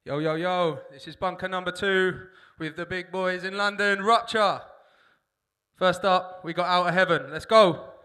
Yo, yo, yo, this is bunker number 2 with the big boys in London, Rupture. First up, we got Out of Heaven. Let's go.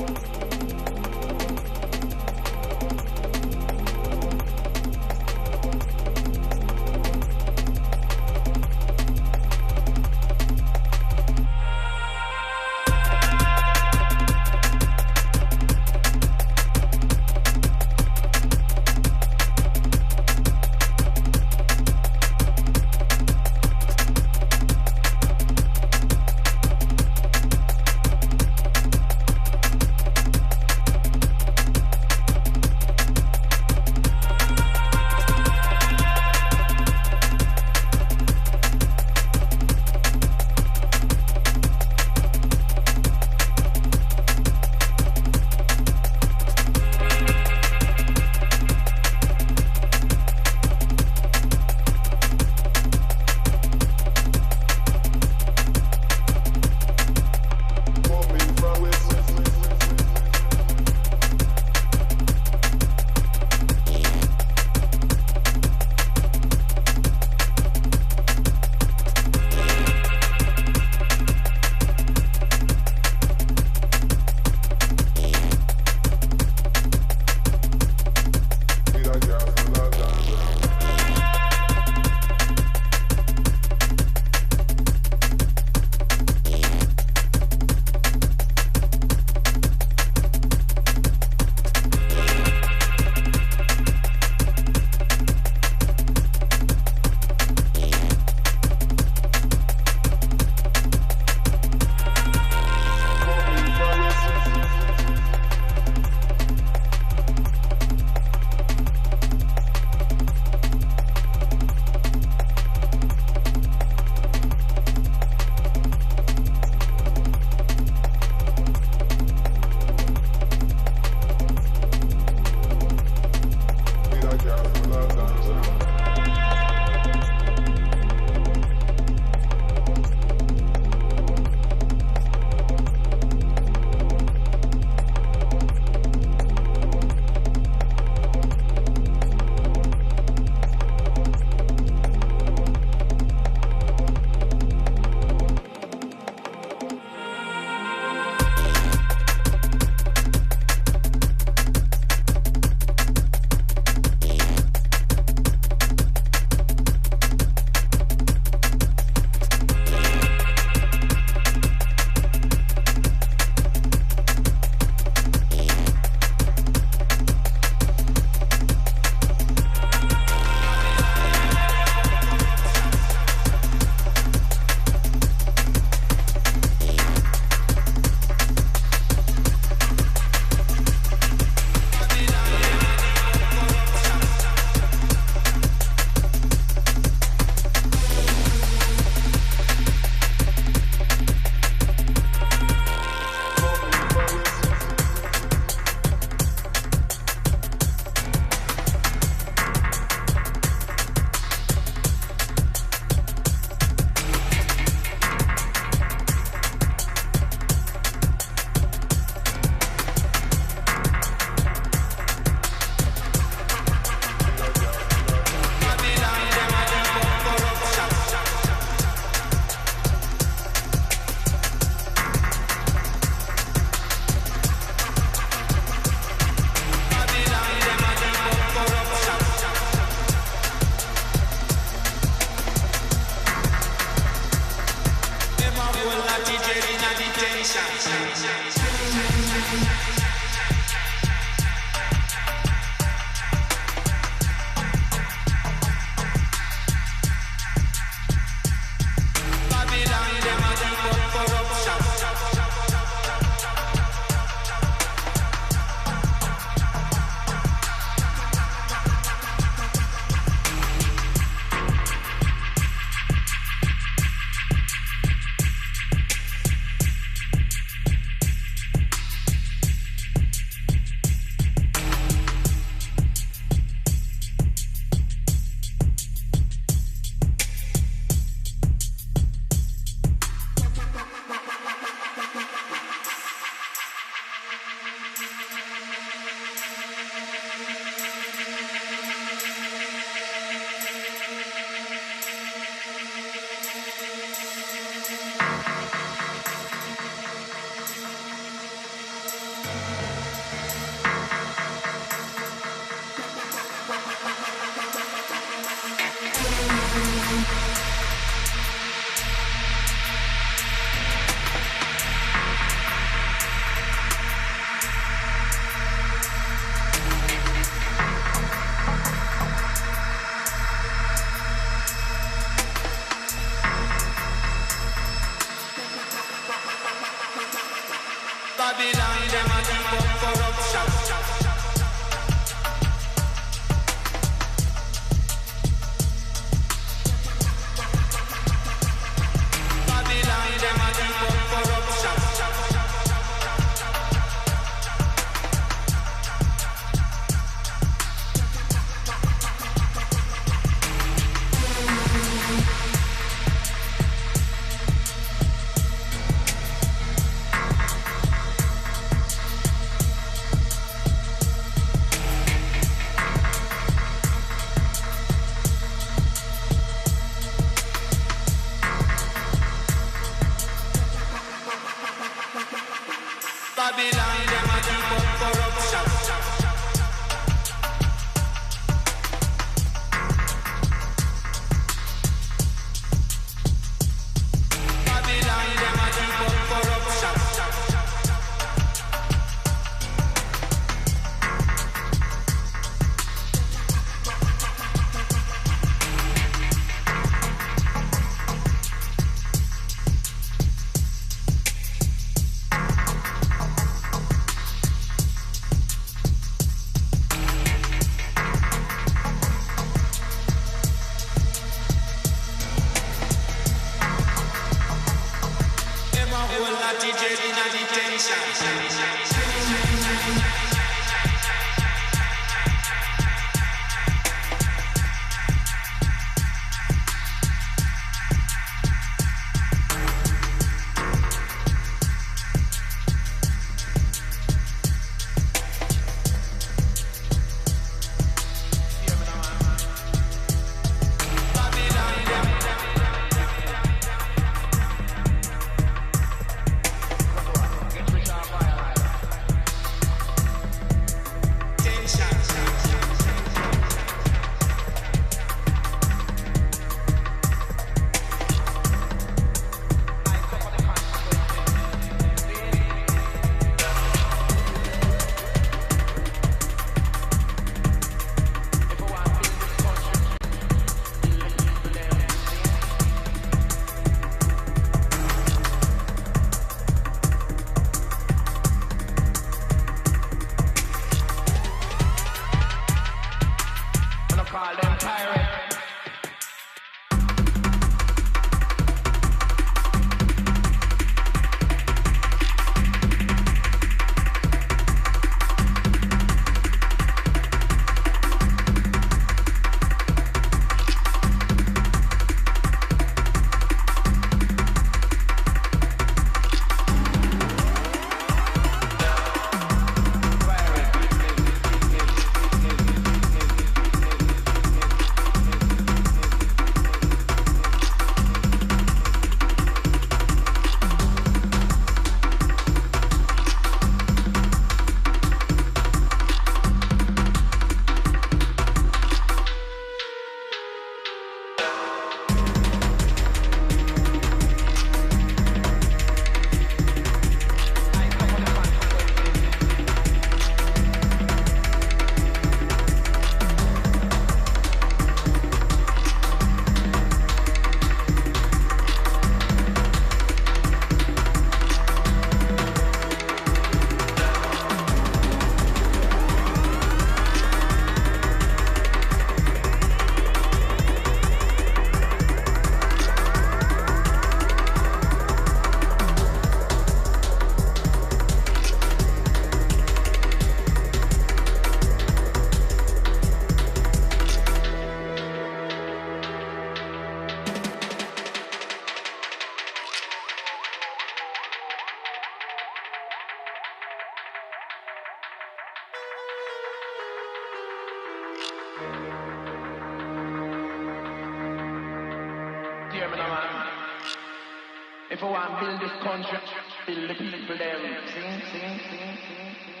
If I want to build this country, build the people them. Sing, sing, sing, sing, sing.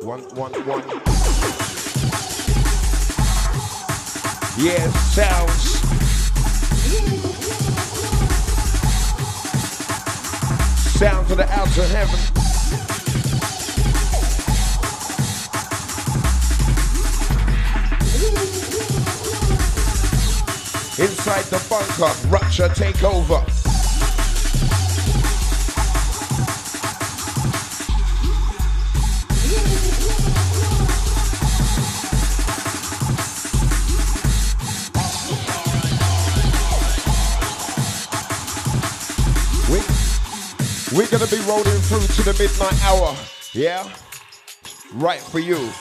One. Yeah, sounds. Sounds of the outer heaven. Inside the bunker, Rupture take over. We're gonna be rolling through to the midnight hour, yeah? Right for you.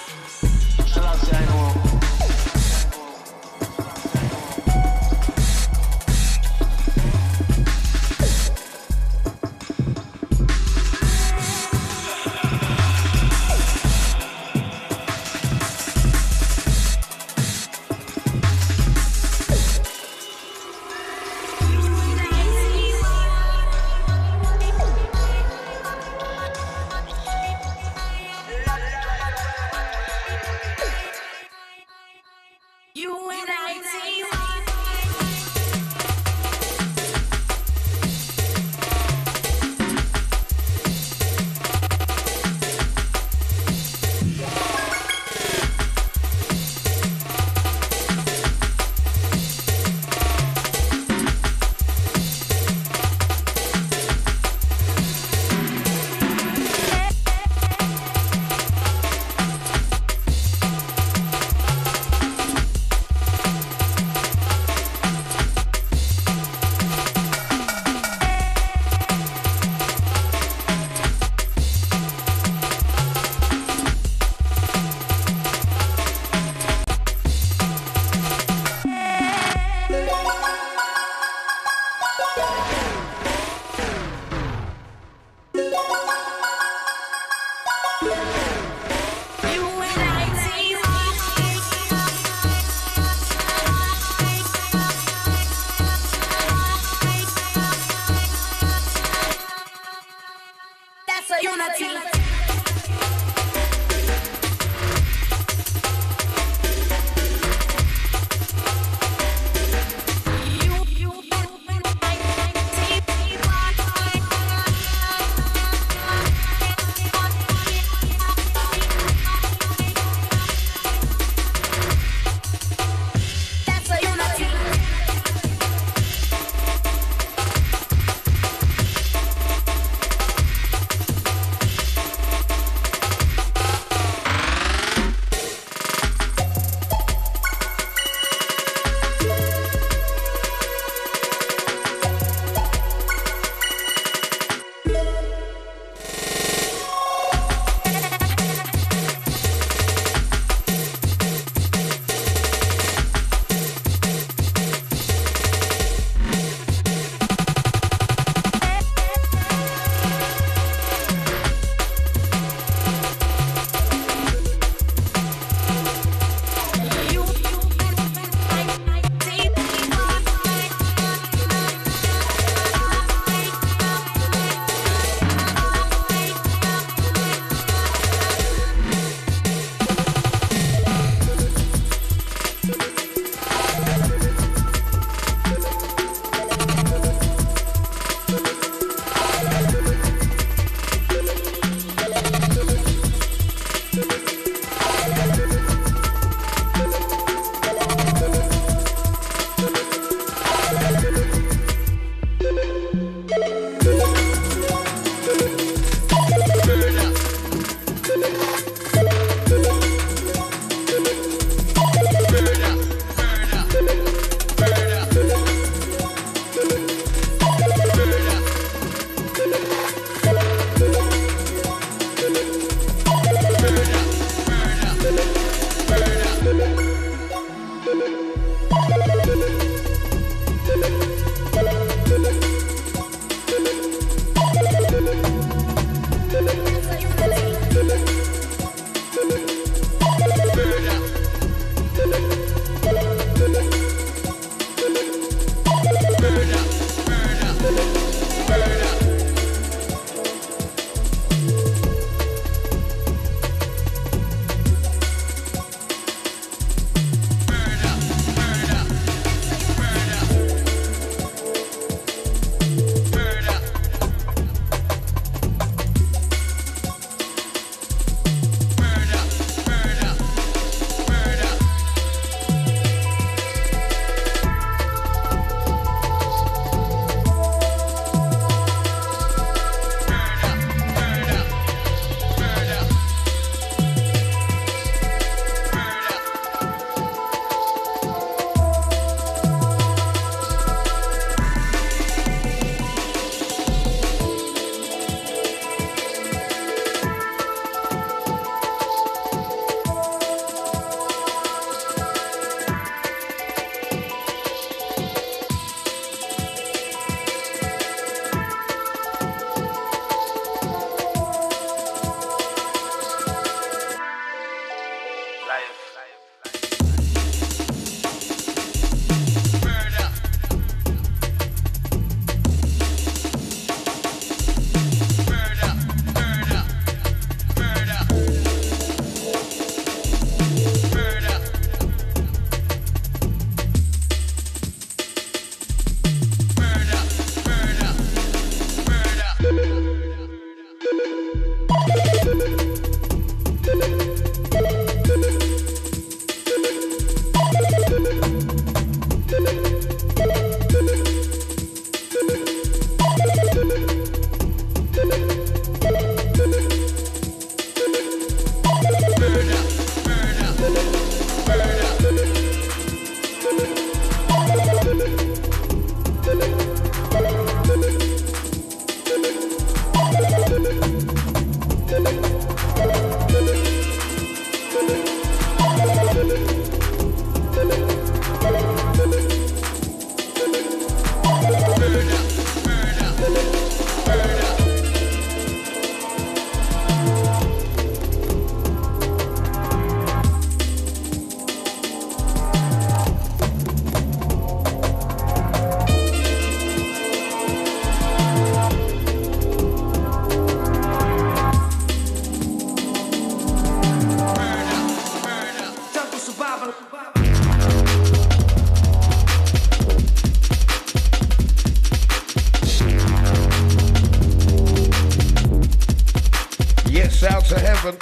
Yes, out to heaven.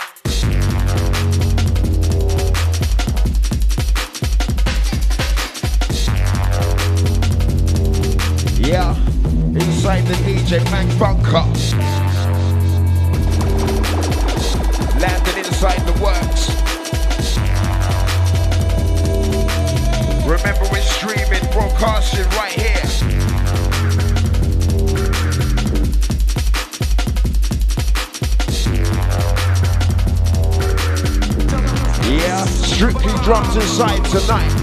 Yeah, inside the DJ Mac bunker. Landed inside the works. Remember, we're streaming, broadcasting right here. Yeah, strictly drums inside tonight.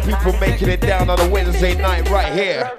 People making it down on a Wednesday night right here.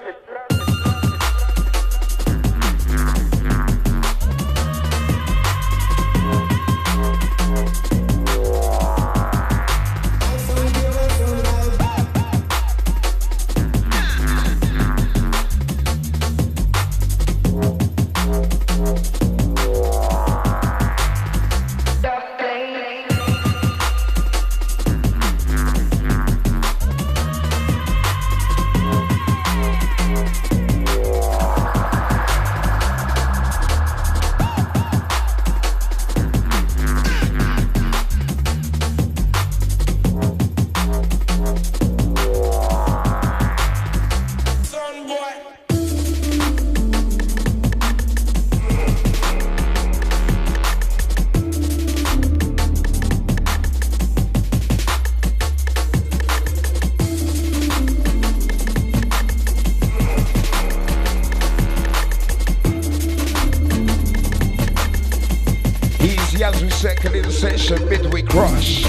Second in the session, midweek rush.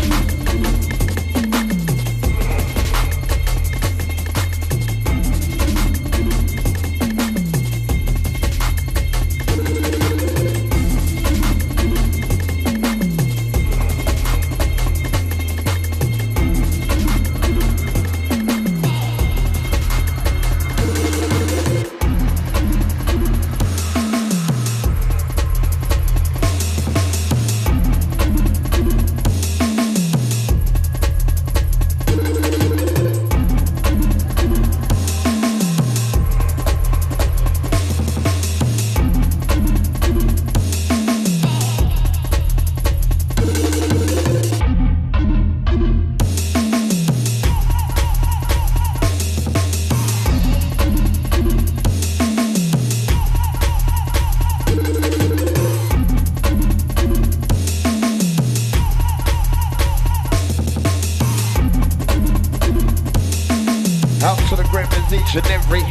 Out to the gremlins each and every.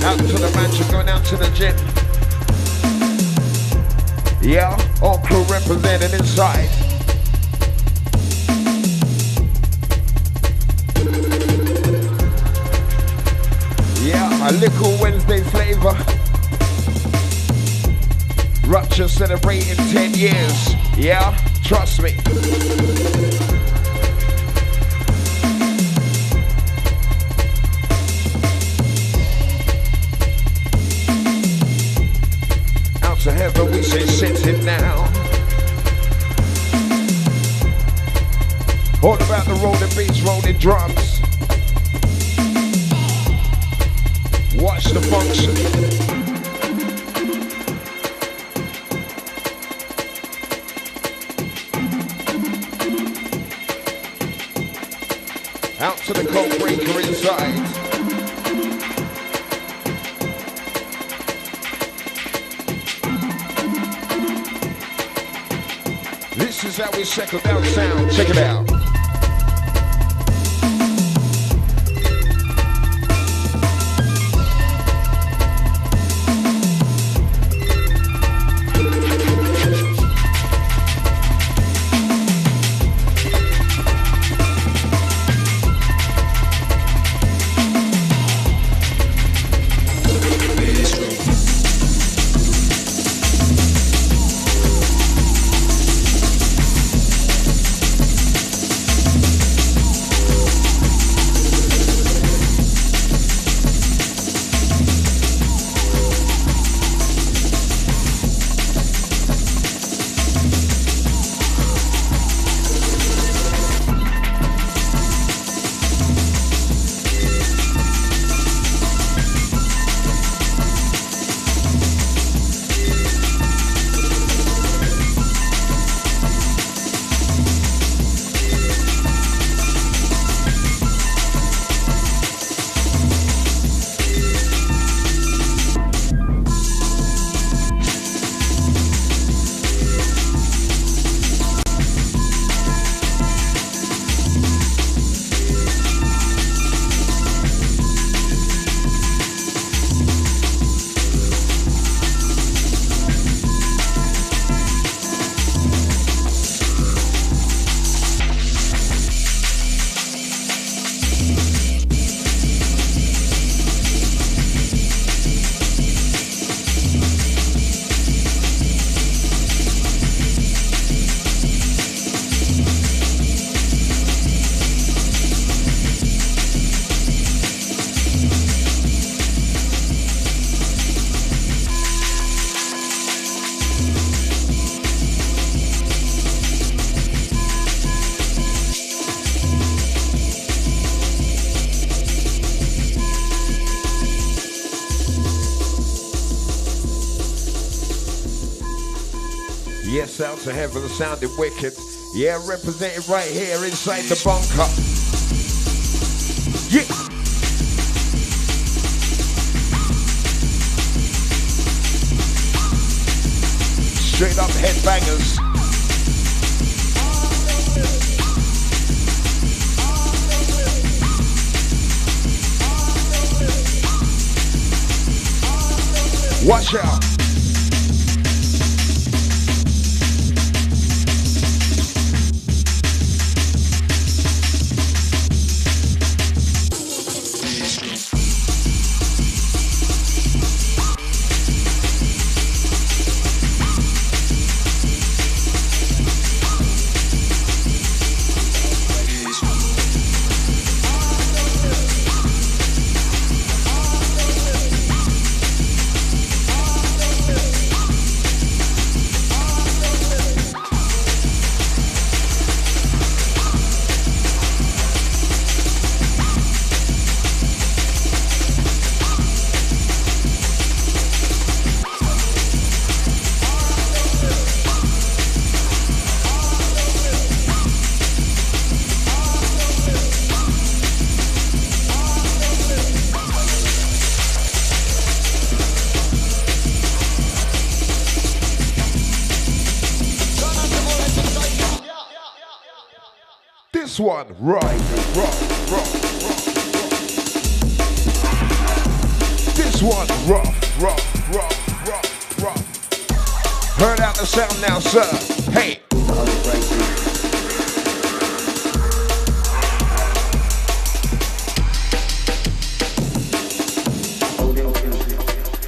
Out to the mansion, going out to the gym. Yeah, all crew representing inside. Yeah, a little Wednesday flavor. Rupture celebrating 10 years. Yeah, trust me. To heaven we say sitting down. All about the rolling beats, rolling drums. Watch the function. Out to the code breaker inside. This is how we settle down sound. Check it out. Yes, out to heaven, sounding wicked. Yeah, represented right here inside the bunker. Yeah. Straight up headbangers. Watch out. This one, rock. This one, rough. Heard out the sound now, sir. Hey.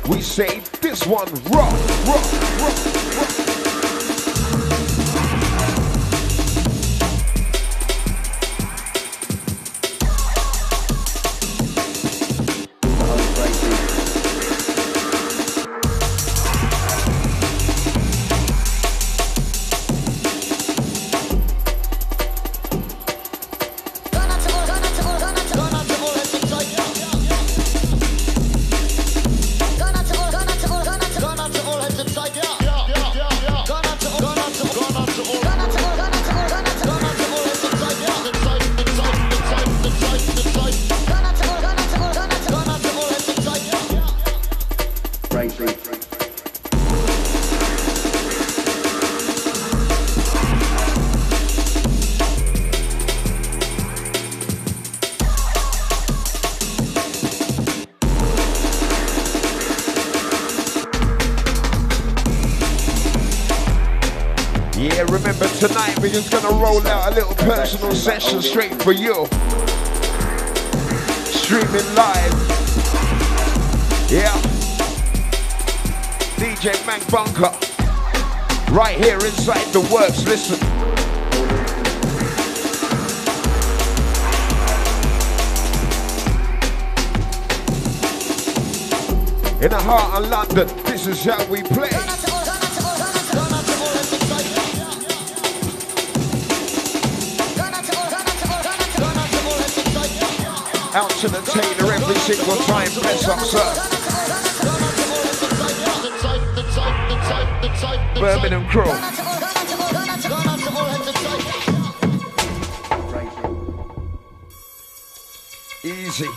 We say this one, rough. But tonight we're just gonna roll out a little personal session straight for you. Streaming live. Yeah. DJ Mac Bunker. Right here inside the works, listen. In the heart of London, this is how we play. Out to the tailor every single time, bless up, sir. Birmingham crew. Easy.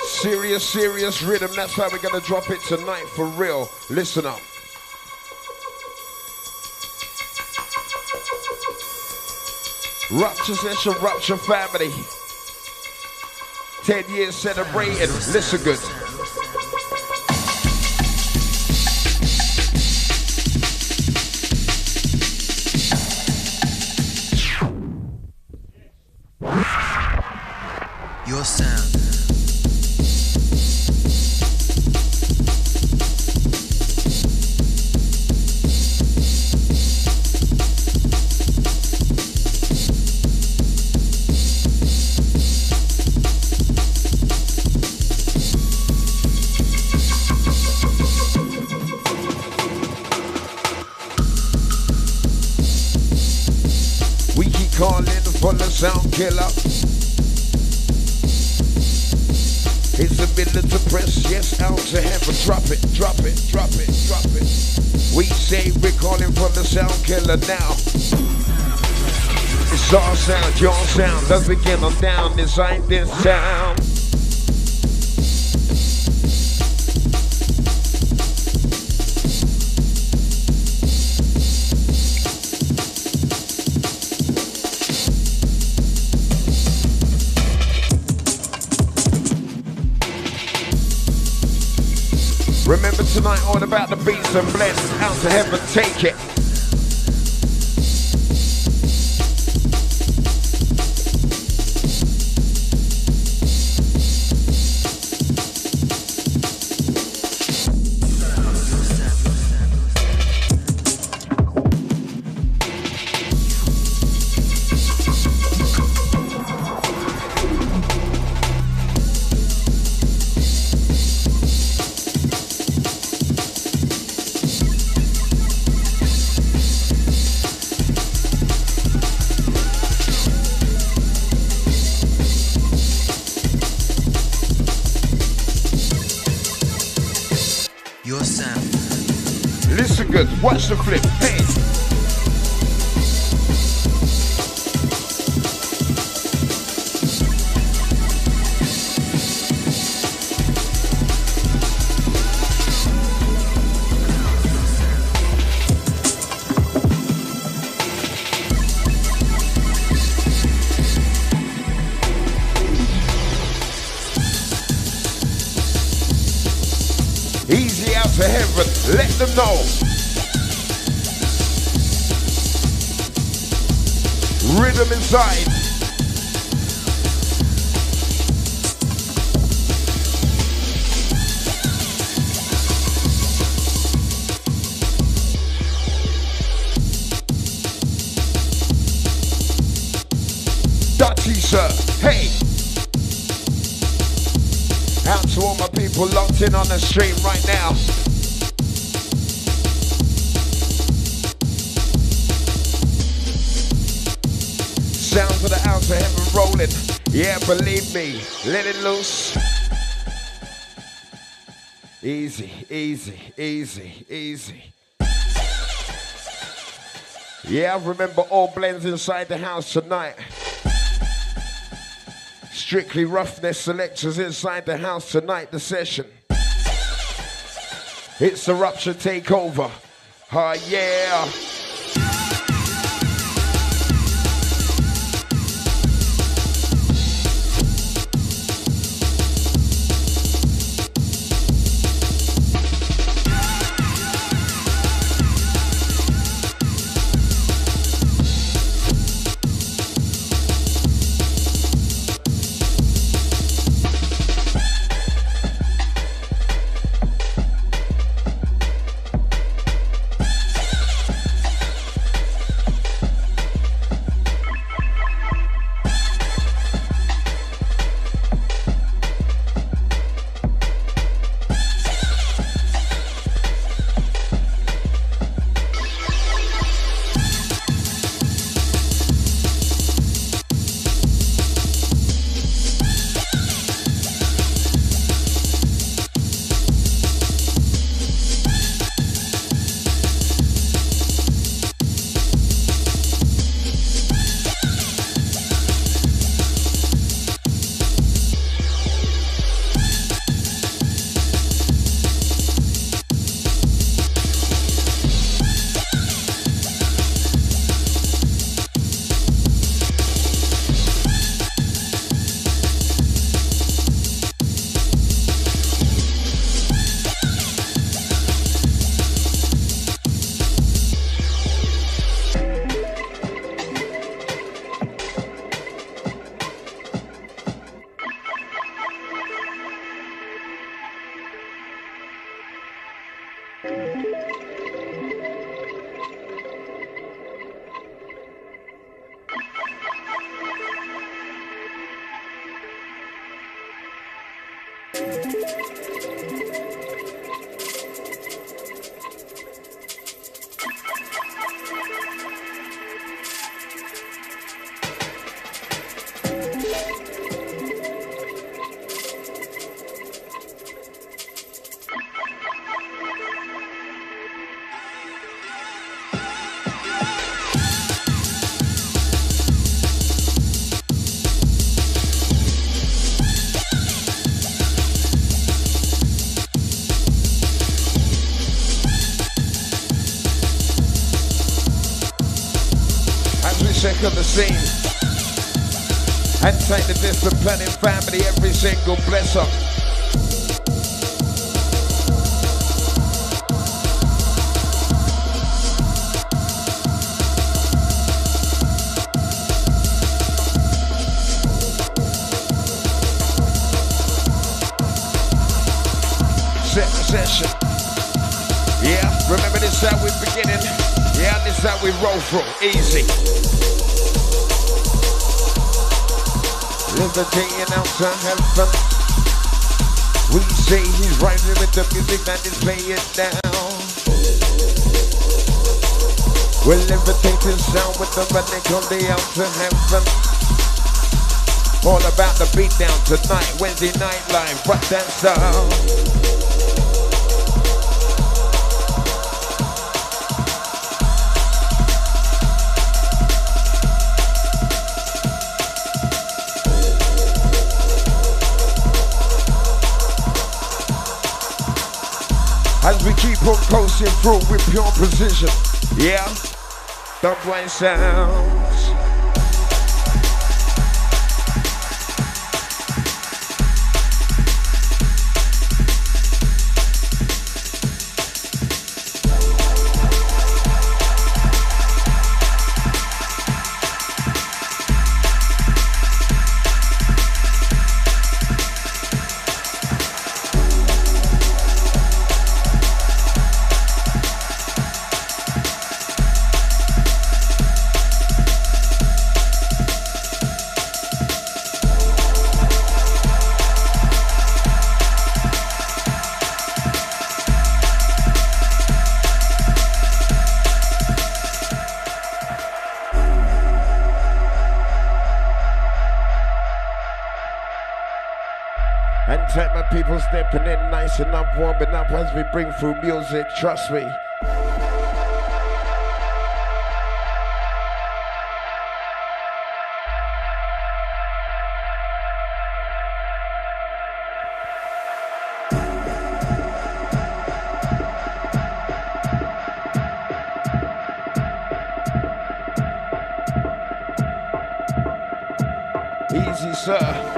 Serious, serious rhythm. That's how we're gonna drop it tonight for real. Listen up. Rupture session, Rupture family. 10 years celebrating. Listen good. Your sound. We keep calling for the sound killer. It's a minute to press, yes, out to heaven. Drop it, drop it, drop it, drop it. We say we're calling for the sound killer now. It's our sound, your sound. Let's begin on down inside this town. Remember tonight, all about the beats and blends. Out to heaven, take it. Your sound. Listen good, watch the flip. Hey. Easy out to heaven, let them know. Rhythm inside. Dutty, sir, hey. Out to all my people locked in on the stream right now. Sounds of the outer heaven rolling. Yeah, believe me, let it loose. Easy, easy, easy, easy. Yeah, remember all blends inside the house tonight. Strictly Roughness selectors inside the house tonight, the session. It's the Rupture takeover. Oh yeah. Check on the scene and take the disciplining family, every single blesser. Set the session. Yeah, remember this how we're beginning. Yeah, this how we roll through. Easy. Levitating out to heaven. We say he's rising with the music that is laying down. We're levitating sound with the running on the out to heaven. All about the beat down tonight, Wednesday night live, rock that sound. As we keep on coasting through with pure precision. Yeah, the blind sounds. Take my people stepping in nice and up, warming up as we bring through music, trust me. Easy, sir.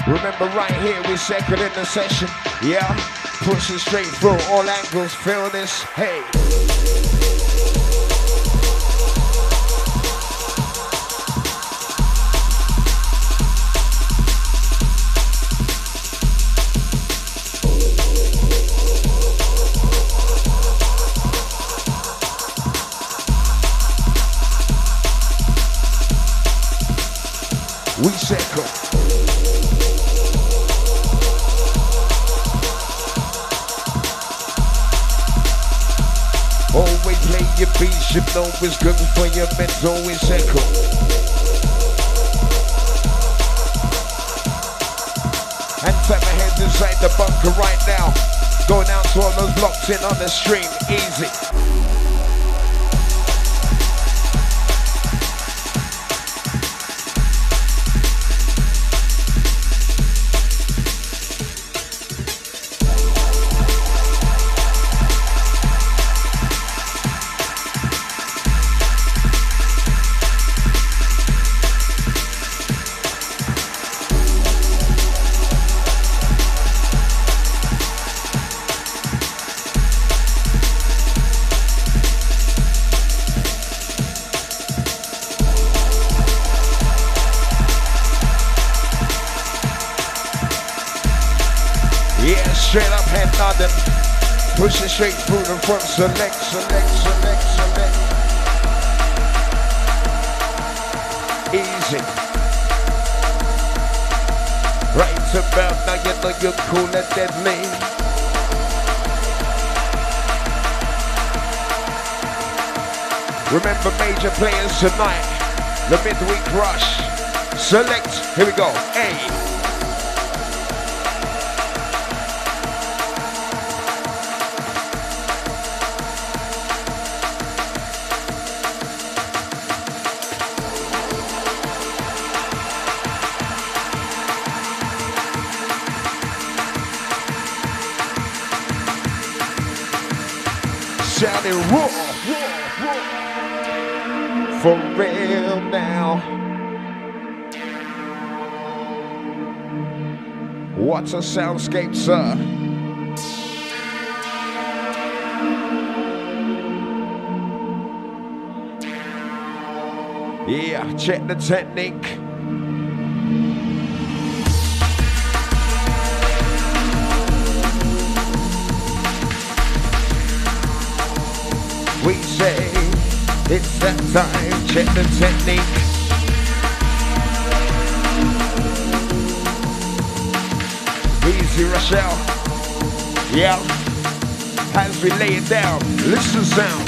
Remember right here, we second in the session. Yeah, pushing straight through all angles, feel this, hey. We second. Always play your beats, you know it's good for your mental and cycle. And tap my hands inside the bunker right now. Going out to all those locked in on the stream, easy. Yeah, straight up head nodding. Pushing straight through the front. Select, select, select, select. Easy. right about now, you know you're cooler than me. Remember major players tonight, the midweek rush. Select, here we go, A. Shouting roar, roar, roar. For real now. What's a soundscape, sir? Yeah, check the technique. We say it's that time, check the technique. Easy Rochelle, yeah, as we lay it down, listen sound.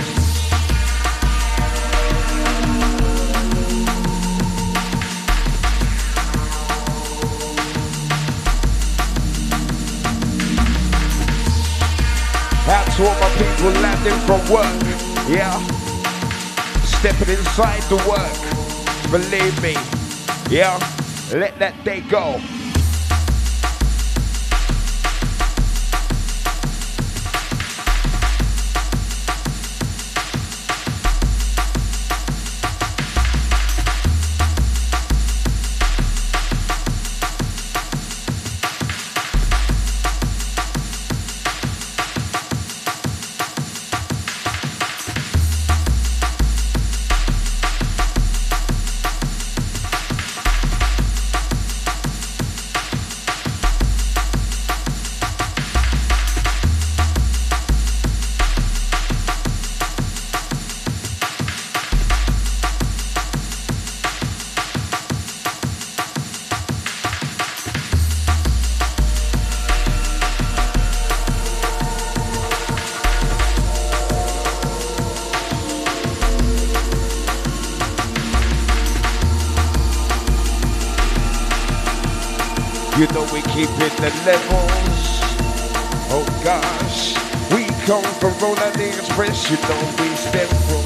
Out to all my people landing from work. Yeah, stepping inside the work, believe me, yeah, let that day go. You know we keep it the levels. Oh gosh, we come from Roller the Express. You know we step from.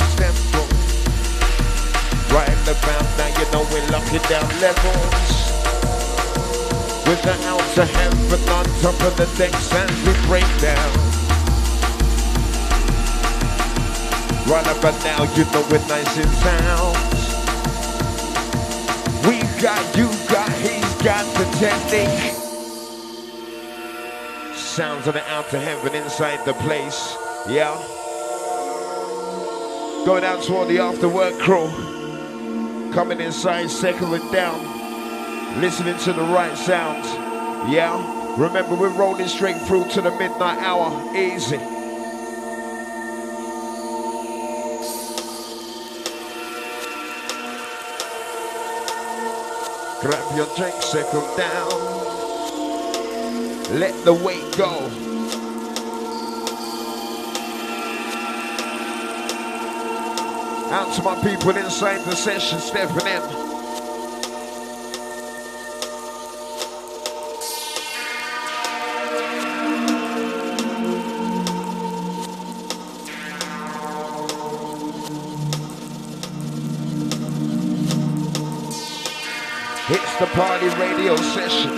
Right about now, you know we lock it down levels. With the outer heaven on top of the decks and we break down. Right about now, you know we're nice in sounds. We got, you got, he's got the technique. Sounds of the outer heaven inside the place, yeah. Going out to all the after work crew. Coming inside, settling down. Listening to the right sounds, yeah. Remember we're rolling straight through to the midnight hour, easy. Grab your drink, settle down. Let the weight go. Out to my people inside the session, stepping in. It's the party radio session.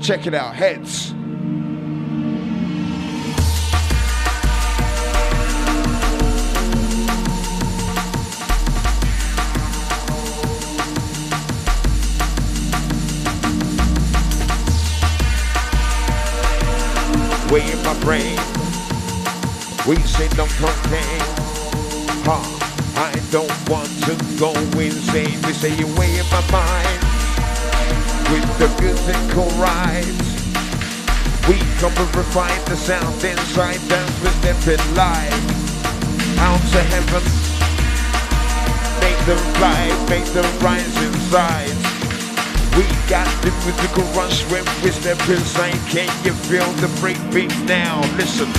Check it out, heads. Way in my brain, we say no cocaine. I don't want to go insane. We say you're way in my mind. With the musical rides, we come and refine the sound inside dance. We're stepping live out to heaven. Make them fly, make them rise inside. We got the musical rush when we step inside. Can you feel the breakbeat now? Listen.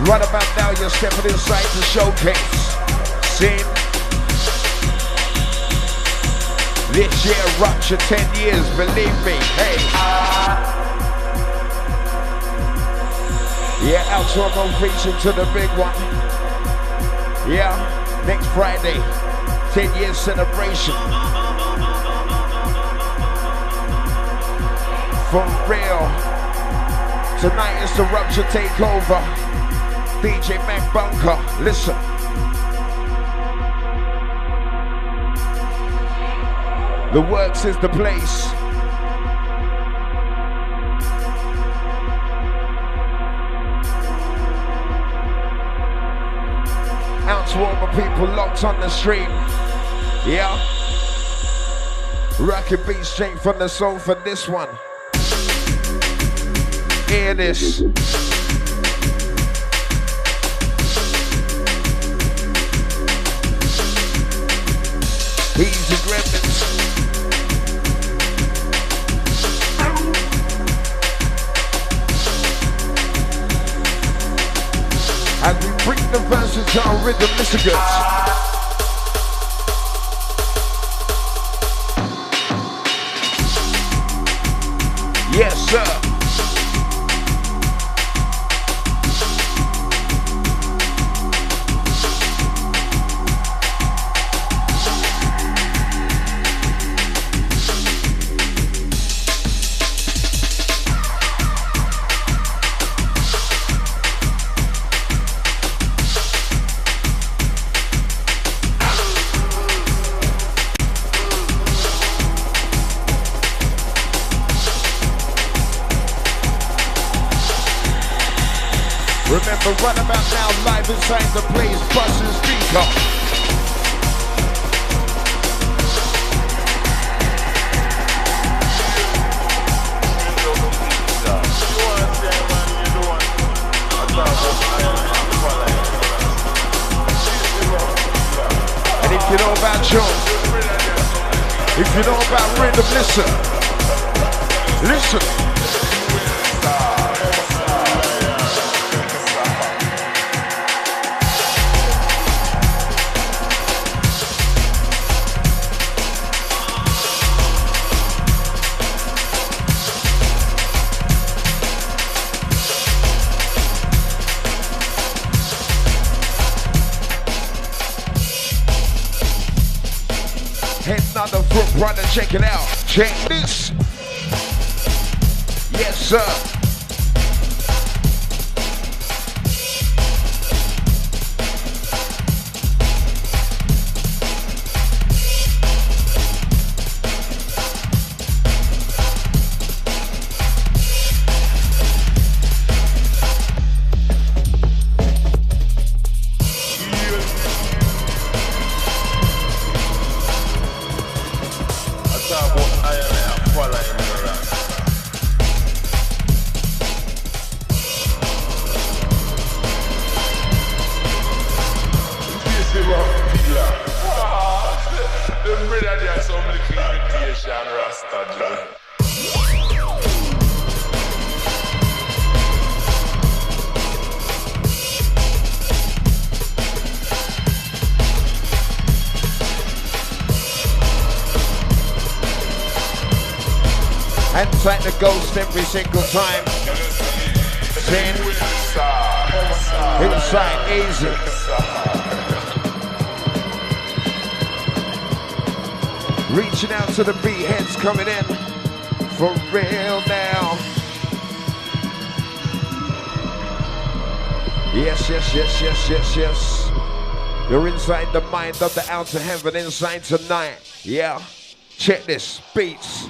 Right about now, you're stepping inside the showcase. Scene. This year, Rupture 10 years, believe me. Hey. Yeah, out to our ovation to the big one. Yeah, next Friday, 10 years celebration. For real. Tonight is the Rupture takeover. DJ Mac Bunker, listen. The Works is the place. Out to all my people locked on the stream. Yeah. Rocket beat straight from the soul for this one. Hear this. Easy Gremlins. As we bring the versatile rhythm, listen good. Yes, sir. Remember, right about now, live inside the place, buses speak up. And if you know about John, if you know about rhythm, listen. Listen. Check it out. Check this. Yes, sir. Fight the ghost every single time. Then inside easy. Reaching out to the beat heads coming in. For real now. Yes, yes, yes, yes, yes, yes. You're inside the mind of the outer heaven inside tonight. Yeah. Check this. Beats.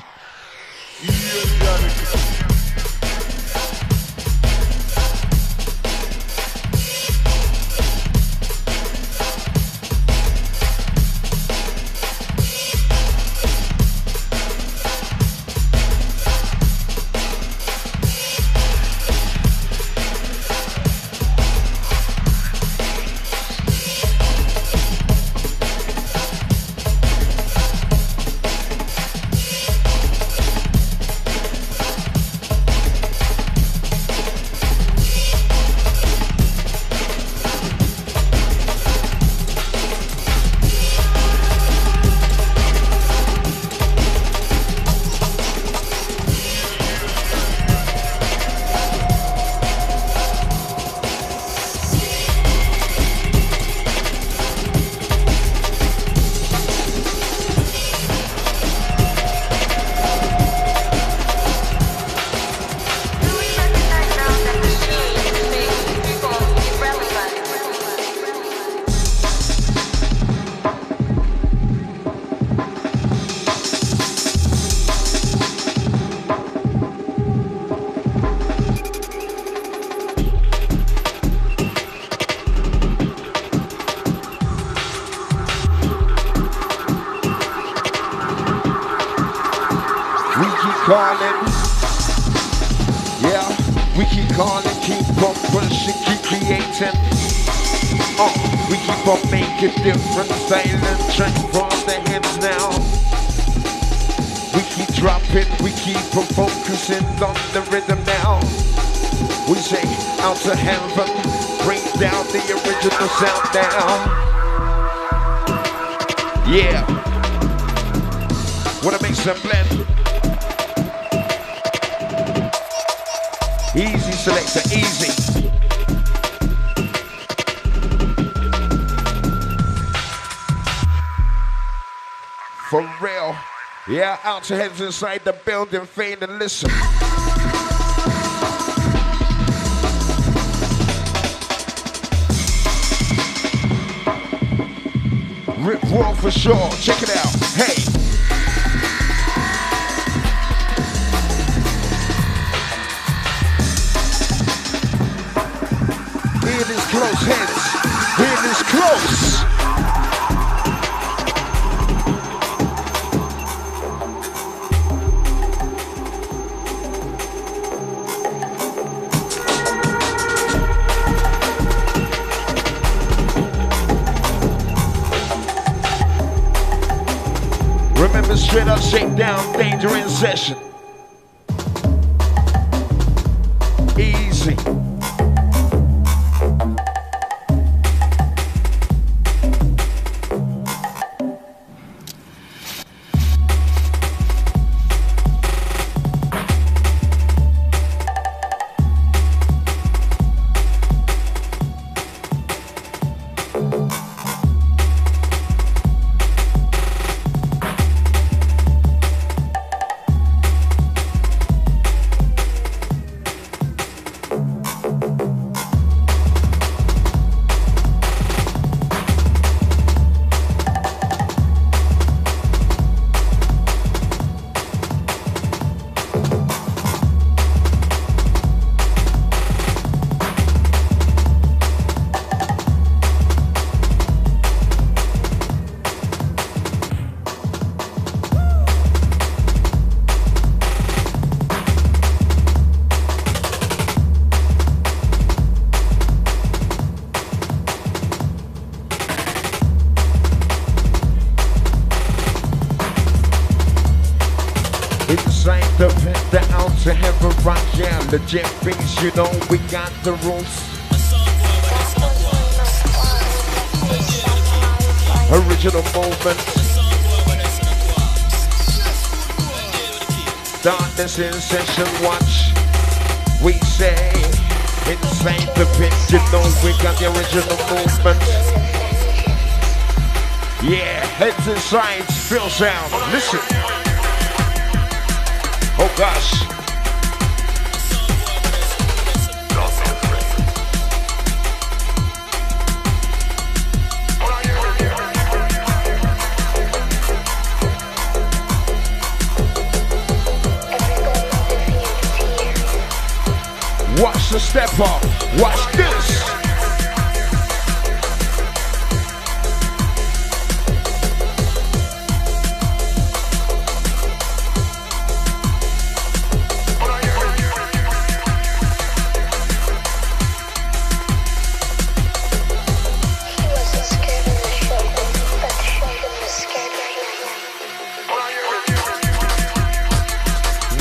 Calling, yeah, we keep calling, keep on pushing, keep creating. We keep on making different silent tracks from the hits now. We keep dropping, we keep on focusing on the rhythm now. We say out to heaven, bring down the original sound down. Yeah, wanna make some blend. Easy selector, easy. For real. Yeah, out your heads inside the building, fade and listen. Rip Raw for sure, check it out. Hey. Hear this close heads. Hear this close. Remember, straight up, shake down, danger in session. Easy. Inside the pit, the outer heaven rock, yeah. Legit things, you know, we got the rules. Original movement. Darkness in session, watch. We say, inside the pit, you know, we got the original movement. Yeah, heads and sides, feel sound, listen. Oh gosh. Watch the step up, watch this.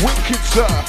Wicked, sir.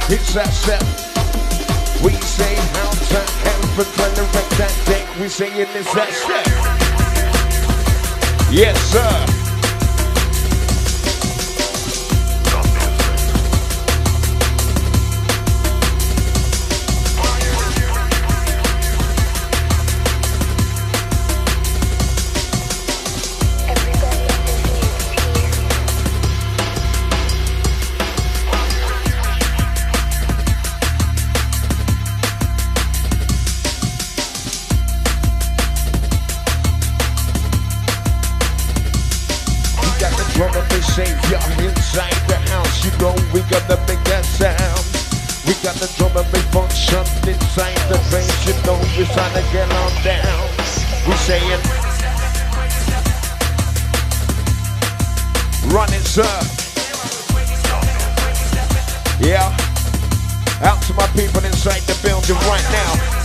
It's that step. We say how to ever tolerate that thing. We say it is that step. Yes, sir. Savior inside the house, you know we gotta make that sound. We got the drum and bass function inside the place, you know we're trying to get on down. We say it. Run it, sir. Yeah. Out to my people inside the building right now.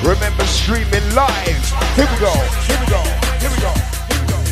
Remember streaming live. Here we go, here we go, here we go, here we go.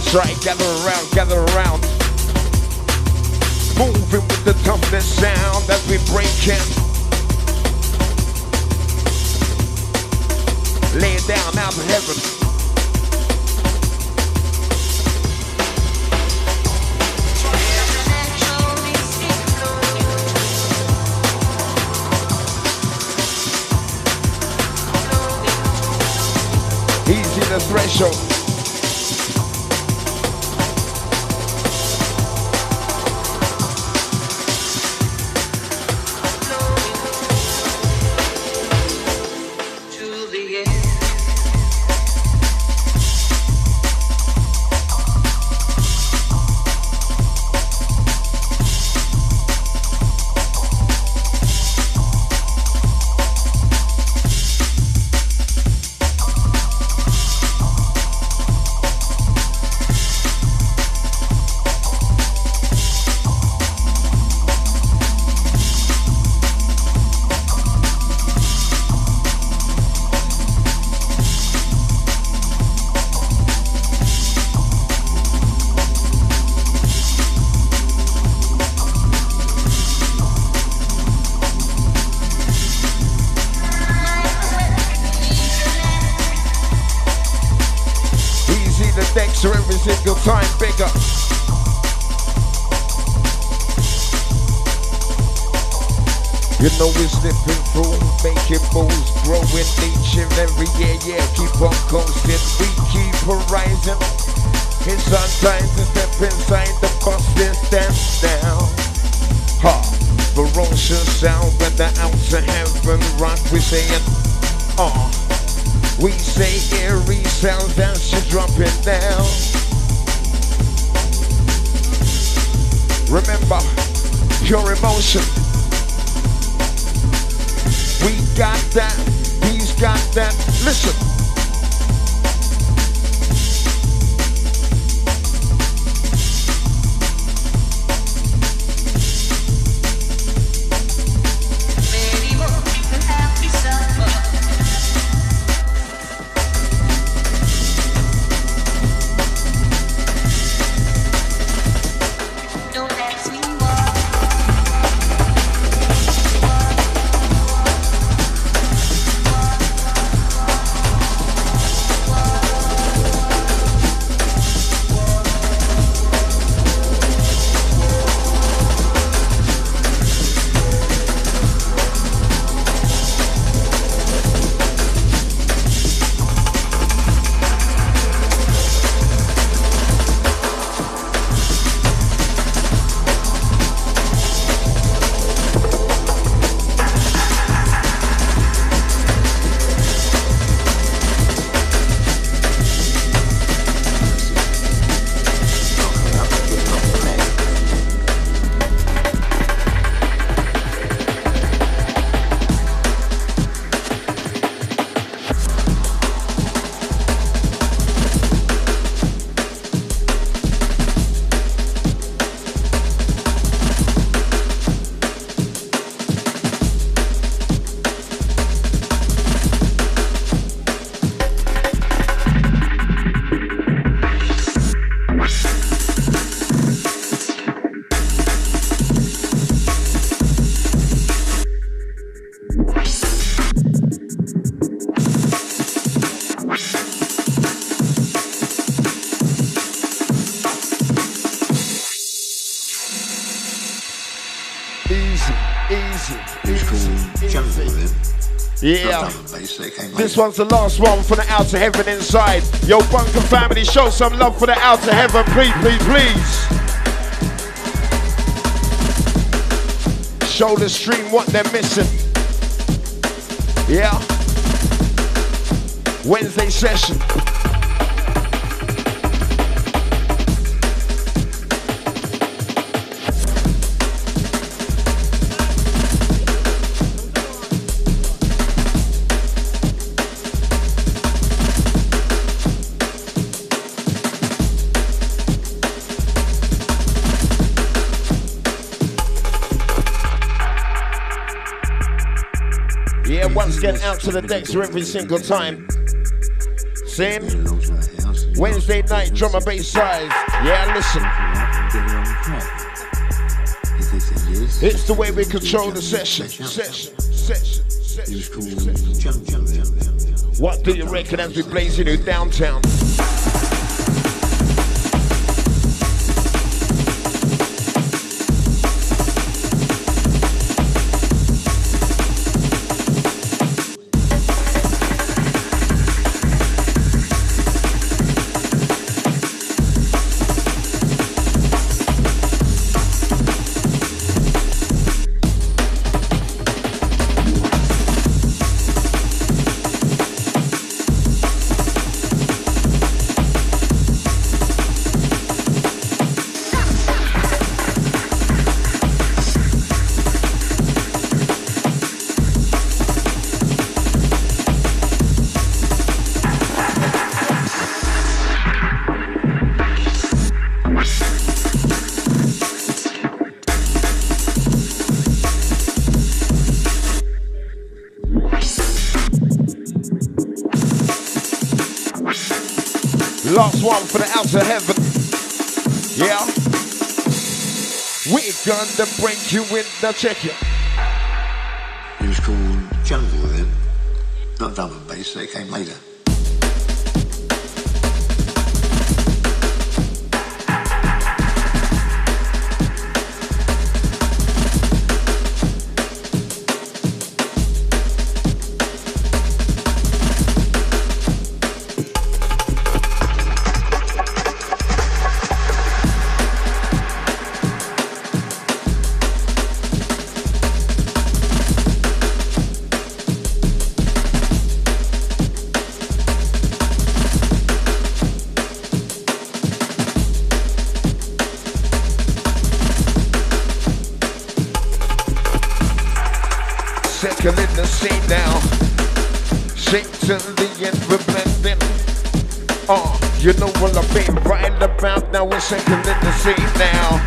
That's right, gather around. Moving with the toughness sound as we break it. Lay it down out of heaven. Easy the threshold. So every single time bigger. You know we're slipping through, making moves, growing each and every year, yeah, keep on coasting, we keep horizon. It's our time to step inside the bus and stand down. Ha, ferocious sound when the outer heaven rock, we saying, we say eerie sounds as you're dropping down. Remember, pure emotion. We got that, he's got that. Listen. Yeah, this one's the last one for the outer heaven inside. Yo, Bunker family, show some love for the outer heaven, please, please, please. Show the stream what they're missing. Yeah, Wednesday session. Once again, out to the decks every single time. Same. Wednesday night drum and bass size. Yeah, listen. It's the way we control the session. What do you reckon as we blazing you downtown? Last one for the outer heaven. Yeah. We're gonna break you in the check. It was called Jungle then. Not drum and bass, they came later. Second in the scene now. Shake to the end, we're blending. You know what I've been writing about. Now we're second in the scene now.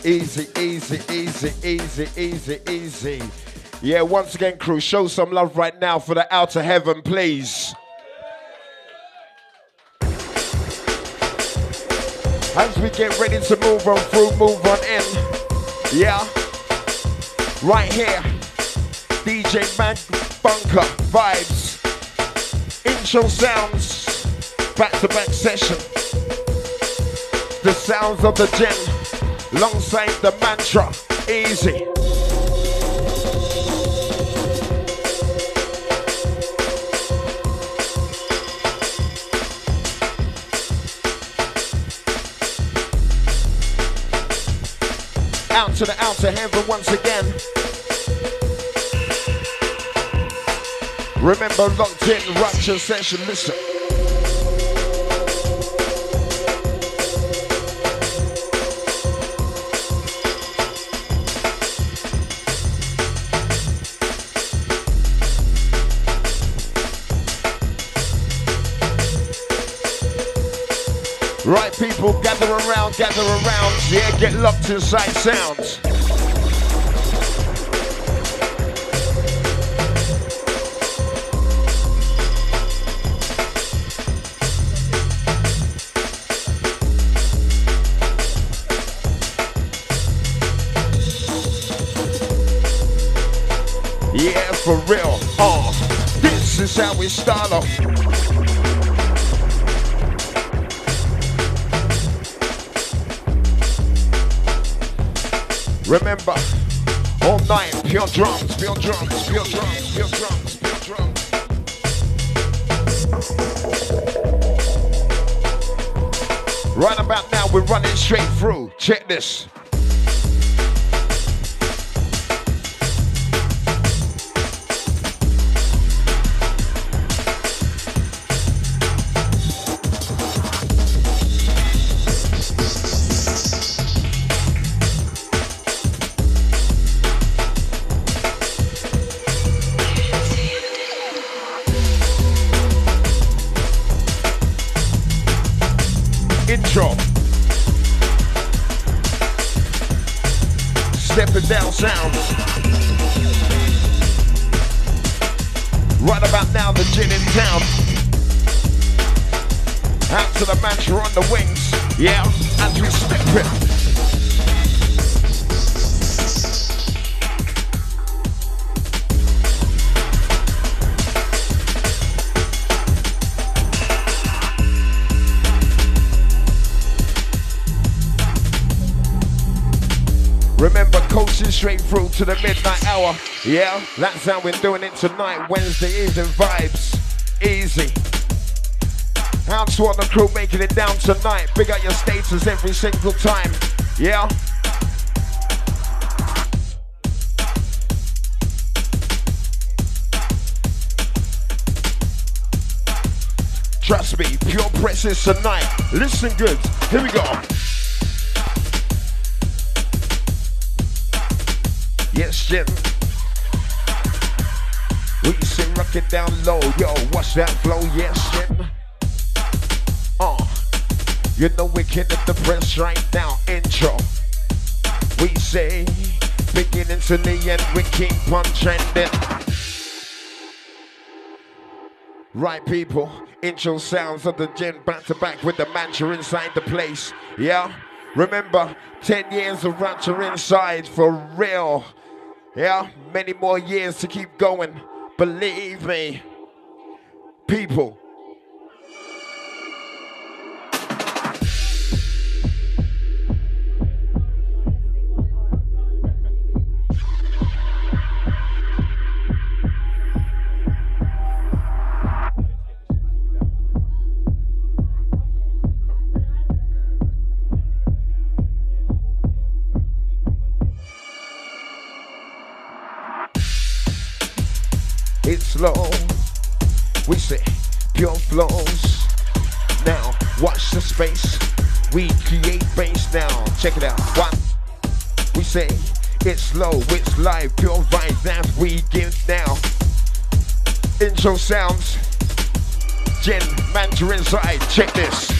Easy, easy, easy, easy, easy, easy. Yeah, once again, crew, show some love right now for the outer heaven, please. As we get ready to move on through, move on in. Yeah, right here, DJ Man Bunker vibes, intro sounds, back-to-back session. The sounds of the gem. Alongside the mantra, easy. Out to the outer heaven once again. Remember, locked in, Rupture session, listen. Right, people, gather around, yeah, get locked inside sounds. Yeah, for real, this is how we start off. Remember, all night, pure drums, pure drums, pure drums, pure drums, pure drums. Right about now, we're running straight through. Check this. Intro. Stepping down sounds. Right about now, the gin in town. Out to the mantra on the wings. Yeah, as we step it. Remember, coaching straight through to the midnight hour. Yeah, that's how we're doing it tonight. Wednesday evening vibes. Easy. Out to all the crew making it down tonight. Big up your status every single time. Yeah. Trust me, pure presses tonight. Listen good. Here we go. Yes, Jim. We say rock it down low. Yo, watch that flow. Yes, Jim. You know we're killing the press right now. Intro. We say beginning to the end. We keep on trending. Right, people. Intro sounds of the gin back to back with the mantra inside the place. Yeah. Remember, 10 years of Rapture inside for real. Yeah, many more years to keep going. Believe me, people. It's slow, we say pure flows. Now watch the space, we create bass now. Check it out, one. We say it's slow, it's live, pure vibes that we give now. Intro sounds, Gin Mantra inside, check this.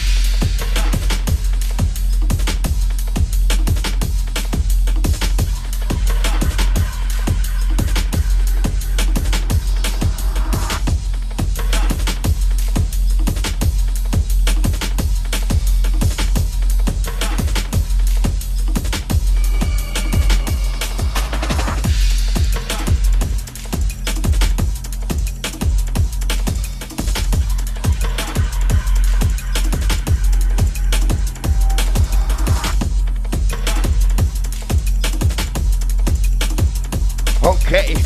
Okay,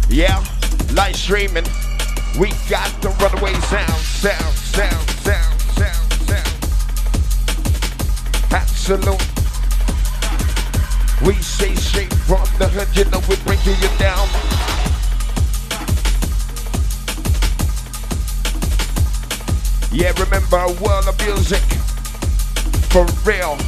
yeah, live streaming. We got the runaway sound. Absolute. We say straight from the hood, you know we're breaking you down. Yeah, remember a world of music for real.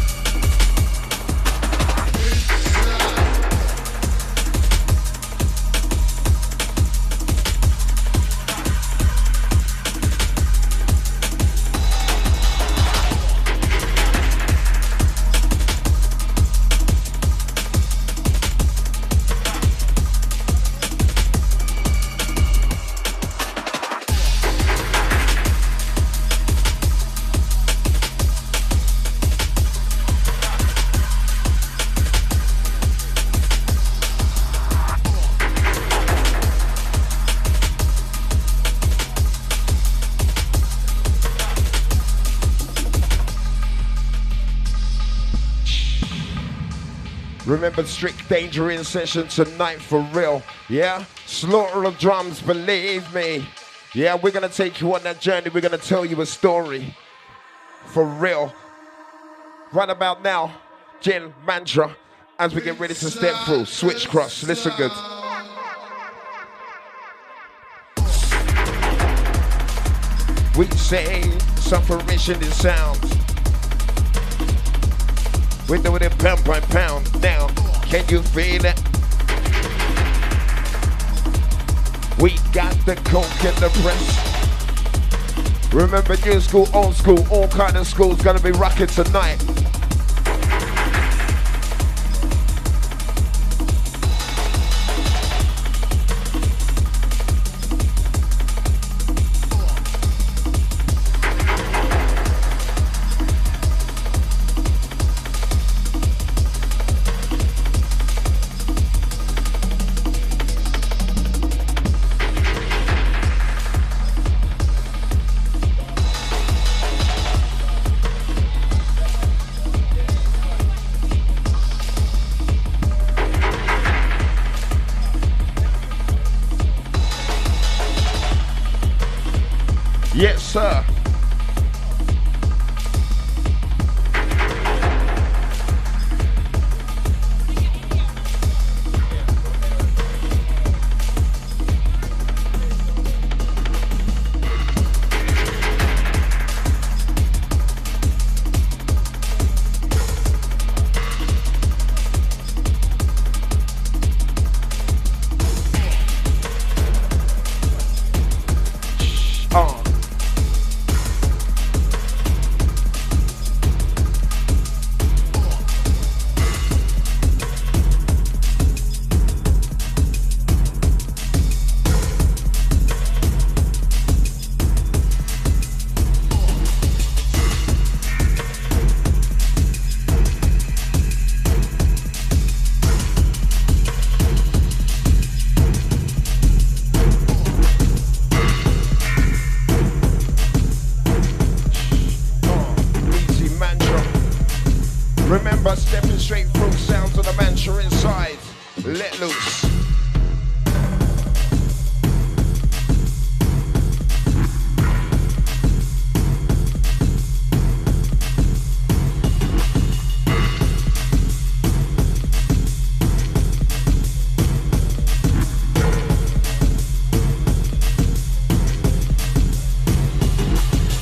Remember, Strict Danger in session tonight for real. Yeah? Slaughter of drums, believe me. Yeah, we're going to take you on that journey. We're going to tell you a story. For real. Right about now, Gin Mantra, as we get ready to step through. Switch cross. Listen good. We say sufferation in sound. We're doing it pound by pound now. Can you feel it? We got the coke in the press. Remember, new school, old school, all kind of schools gonna be rocking tonight. Yes, sir. Remember, stepping straight through sounds of the mantra inside. Let loose.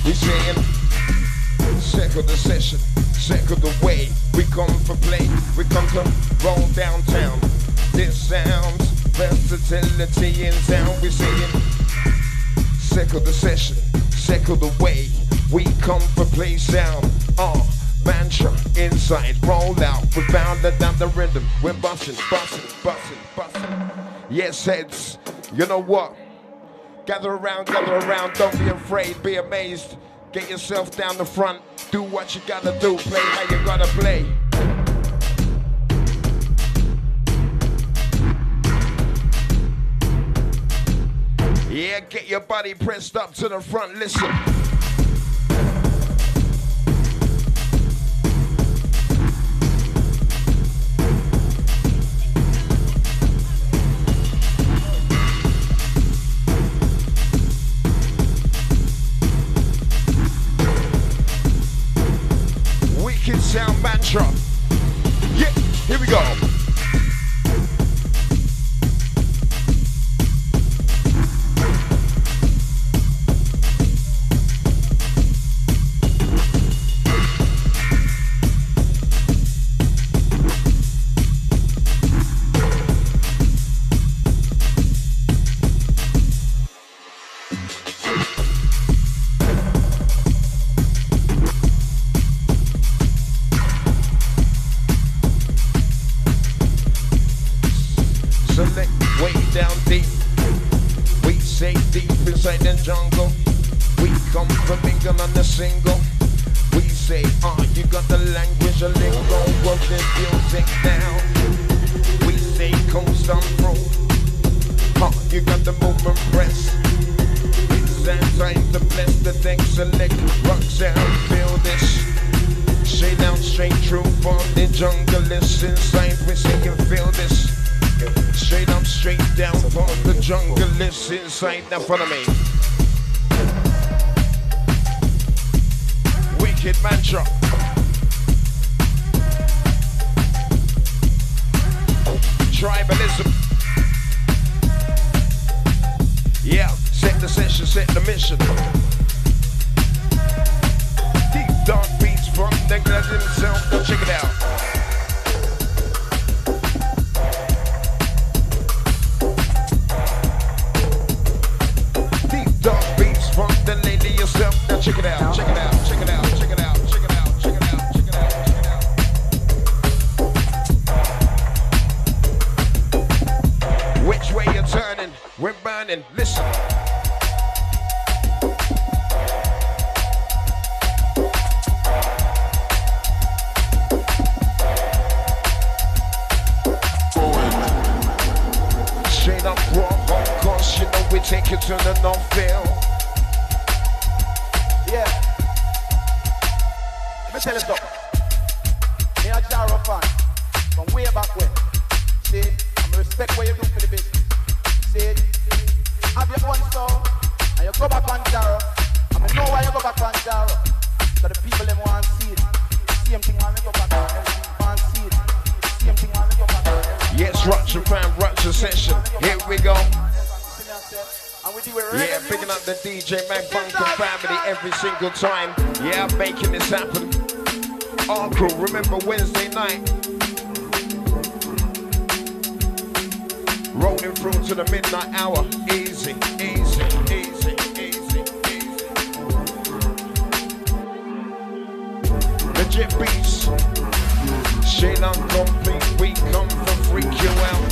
We saying, second the session. Second the way, we come for play, we come to roll downtown. This sounds versatility in town. We saying, second the session, second the way, we come for play sound. Mantra inside, roll out, we found that down the rhythm. We're busting, busting, busting, busting. Yes, heads, you know what? Gather around, don't be afraid, be amazed. Get yourself down the front, do what you gotta do, play how you gotta play. Yeah, get your body pressed up to the front, listen. Sound mantra. Yeah, here we go. Select way down deep. We say deep inside the jungle. We come from England on the single. We say, you got the language, a lingo of the music now. We say coast on through. You got the movement press. It's that time to bless the deck. Select rock sound, feel this. Straight down, straight through from the jungle. Listen inside, we say you feel this. Straight up, straight down from the jungle. Listen inside, now follow me. Wicked mantra. Tribalism. Yeah, set the session, set the mission. Deep dark beats from the God himself. Go check it out. Deep dark beats from the lady yourself. take it to the Northfield. Yeah. Let me tell you something. Me a Jaro fan from way back when. See, I respect what you do for the business. See, have your one store and you go back on Jaro. And I know why you go back on Jaro. So the people them want to see it. Same thing when we go back on want to see it. Same thing when we go back on. Yes, Rupture Fam, Rupture Session. Here we go. And we do it Yeah, picking up the DJ Man Bunker family every single time. Yeah, making this happen. Our crew, remember Wednesday night. Rolling through to the midnight hour. Easy, easy, easy, easy, easy. Legit beats. Shit complete. We come to freak you out.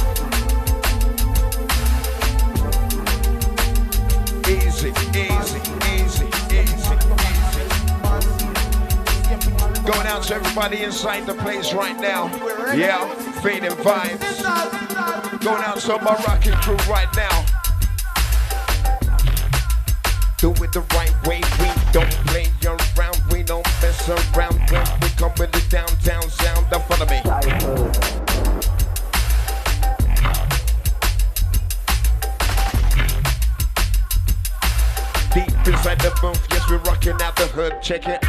Easy, easy, easy, easy, easy. Going out to everybody inside the place right now. Yeah, fading vibes. Going out to my rocking crew right now. Do it the right way, we don't play around, we don't mess around. When we come with the downtown sound, in front of me. Deep inside the booth, yes, we're rocking out the hood, check it.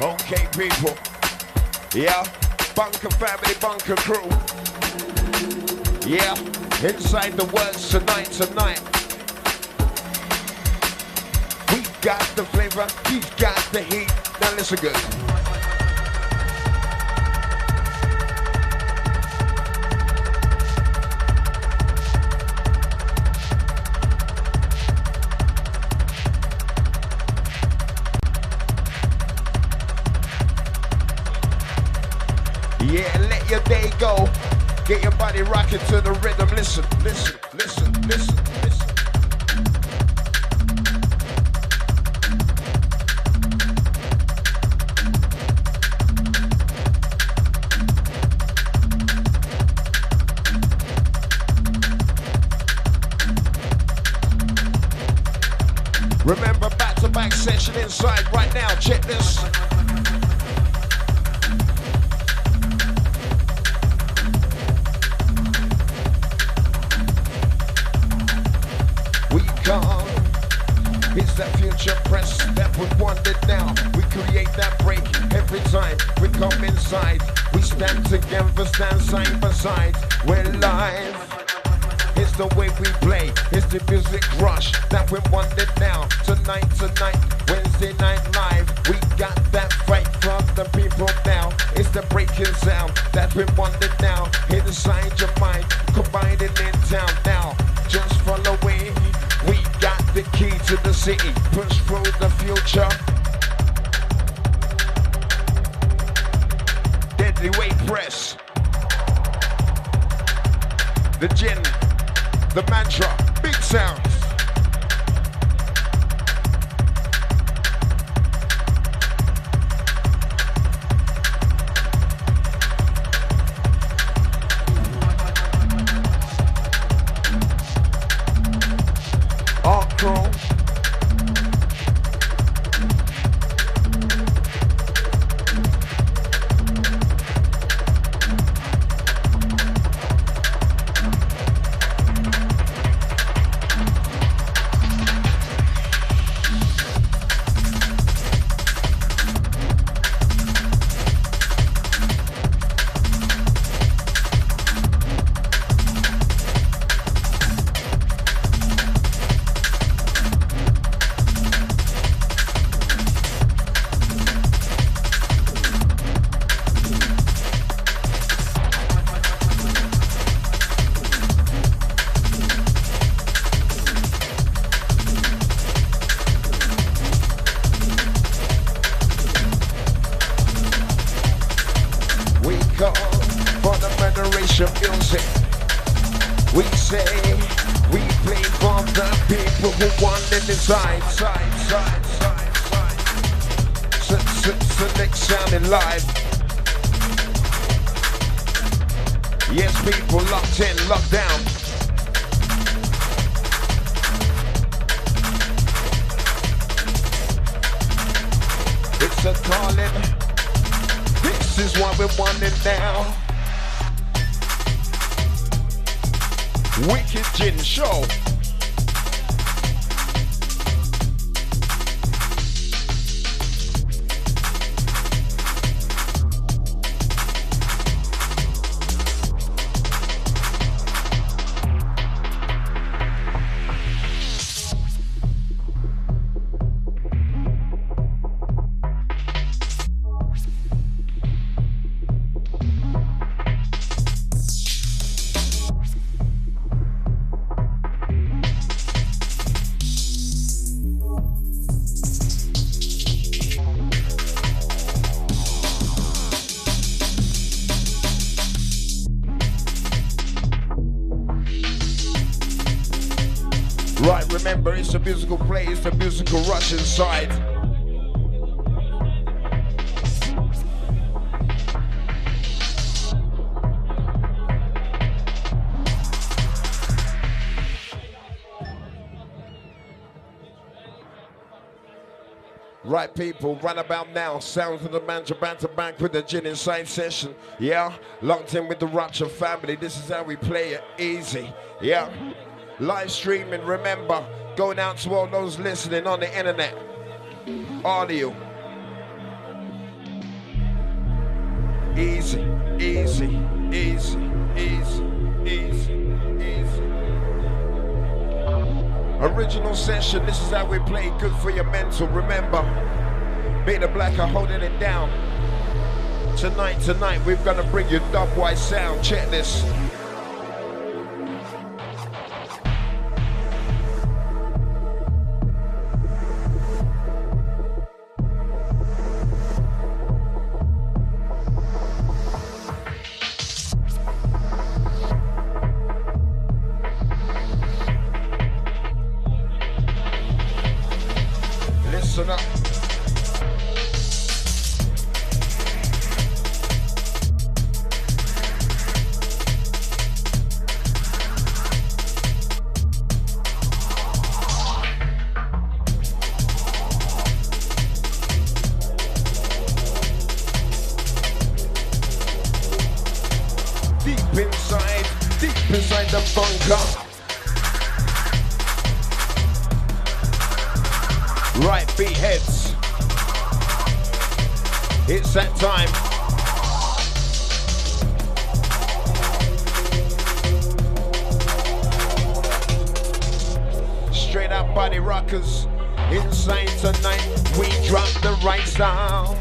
Okay, people. Yeah, Bunker family, Bunker crew. Yeah, inside the words tonight. We got the flavor, he's got the heat. Now listen good. Yeah, let your day go. Get your body rocking to the rhythm. Listen, listen, listen, listen, listen. Remember, back-to-back session inside right now. Check this. It's that future press that we wanted now. We create that break every time we come inside. We stand together, stand side by side. We're live. It's the way we play. It's the music rush that we wanted now. Tonight, Wednesday night live. We got that fight from the people now. It's the breaking sound that we wanted now. Inside your mind, combine it in town now. Just follow me. We got the key to the city, push through the future. Deadly weight press. The gin, the mantra, big sounds. say we play for the people who want them inside. Select sounding live. Yes, people locked in, locked down. It's a calling. This is what we want it now. Wicked Gin Show. Right, remember, it's a musical play, it's a musical rush inside. Right, people, right about now, sounds of the Mantra Banter Bank with the Gin Inside session. Yeah, locked in with the Rapture family. This is how we play it, easy. Yeah. Live streaming, remember, going out to all those listening on the internet. All of you. Easy, easy, easy, easy, easy, easy. Original session, this is how we play, good for your mental, remember. Beta Black are holding it down. Tonight, we're gonna bring you dubwise sound, check this. Listen up. Deep inside the bunker. Right, beat heads. It's that time. Straight up body rockers. Inside tonight, we drop the right sound.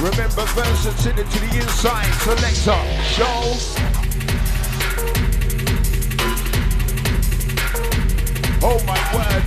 Remember, versatility to the inside. Selector, show. Oh my word.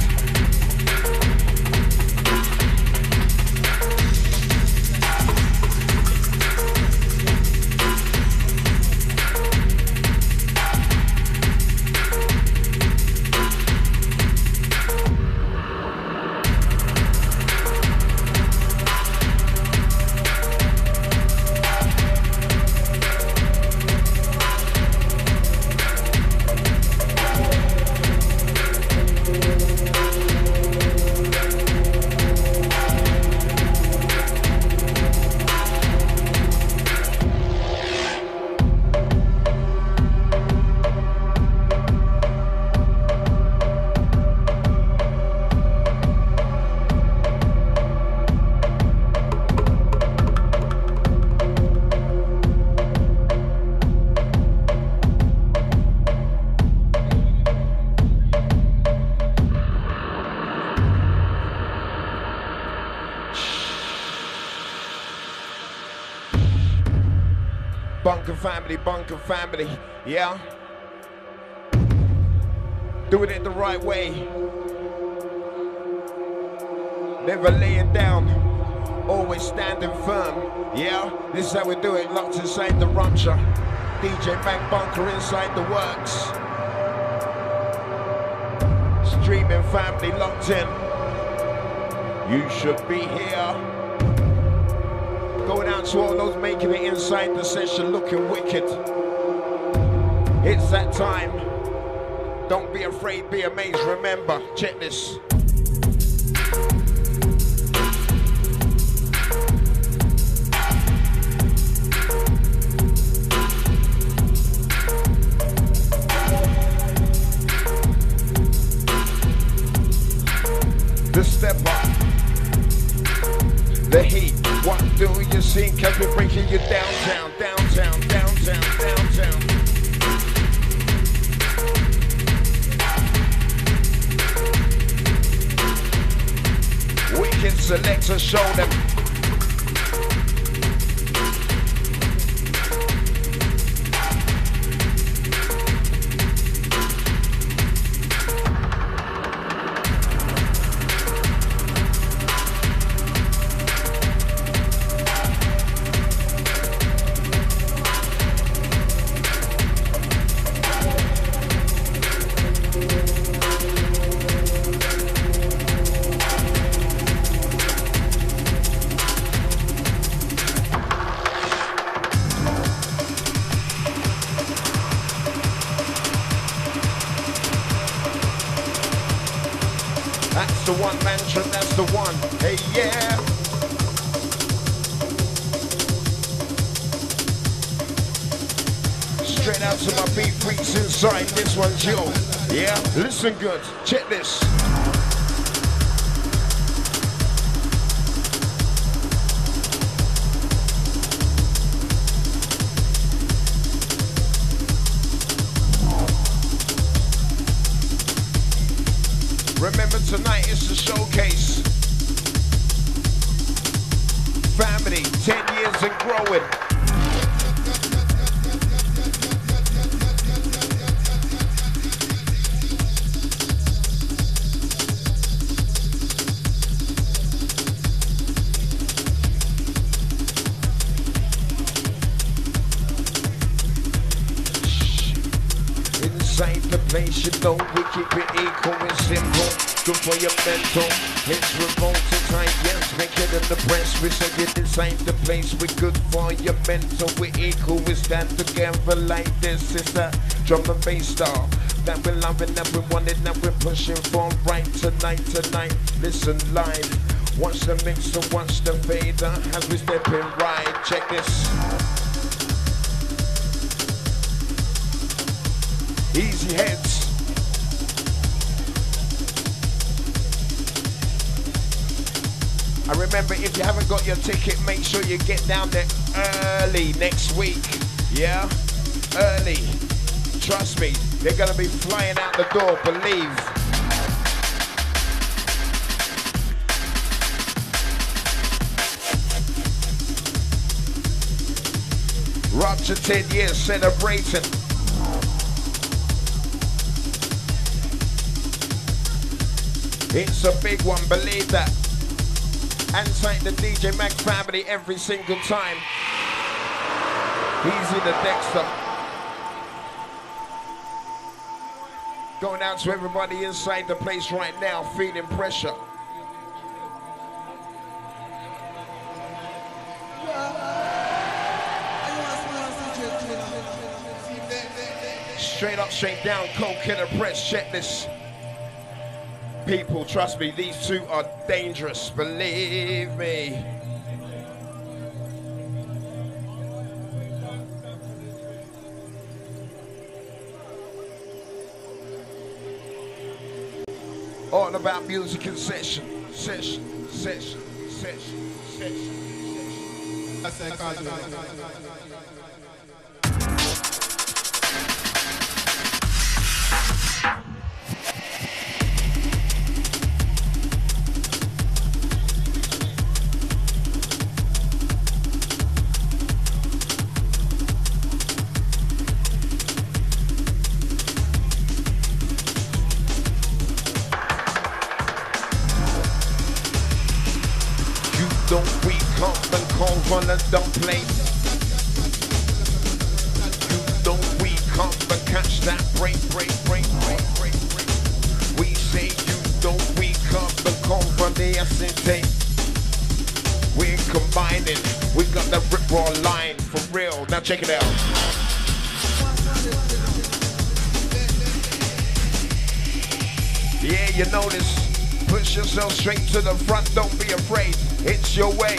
Bunker family, yeah? Doing it the right way. Never laying down, always standing firm, yeah? This is how we do it, locked inside the Rupture. DJ Mac Bunker inside the works. Streaming family locked in. You should be here. Going out to all those making it inside the session looking wicked. It's that time. Don't be afraid, be amazed. Remember, check this. The step up, the heat. What do you see? Cause we're breaking you downtown, downtown, downtown, downtown. Wicked selector, show them. The one mantra, that's the one. Hey, yeah. Straight out to my beat freaks inside. This one's yo. Yeah, listen good. Check this. Remember tonight is the showcase. Family, 10 years and growing. Inside the place, you know we keep it equal and simple. Good for your mental. It's revolting time, yes, make it in the press. We say it inside the place, we're good for your mental. We're equal, we stand together like this. It's a drum and bass style that we're loving, that we want it, that we're pushing for right tonight. Listen live, watch the mix and watch the fader as we step in right. Check this. Easy heads. I remember, if you haven't got your ticket, make sure you get down there early next week. Yeah? Early. Trust me, they're gonna be flying out the door, believe. Rupture 10 years celebrating. It's a big one, believe that. And thank the DJ Mac family every single time. Easy the Dexter. Going out to everybody inside the place right now, feeling pressure. Straight up, straight down, Cold Killer Press, check this. People, trust me, these two are dangerous, believe me. All about music and session. don't weak up and call one of them plate. You don't weak up and catch that break. We say you don't weak up and call for the acetate. We're combining, we got the rip raw line for real. Now check it out. Yeah, you notice. Push yourself straight to the front, don't be afraid. It's your way.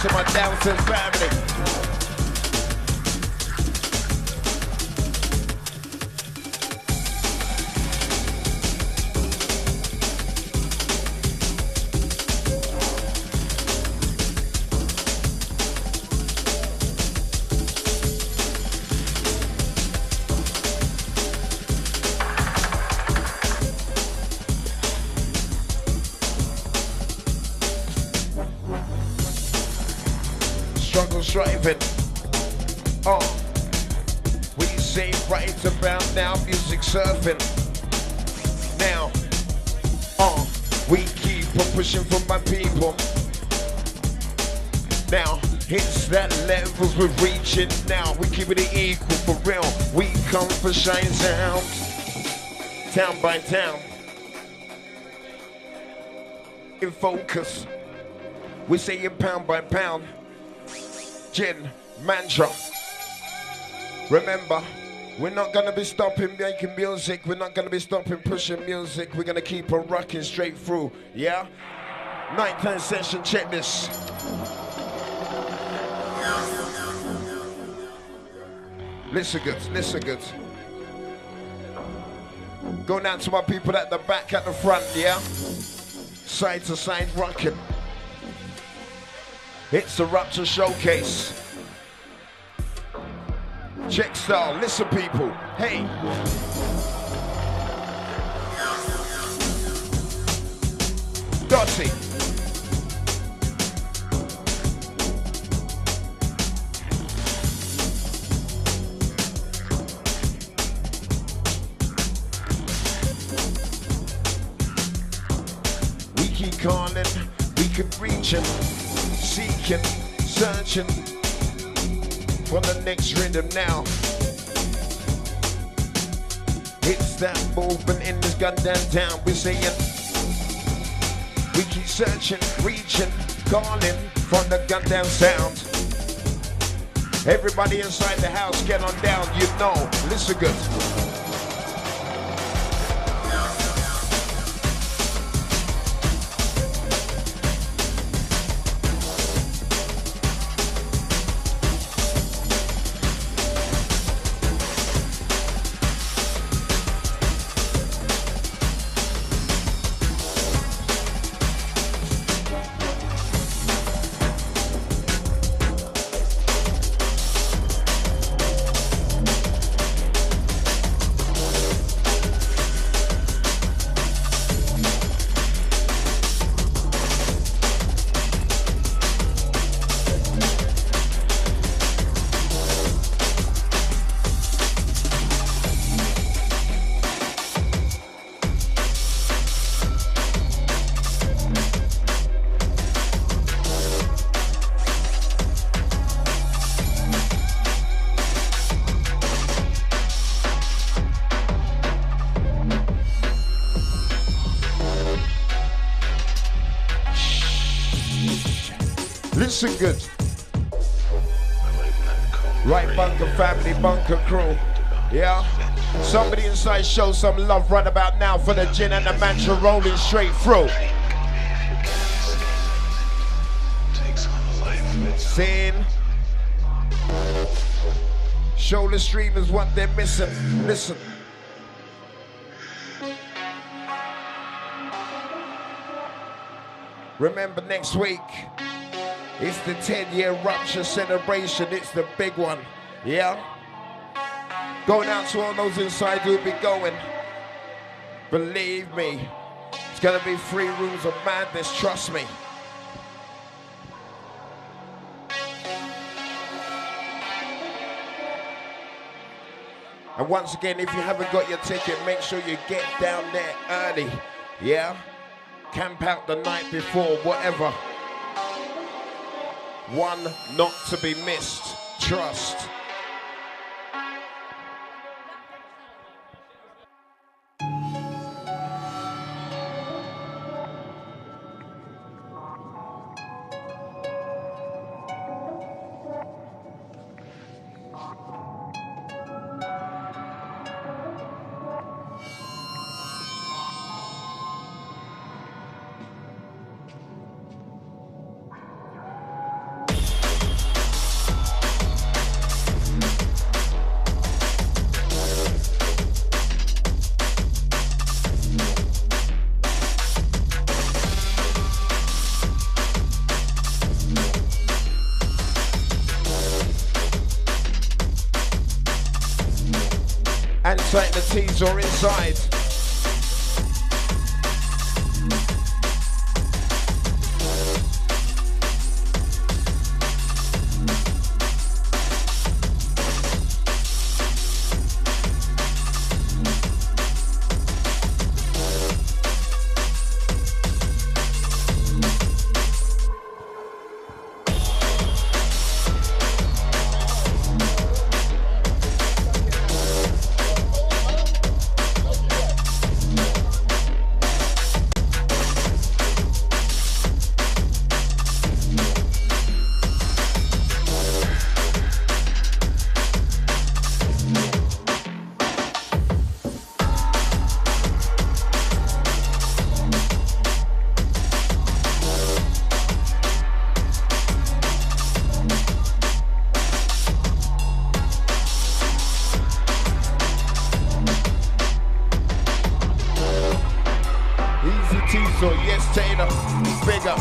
To my Downton family. Striving. We say right about now, music surfing. Now, we keep on pushing for my people. Now, it's that levels we're reaching now. We keep it equal for real. We come for shine sound. Town by town. In focus. We say it pound by pound. Gin, mantra. Remember, we're not gonna be stopping making music. We're not gonna be stopping pushing music. We're gonna keep on rocking straight through. Yeah? Nighttime session, check this. Listen good. Going out to my people at the back, at the front, yeah? Side to side rocking. It's the Rupture Showcase. Check style, listen people, hey. Dotty. We keep calling, we keep reaching. Seeking, searching for the next rhythm now. It's that movement in this goddamn town. We're saying we keep searching, reaching, calling for the goddamn sound. Everybody inside the house, get on down, you know. Listen good. Listen good. Right bunker family, bunker crew. Yeah? Somebody inside show some love right about now for the gin and the mantra rolling straight through. Sin. Show the streamers what they're missing. Listen. Remember next week, it's the 10-year Rupture celebration. It's the big one. Yeah? Going out to all those inside who'll be going. Believe me, it's gonna be 3 rooms of madness, trust me. And once again, if you haven't got your ticket, make sure you get down there early. Yeah? Camp out the night before, whatever. One not to be missed. Trust. Inside the tees or inside. So yes, Taylor, big up.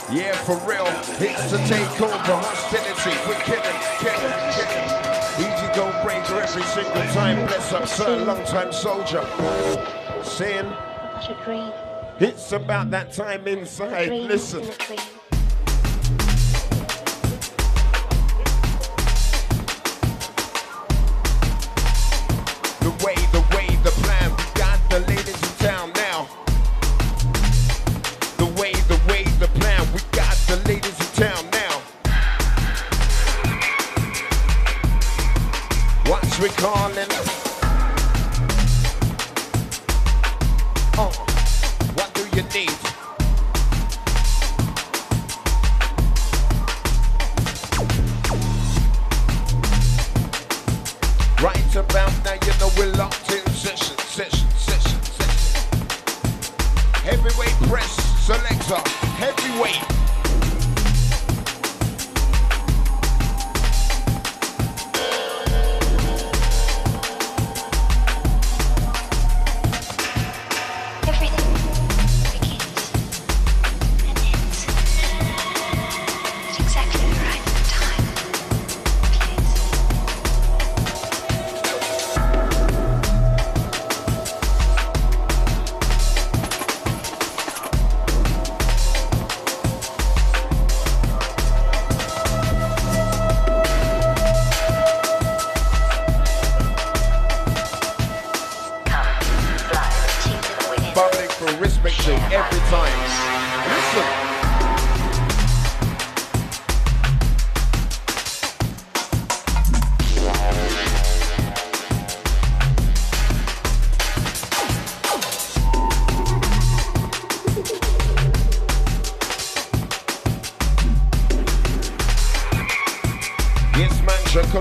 Yeah, for real, it's the takeover, hostility, we're killing. Easy go breaker every single time, bless up, sir, long time soldier. Sin, What a dream. it's about that time inside, Dream listen. in a dream. The plan, we got the ladies in town now. The way, the plan, we got the ladies in town now. What's we calling? What do you need? Right about now, you know we're locked in session. Heavyweight press, selector, heavyweight. Everything begins and ends at exactly the right time, place. Public for respect to every time. Listen.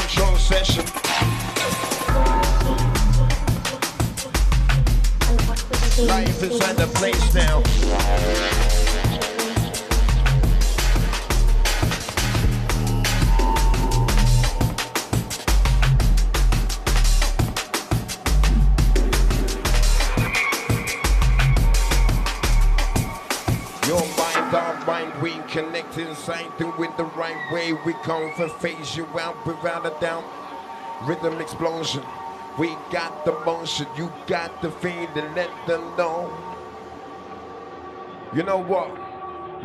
control session. Life inside the place now. Your mind, our mind, we connect inside, do it the right way. We come for phase you out without a doubt. Rhythm explosion. We got the motion, you got the feeling, let them know. You know what?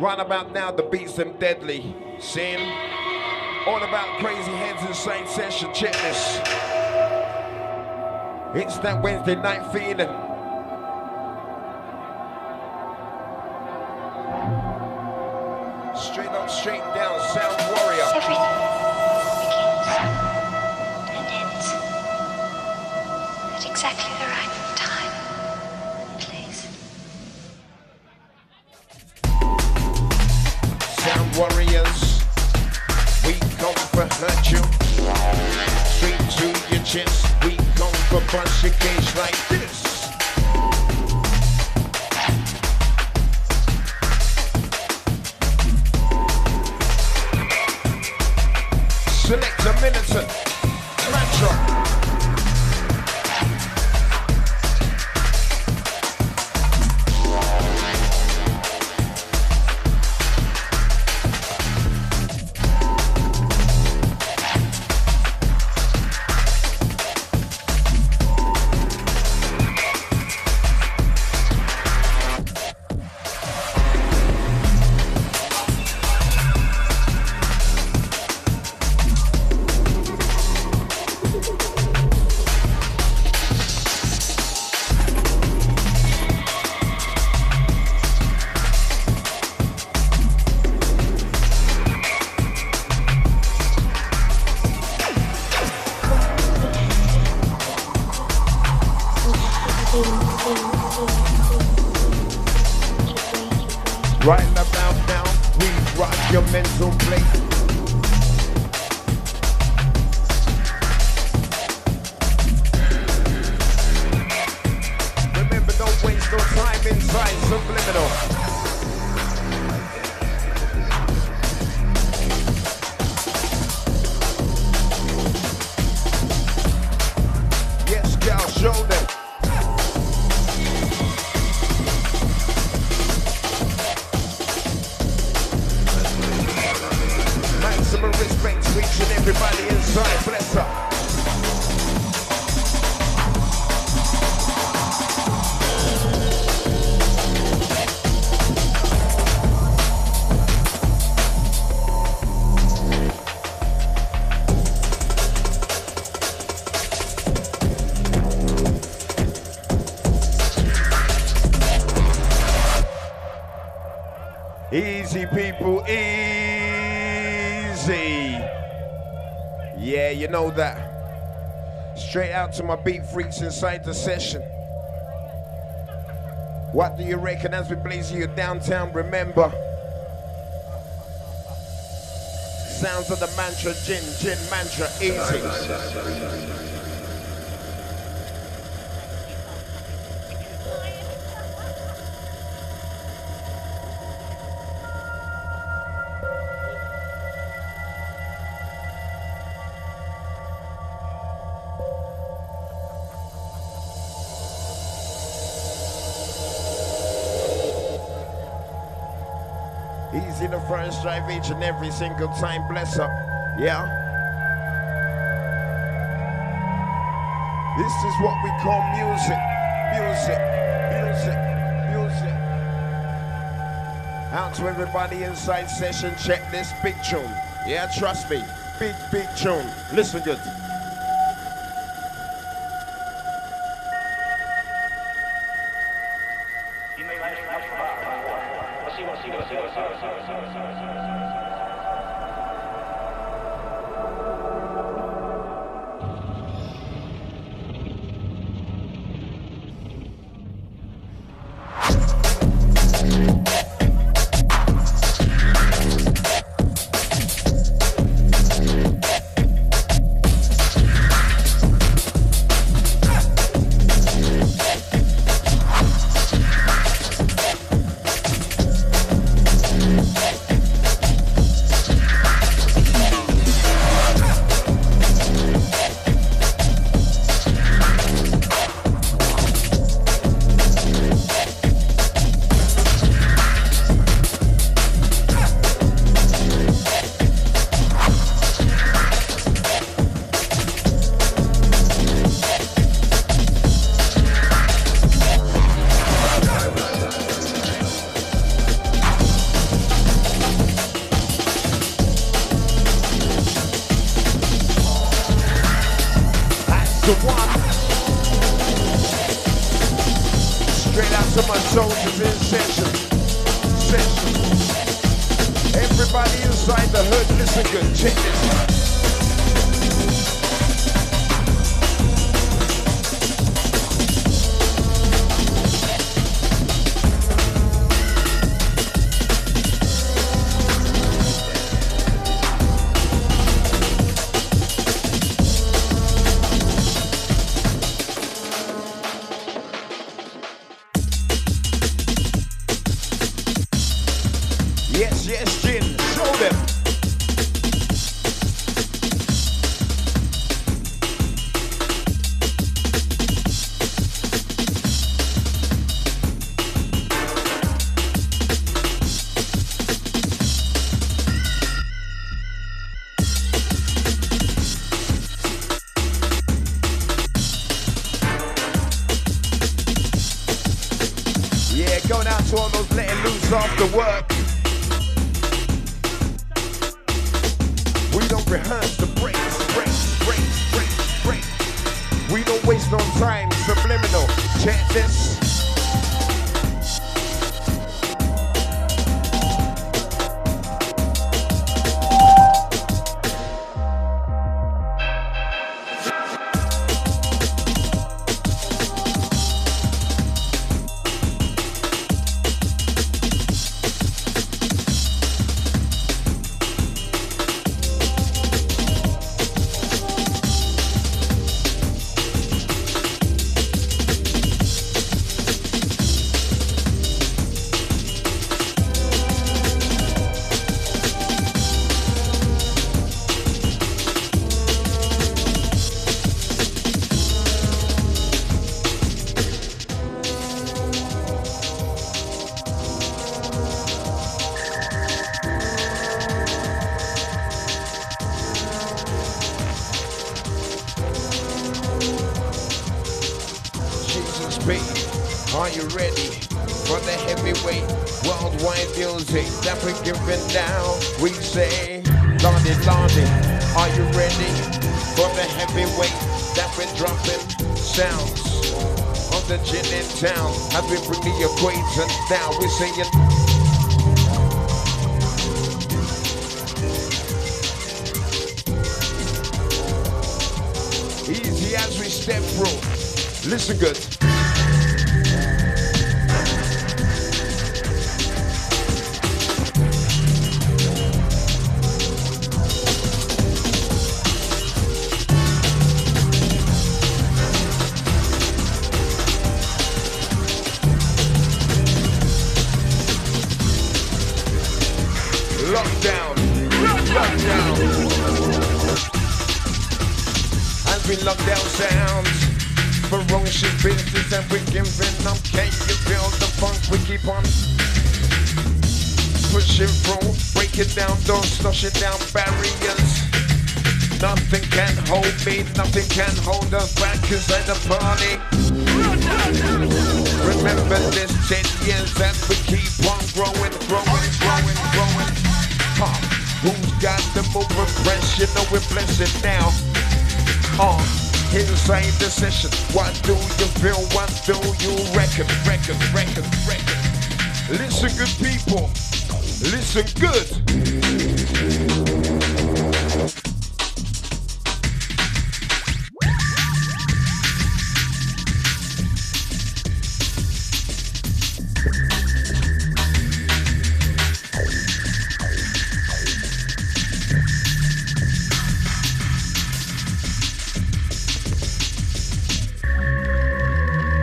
Right about now, the beats them deadly. Sin. All about crazy heads inside session, check this. It's that Wednesday night feeling. Straight up, straight down, Sound Warrior. Everything begins and ends at exactly the right time and place. Sound Warriors, we come for hurt you. Straight to your chest, we come for bust your cage like this. Select a militant mantra. Right about now, we rock your mental plate. Remember, don't waste no time inside subliminal. Yes, girl, show them. Maximum respect, reaching everybody inside. Bless up. Easy, people, easy. Yeah, you know that. Straight out to my beat freaks inside the session. What do you reckon as we blaze you downtown? Remember, sounds of the mantra, gin mantra, easy. Easy the first drive each and every single time, bless up, yeah. This is what we call music, music, music, music. Out to everybody inside session, check this big tune. Yeah, trust me, big tune. Listen good. Straight out to my soldiers in session. Everybody inside the hood, listen good, check this. Yes, Jin, show them. Yeah, going out to all those letting loose after work. We don't rehearse the breaks. We don't waste no time, subliminal. Check this. Are you ready for the heavyweight worldwide music that we're giving now? We say, Lordy, Lordy, are you ready for the heavyweight that we're dropping sounds of the gin in town? As we bring the equation down, we're saying, easy as we step through. Listen good. Lockdown. As we lock down sounds, ferocious business and we're giving up. Can you feel the funk? We keep on pushing through, break it down, don't slush it down barriers. Nothing can hold me, nothing can hold us back inside the party. Remember this 10 years that we keep on growing. Who's got the movement press? You know we're blessed now. Inside the session, what do you feel? What do you reckon? Listen good people, listen good.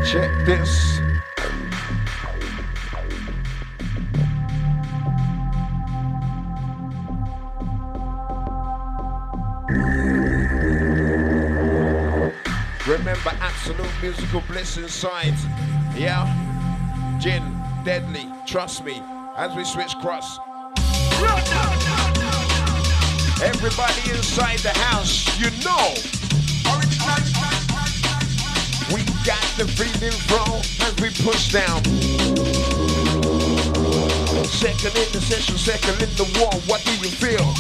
Check this. Remember absolute musical bliss inside. Yeah? Gin, deadly, trust me, as we switch cross. Everybody inside the house, you know. We got the feeling from as we push down. Second in the session, second in the war, what do you feel?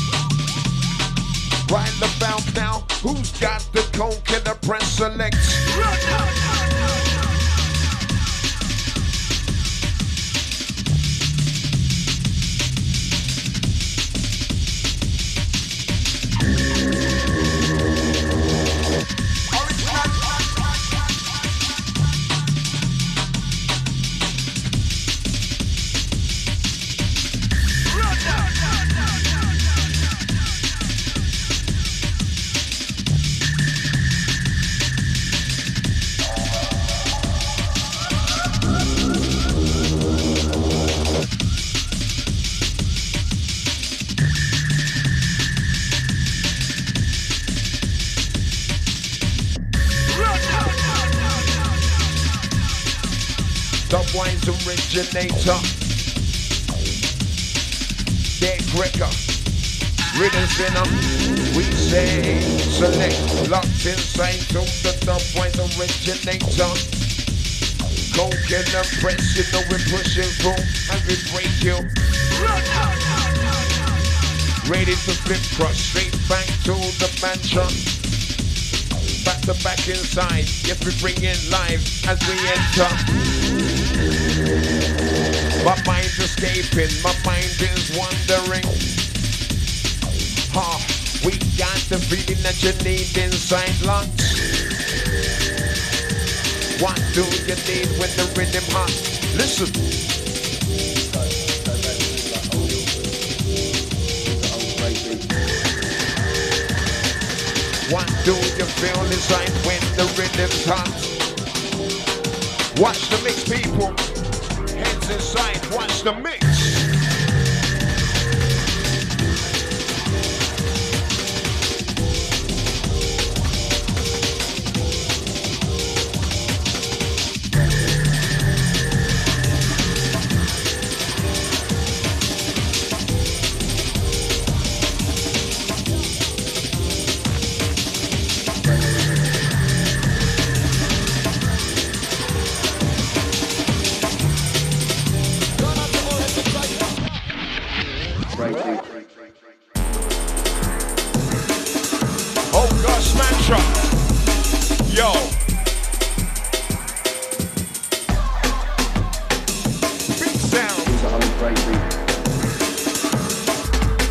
Right about now, who's got the coke and the press select? Dubwise originator. Dead Grecker. Rhythm spinner. We say select. Locked inside to the Dubwise originator. Go get them press, you know we're pushing through and we break you. Ready to flip cross, straight back to the mantra. Back to back inside, yes we bring it live as we enter. My mind's escaping, my mind is wandering. We got the feeling that you need inside lunch. What do you need when the rhythm hot? Listen. What do you feel inside when the rhythm's hot? Watch the mix, people. Heads inside, watch the mix. Oh gosh, mantra. Yo. Big sound.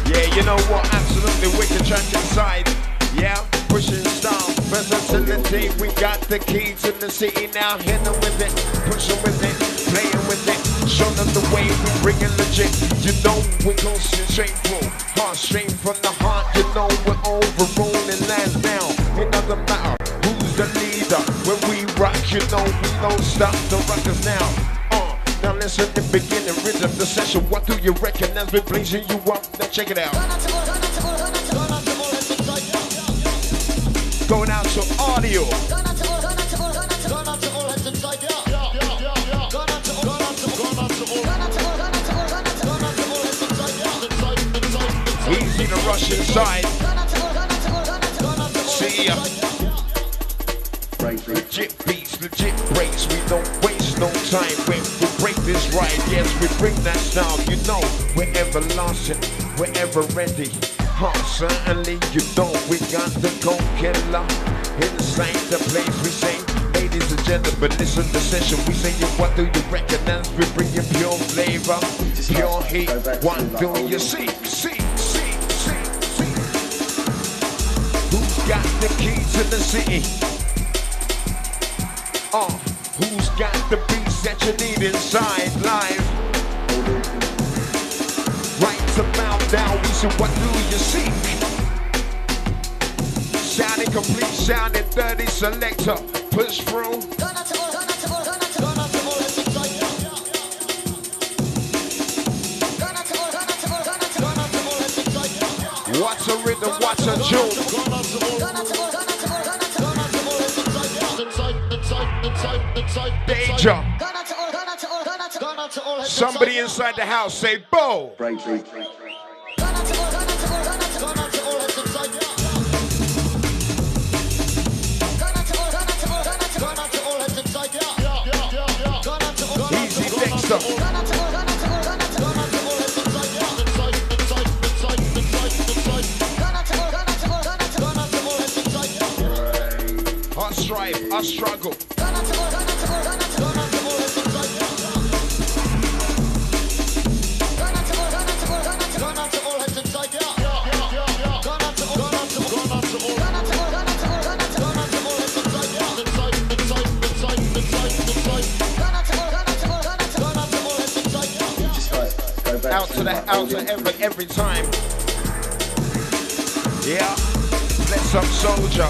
Yeah, you know what? Absolutely wicked track inside. Yeah, pushing style, versatility. We got the key to the city now. Hit them with it, pushing with it, playing with it. Show them the way we bring it legit. You know we gon' straight through. Heart straight from the heart. You know we're overruling lands now. It doesn't matter who's the leader. When we rock, you know we don't stop the rockers now. Now listen to the beginning rhythm, the session. What do you reckon as we're blazing you up? Now check it out. Going out to audio. Easy to rush inside. See ya. Legit beats, legit breaks. We don't waste no time when we break this right. Yes, we bring that style. You know, we're everlasting, we're ever ready. Certainly, you know, we got the cold killer inside the place. We say, ladies and gentlemen, listen to the session. We say, what do you recognize? We bring you pure flavor, pure heat. What do you see? See. Who's got the key to the city? Who's got the beats that you need inside live? Right about now, we say, what do you seek? Sounding complete, sounding dirty, selector, push through. What's a rhythm, what's a tune? Danger. Somebody inside the house say, Bo. Easy Dexter. I strive, I struggle. Out to every time. Yeah, bless up soldier.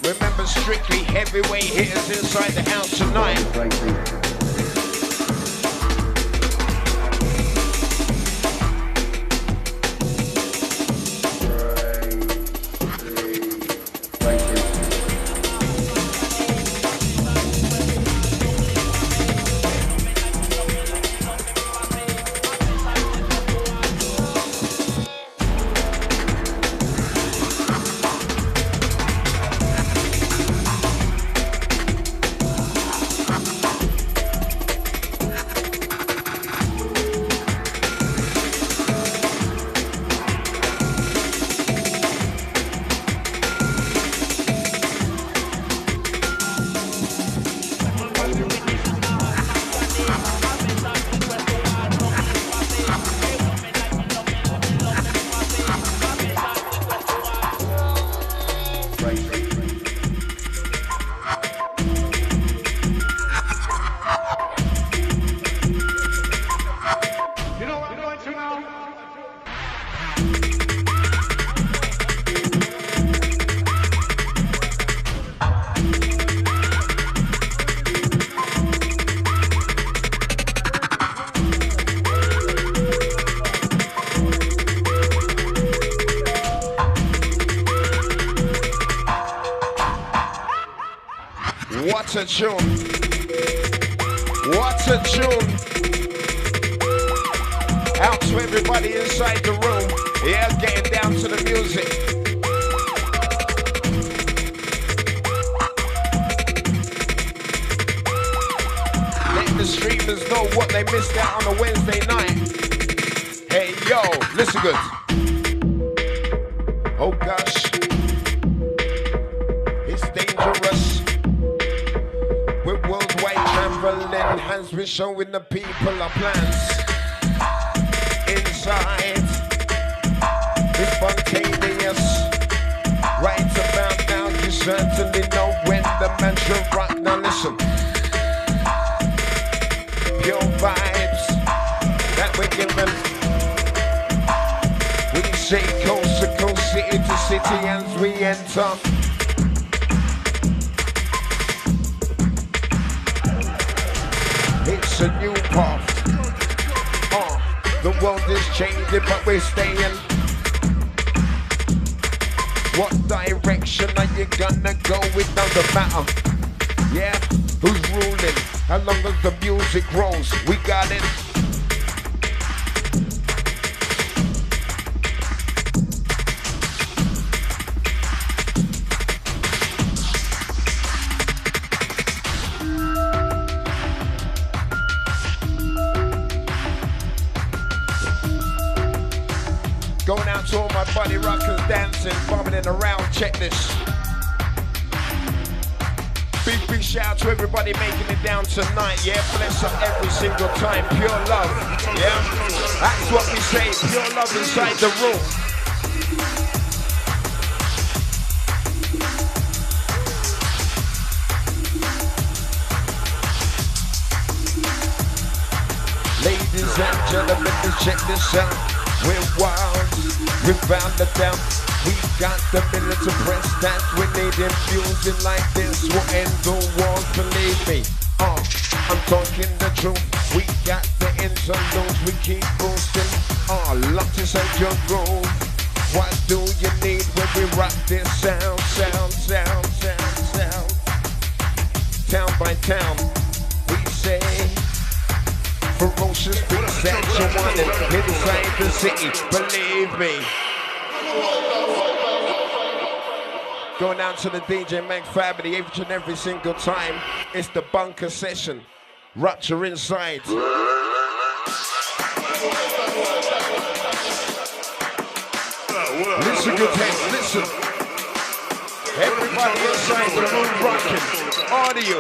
Remember strictly heavyweight hitters inside the house tonight. What a tune. What a tune. Out to everybody inside the room. Yeah, getting down to the music. Let the streamers know what they missed out on a Wednesday night. Hey, yo, listen good. Oh, gosh. It's dangerous. We're worldwide traveling, has been showing the people our plans. Inside, it's spontaneous. Right about now, you certainly know when the mantra rock. Now listen. Pure vibes that we're given. We say coast to coast, city to city as we enter. It's a new path. The world is changing, but we're staying. What direction are you gonna go? It doesn't matter. Yeah, who's ruling? How long as the music rolls? We got it. Going out to all my buddy rockers dancing, bobbing around, check this. Big shout out to everybody making it down tonight, yeah? Bless up every single time, pure love, yeah? That's what we say, pure love inside the room. Ladies and gentlemen, let's check this out. We're wild, without a doubt. We got the minute to press that. We need infusing like this. We'll end the walls, believe me. I'm talking the truth. We got the interludes. We keep boosting. Love to set your groove. What do you need when we rock this sound? Town by town, we say. Ferocious beats that you wanted inside the city, believe me. Going down to the DJ Mag family each and every single time. It's the bunker session. Rupture inside. Listen good heads, listen. Everybody inside the room rocking. Audio.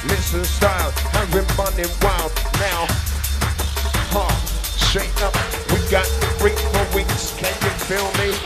Listen style, has been running wild now. Straight up, we got the freak for weeks. Can you feel me?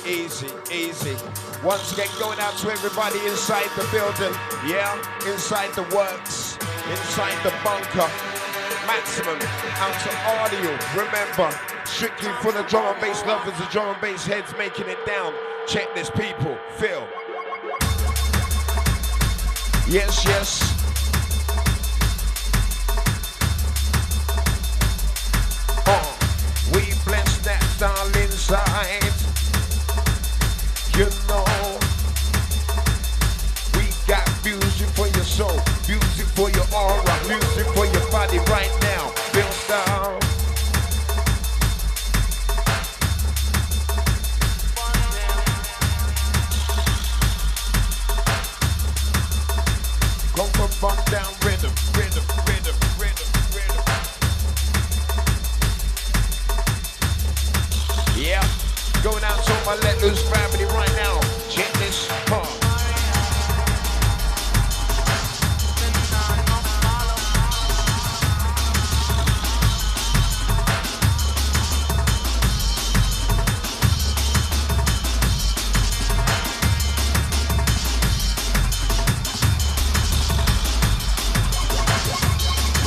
Easy, easy. Once again, going out to everybody inside the building. Yeah, inside the works, inside the bunker. Maximum out to audio. Remember, strictly for the drum and bass lovers, the drum and bass heads making it down. Check this, people. Feel. Yes, yes. We bless that style inside. You know, we got music for your soul, music for your aura, music for your body right now. Feel down. Go for bump down rhythm, rhythm, rhythm, rhythm, rhythm. Yeah. Going out to my Let Loose family right now. Check this part.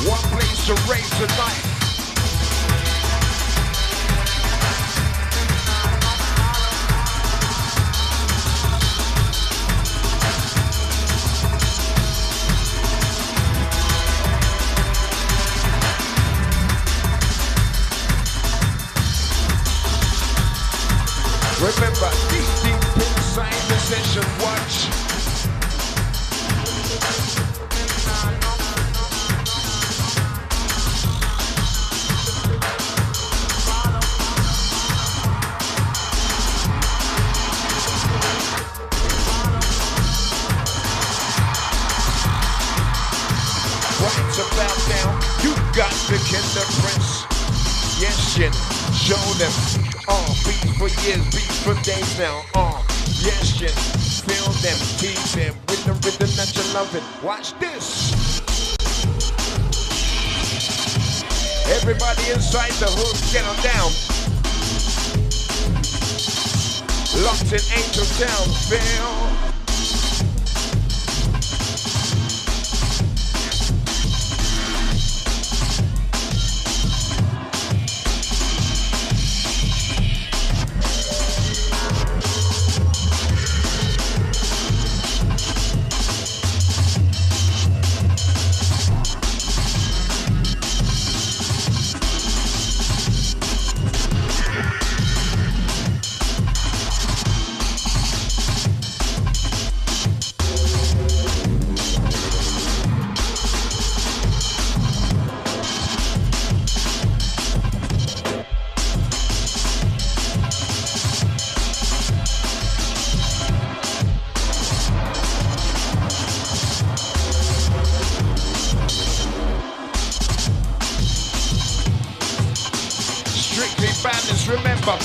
One place to rave tonight. Remember, deep inside the session, watch. Right about now, you got the Killer Prince. Yes, shit, show them. Beats for years, beats for days now. Yes, yes, feel them, tease them with the rhythm that you love it. Watch this. Everybody inside the hood, get on down. Locked in Angel Town, feel. Badness, remember.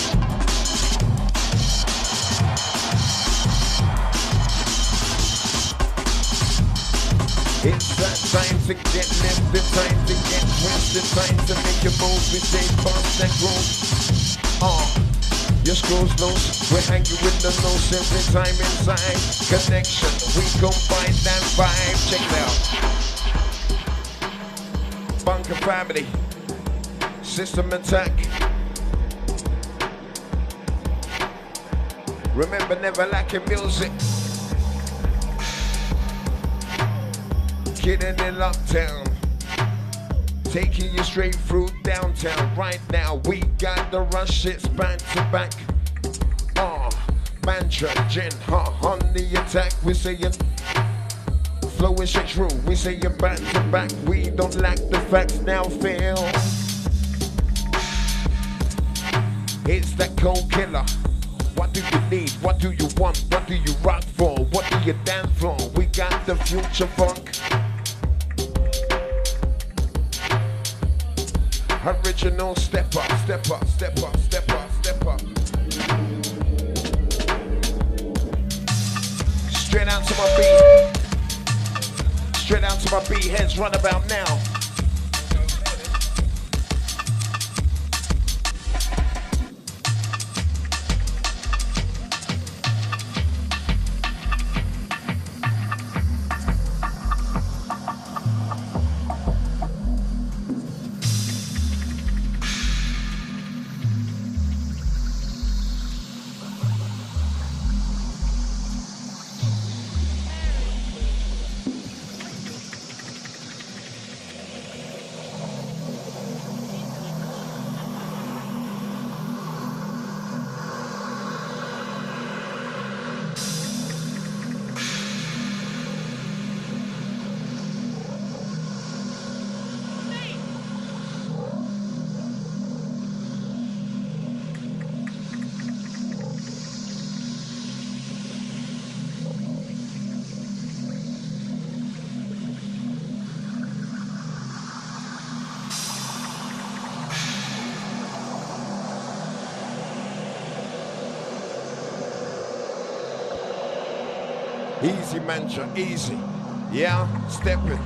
It's that time to get lifted, time to get twisted, time to make your move. We say bust and groove. Your screws loose, we're hanging with the loose every time inside. Connection, we combine that vibe. Check it out. Bunker family, system attack. Remember, never lacking music. Kidding in lockdown. Taking you straight through downtown. Right now, we got the rush, it's back to back. Mantra, gin, on the attack. We say it. Flow is straight through. We say it back to back. We don't lack the facts now, feel. It's that cold killer. What do you need? What do you want? What do you rock for? What do you dance for? We got the future funk. Original step up, step up, step up, step up, step up. Straight out to my beat. Straight out to my beat. Heads run about now. Easy mantra, easy. Yeah, stepping.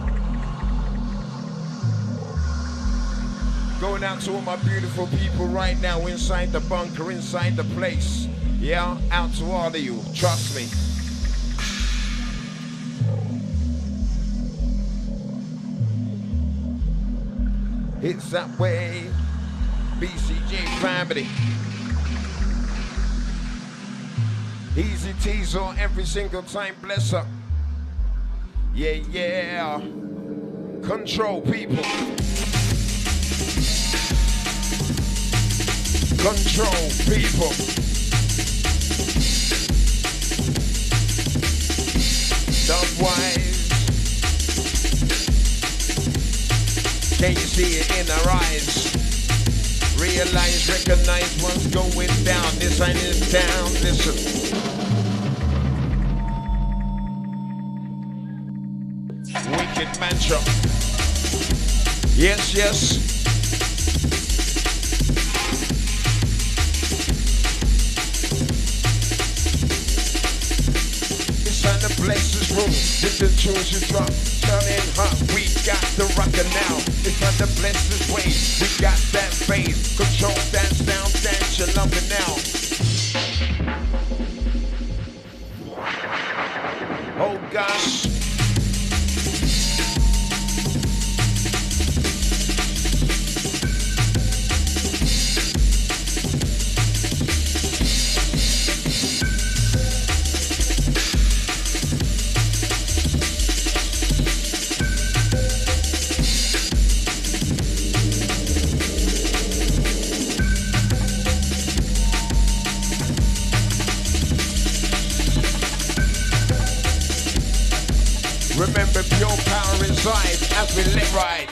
Going out to all my beautiful people right now inside the bunker, inside the place. Yeah, out to all of you, trust me. It's that way, BCJ family. Easy teaser every single time, bless her. Yeah, yeah. Control people. Control people. Dubwise. Can you see it in our eyes? Realize, recognize what's going down. This ain't is down. Listen. Wicked mantra. Yes, yes. Inside the places room, with the tunes you drop, turning hot. We got the rocker now. Inside the places way, we got that bass. Control that sound, dance, you love it now. Oh gosh. Remember pure power inside as we let ride.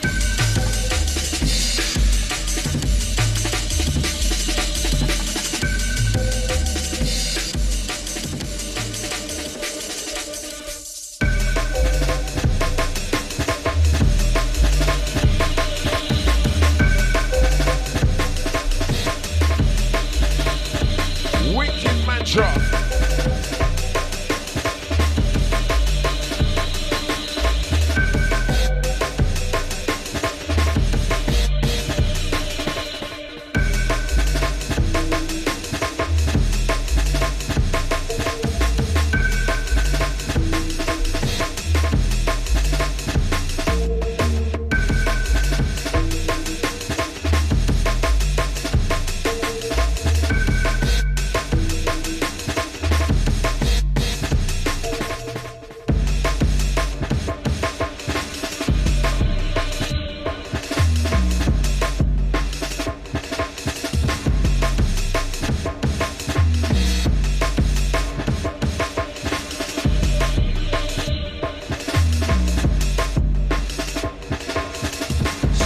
Wicked mantra.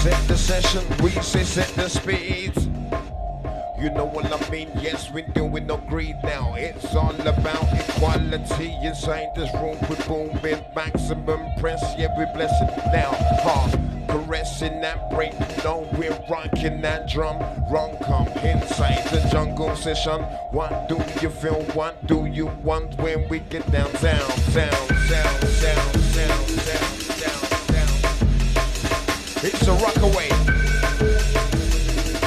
Set the session, we say set the speed. You know what I mean? Yes, we're doing no greed now. It's all about equality inside this room. We're booming, maximum press. Yeah, we bless it now. Caressing that break. No, we're rocking that drum. Wrong come inside the jungle session. What do you feel? What do you want when we get down, down, down, down, down, down, down, down, down? It's a rockaway.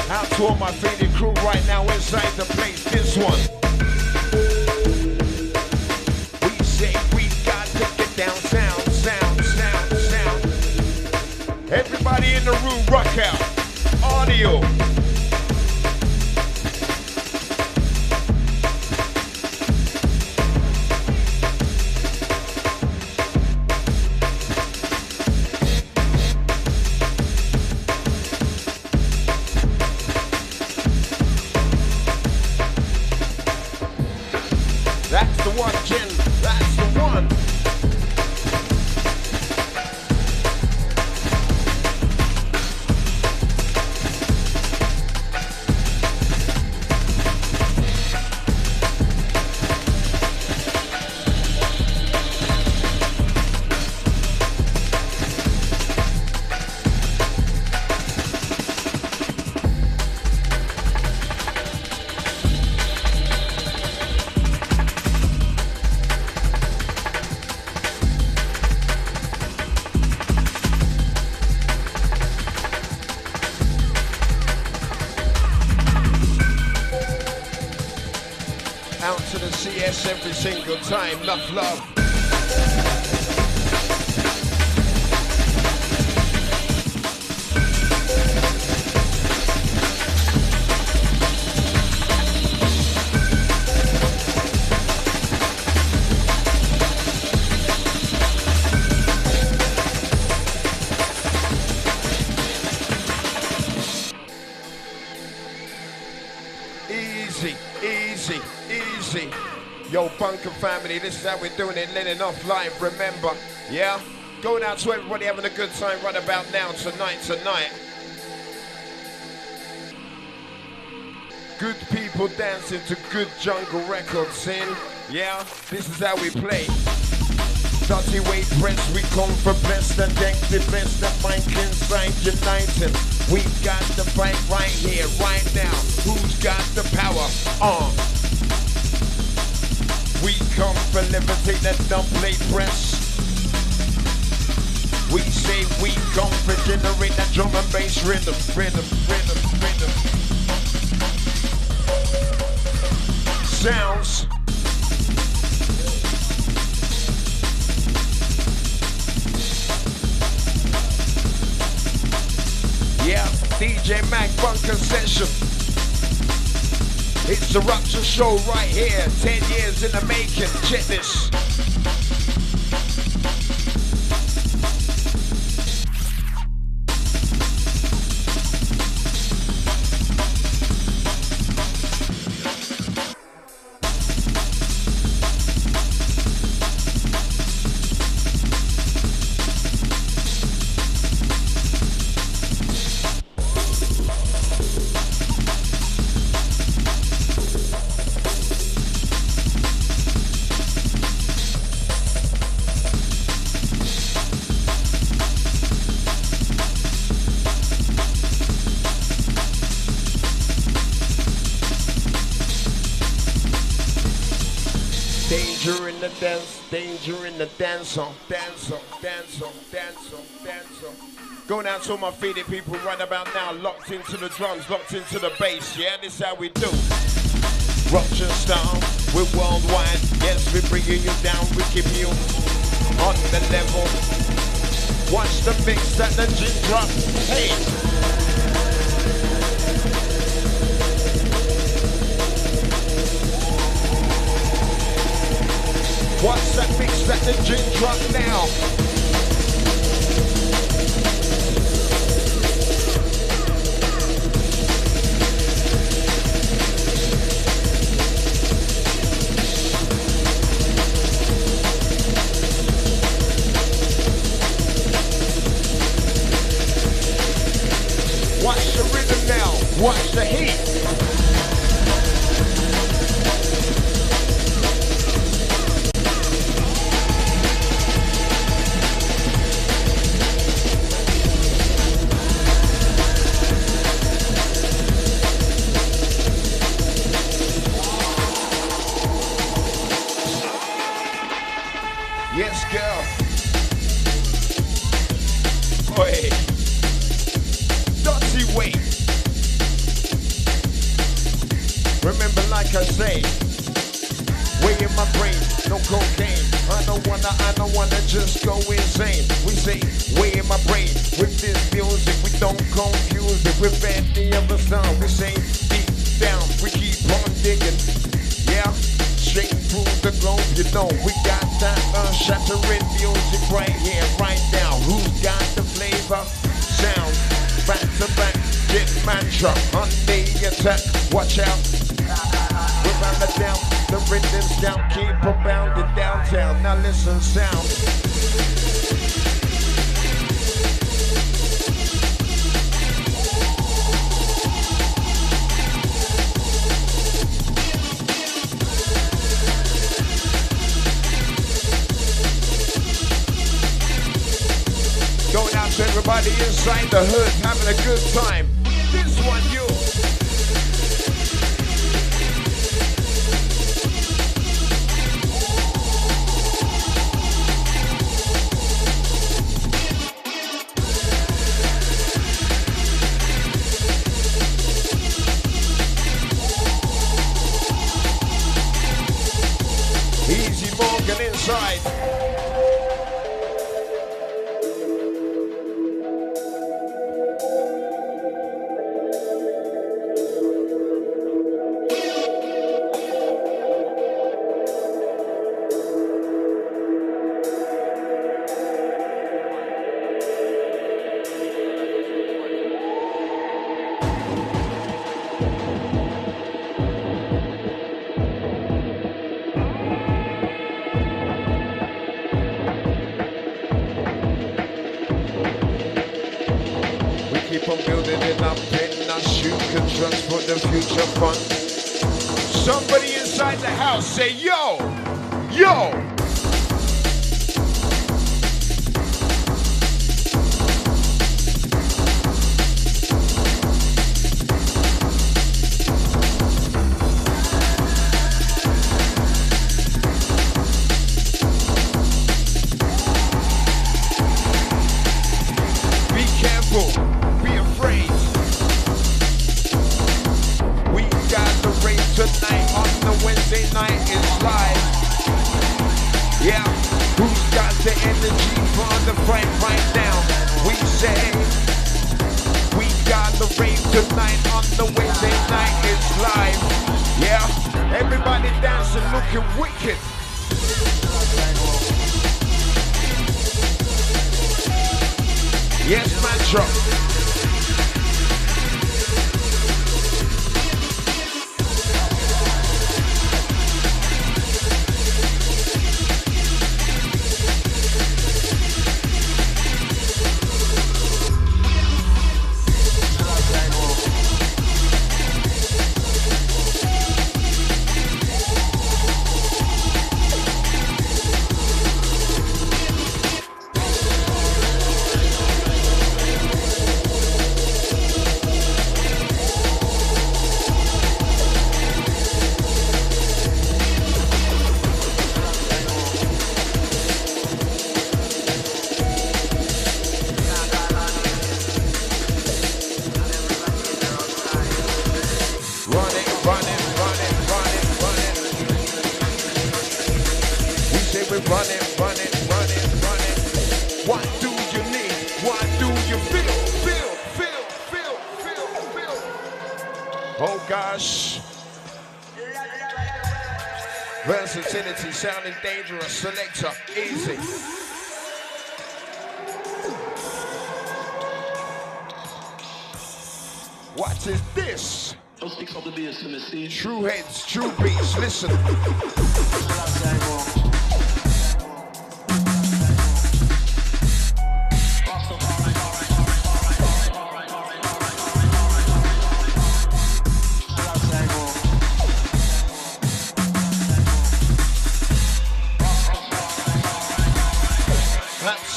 Out to all my faded crew right now inside the place. This one. We say we got to get down, sound, sound, sound, sound. Everybody in the room, rock out. Audio. That's the one, Jen. That's the one. every single time. Enough love. Easy. Yo, Bunker family, this is how we're doing it, letting off live, remember, yeah? Going out to everybody having a good time right about now, tonight. Good people dancing to good jungle records in, yeah? This is how we play. Dirty weight press, we come for best and deck the best that mind inside united. We got the fight right here, right now. Who's got the power? We come for levitate that dumb plate press. We say we come for generate that drum and bass rhythm. Sounds. Yeah, DJ Mac Bunker Session. It's the Rupture Show right here. 10 years in the making. Check this. Danger in the dance on. Going out to all my faded people right about now, locked into the drums, locked into the bass, yeah, this how we do. Rupture style, we're worldwide, yes, we're bringing you down, we keep you on the level. Watch the mix that the gin drop, hey! Watch that mix that the gin drop now. Watch the rhythm now. Watch the heat. Yes, girl. Oi. Dirty weight. Remember, like I say, way in my brain, no cocaine. I don't wanna just go insane. We say, way in my brain, with this music, we don't confuse it with any other sound. We say, deep down, we keep on digging. Yeah. Straight through the globe, you know we got that shattering music right here, right now. Who's got the flavor? Sound, back to back, get mantra, on the attack, watch out. We're on the down, the rhythm's down, keep abounding downtown. Now listen, sound. Going out to everybody inside the hood, having a good time. This one, you. Morgan inside. Somebody inside the house say, yo, yo. Be careful, be afraid. We got the rave tonight on the Wednesday night is live. Yeah, who's got the energy for the fight right now? We say we got the rave tonight on the Wednesday night is live. Yeah, everybody dancing looking wicked. Yes, mantra. Versatility, sounding dangerous, selector, easy. What is this? True heads, true beats, listen.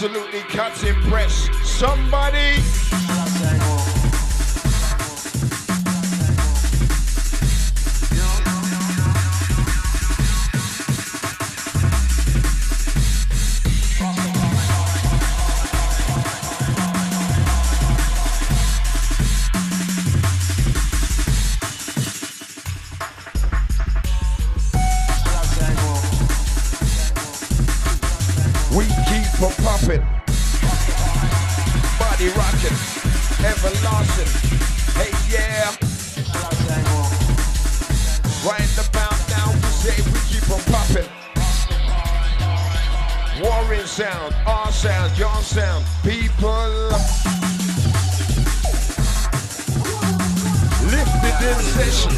Absolutely cutting press. Somebody. We keep on popping, body rocking, everlasting. Hey yeah, right about now we say we keep on popping. Warring sound, our sound, your sound, people. Lifted in session.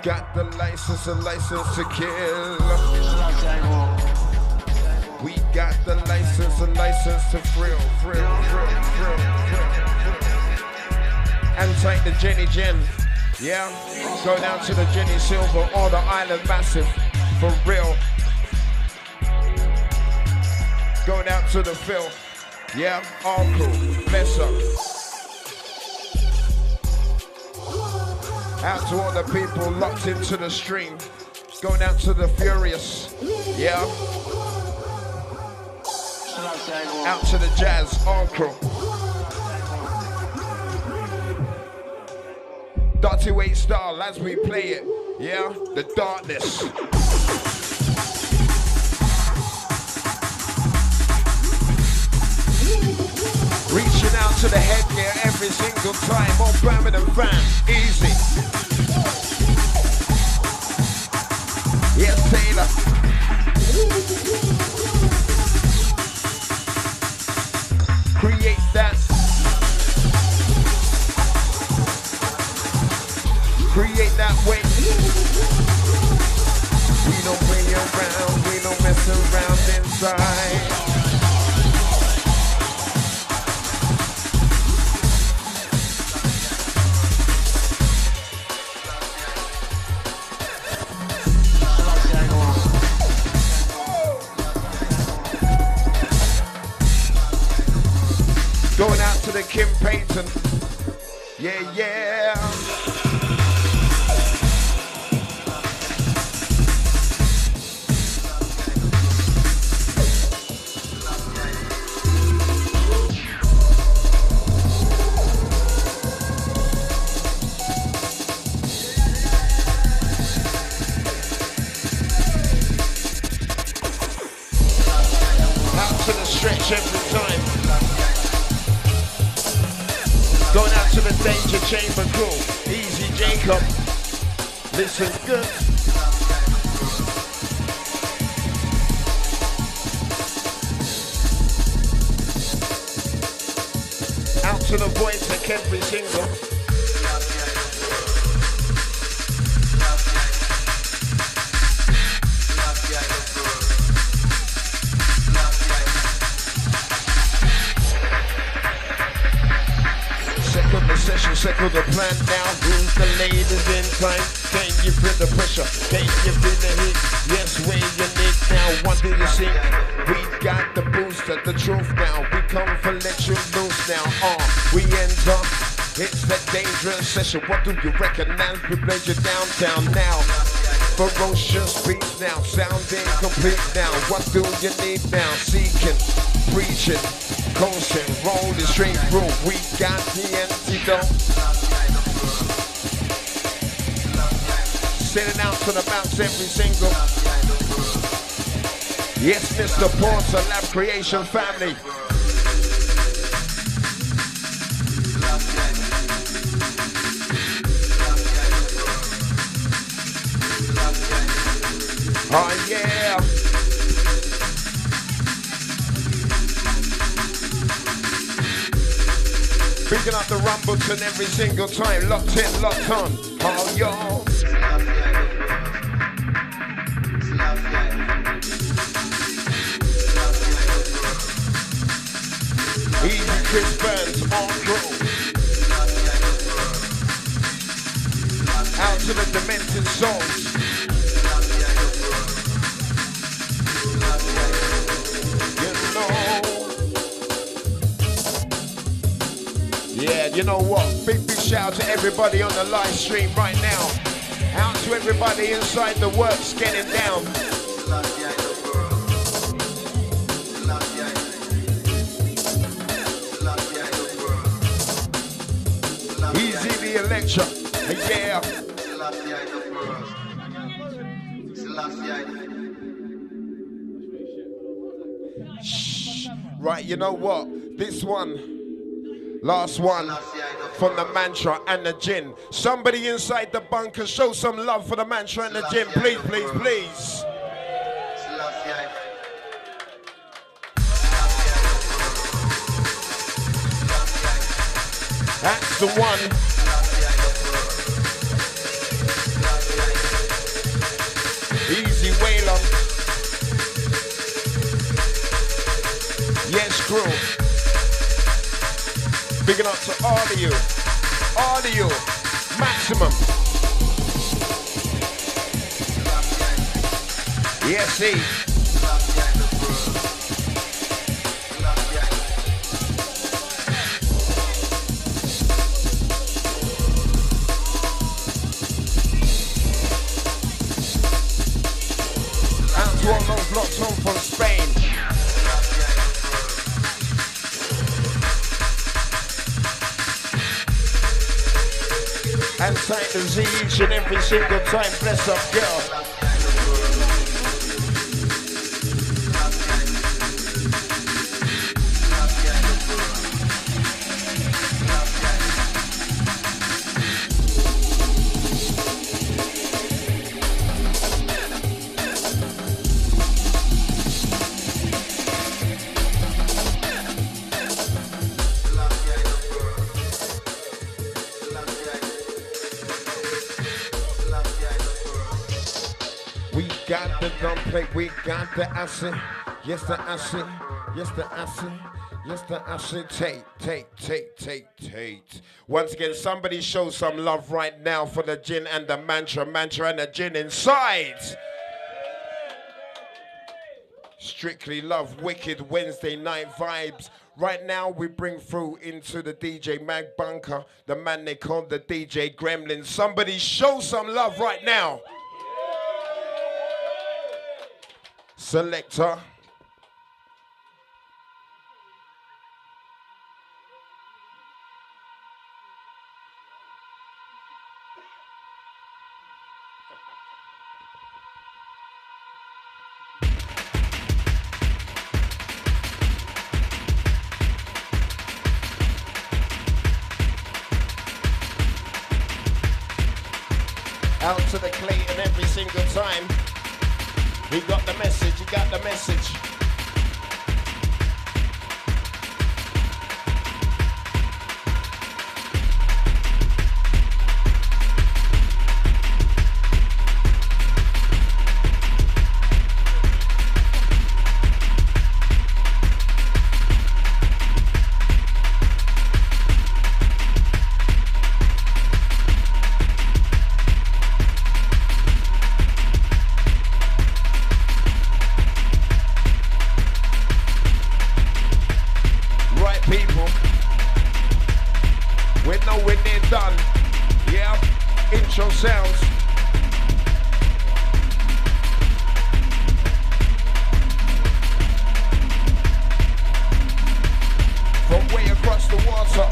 Got the license, a license to kill. We got the license, a license to thrill. And take the Jenny Jen. Yeah, go down to the Jenny Silver or the Island Massive, for real. Go down to the Phil, yeah, all cool, bless up. Out to all the people locked into the stream. Go down to the Furious, yeah. Out to the Jazz, all crew. Dirty Weight style as we play it, yeah, the darkness. Reaching out to the headgear every single time, on Birmingham fan, easy. Yes, Taylor. Create that. Create that way. We don't play around, we don't mess around inside. Going out to the Kim Payton. Yeah, yeah. Out to the stretch every time. Going out to the Danger Chamber crew. Easy Jacob. Listen good. Out to the voice of every single. Circle the plan now, who's the ladies in time? Can you feel the pressure? Can you feel the heat? Yes, we're unique now, what do you think? We got the booster, the truth now. We come for let you loose now, we enter. It's the dangerous session, what do you recognize? We play you downtown now. Ferocious beats now, sounding complete now. What do you need now? Seeking, preaching, coasting, rolling straight through. We got the antidote. Sending out to the bounce every single. Yes, Mr. Porter, Lab Creation family. Oh yeah. Picking up the Rumbleton every single time. Locked in, locked on. Oh y'all. Easy Chris Burns on crew. Out to the demented souls. Yeah, you know what? Big shout out to everybody on the live stream right now. Out to everybody inside the works getting down. Easy the Electra. Yeah. Shh. Right, you know what? This one. Last one from the Mantra and the Gin. Somebody inside the bunker, show some love for the Mantra and the Gin, please, please, please. That's the one. Easy Whaler. Yes, crew. Big up to all of you, maximum. Yes, see. Out to all those locked on from Spain. And sight the Z each and every single time. Bless up, girl. We got the acid, yes the acid, yes the acid, yes the acid. Take. Once again, somebody show some love right now for the gin and the mantra and the gin inside. Strictly Love, wicked Wednesday night vibes. Right now we bring through into the DJ Mag Bunker, the man they call the DJ Gremlin. Somebody show some love right now. Selector. Out to the Clayton every single time. He got the message, he got the message. Sounds. From way across the water,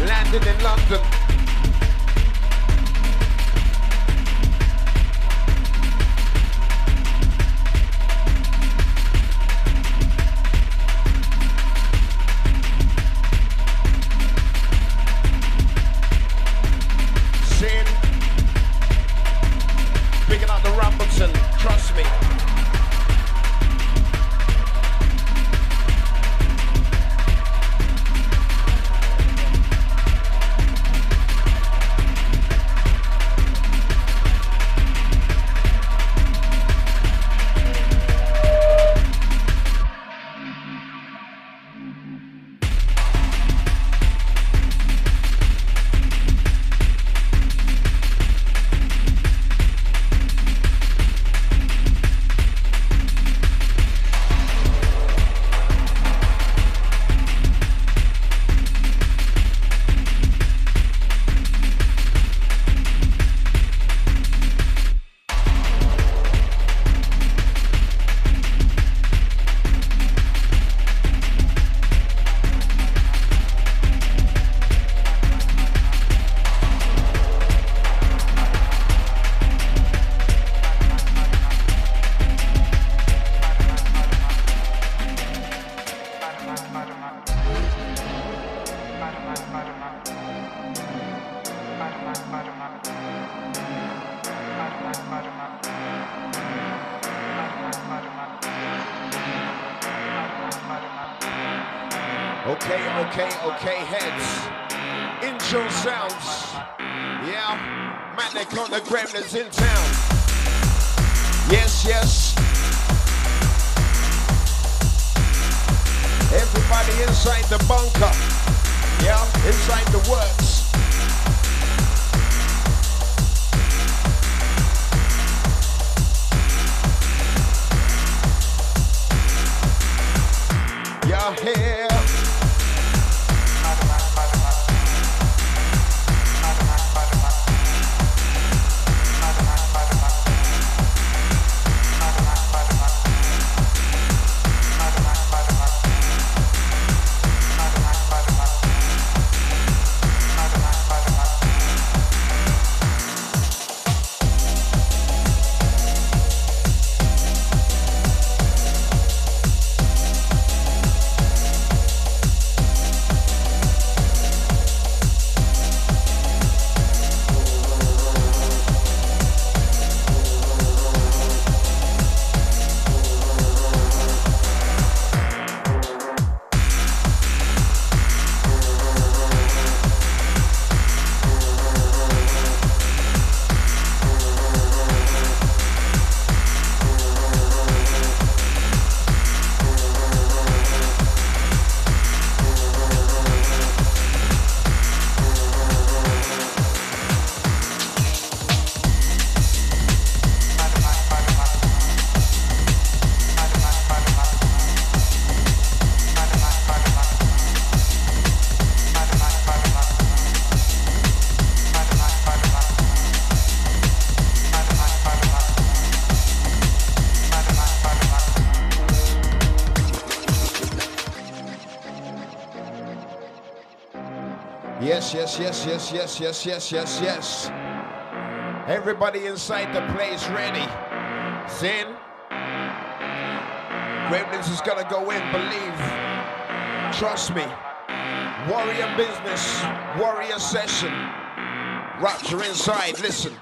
landing in London. Trust me. Okay, heads. Intro sounds. Yeah, man, they call the Gremlins in town. Yes. Everybody inside the bunker. Yeah, inside the works. You're here. Yes. Everybody inside the place ready. Sin. Gremlins is gonna go in, believe. Trust me. Warrior business, warrior session. Rapture inside, listen.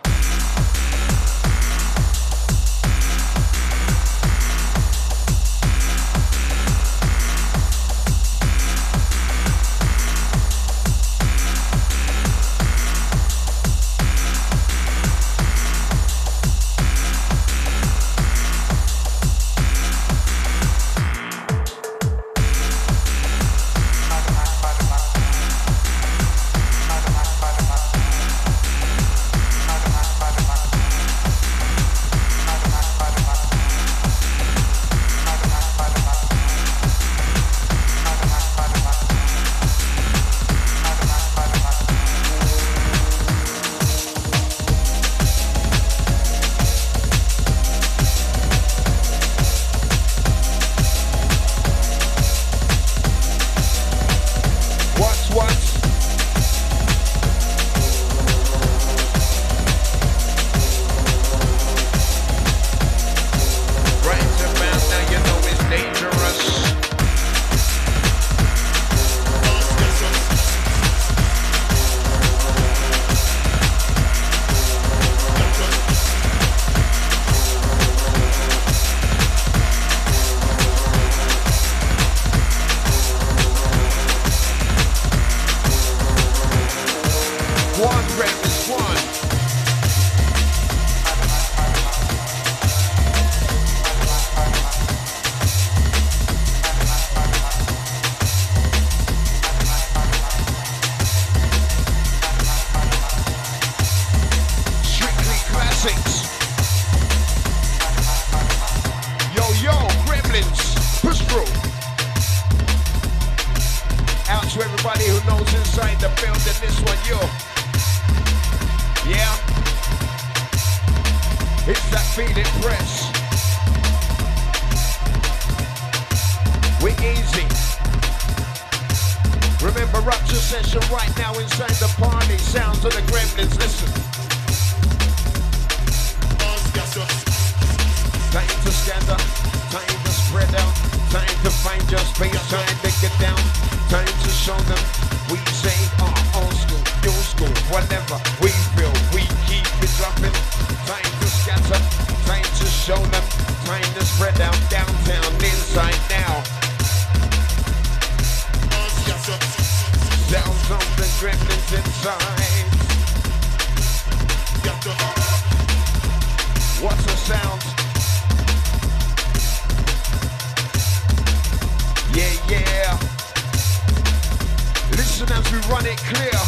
Listen as we run it clear.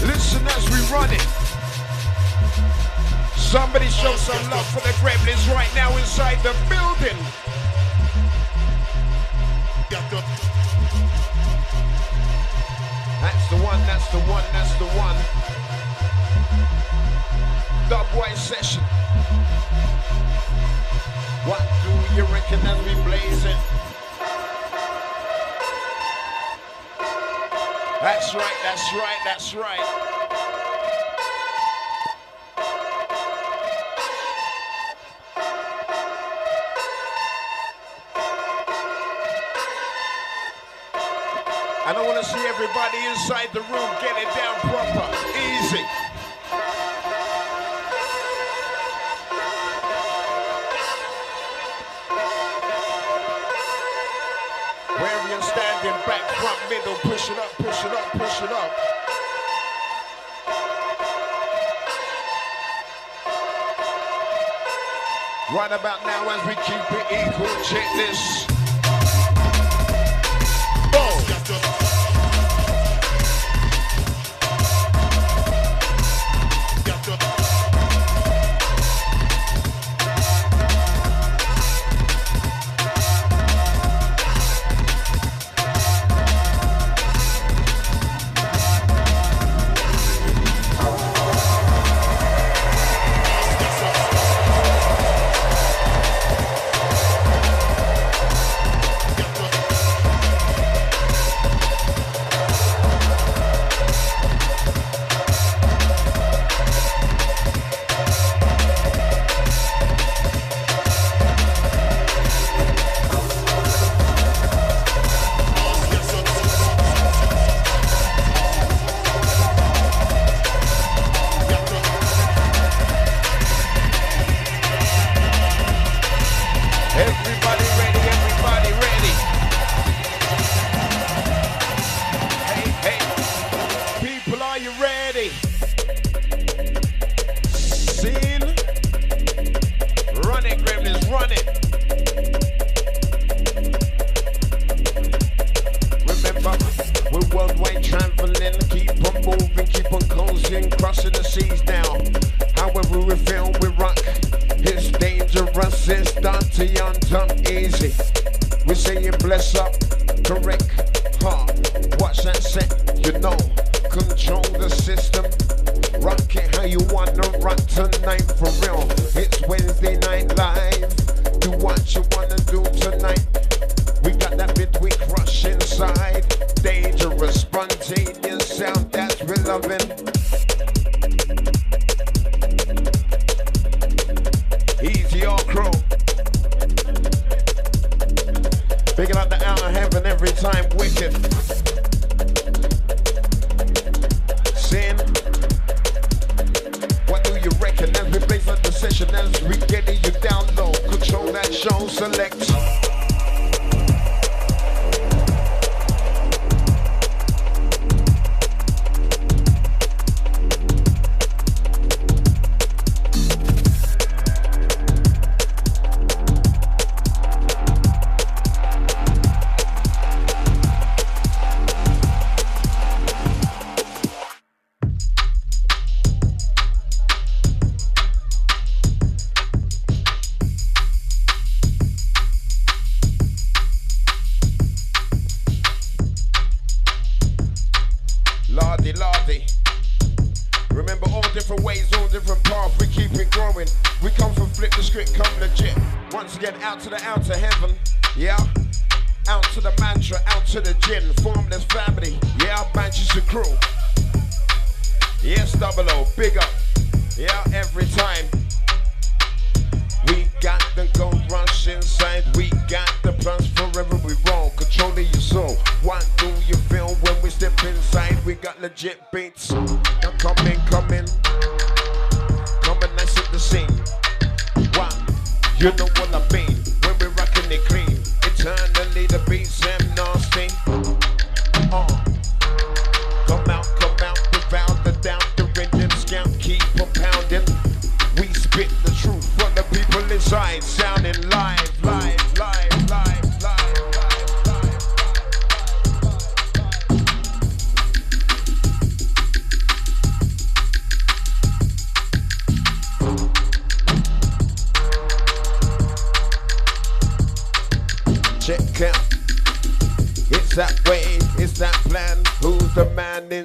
Listen as we run it. Somebody show some love for the Gremlins right now inside the building. That's the one, that's the one, that's the one. Dubwise session. What do you reckon as we blaze it? That's right, that's right, that's right. And I want to see everybody inside the room get it down proper, easy. Wherever you're standing, back, front, middle, push it up, push it up, push it up. Right about now as we keep it equal, check this.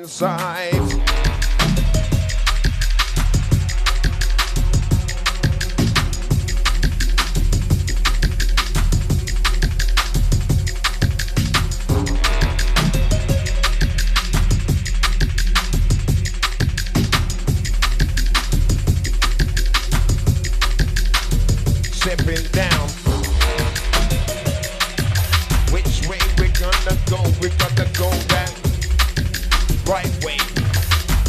inside. Stepping down. Which way we gonna go? We gotta go that right way.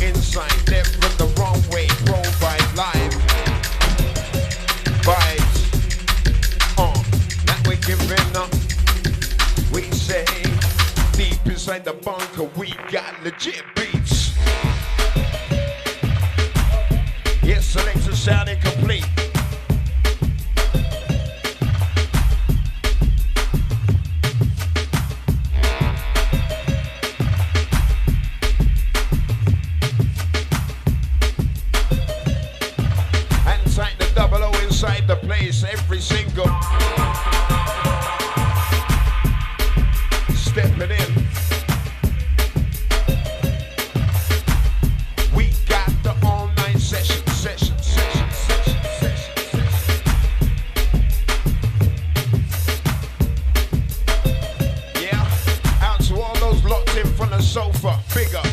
Inside, never the wrong way. Provide live vibes. That we giving up. We say deep inside the bunker, we got legit beats. Yes, selection sounding complete. Inside the place, every single stepping in. We got the all-night session. Yeah, out to all those locked in from the sofa, big up.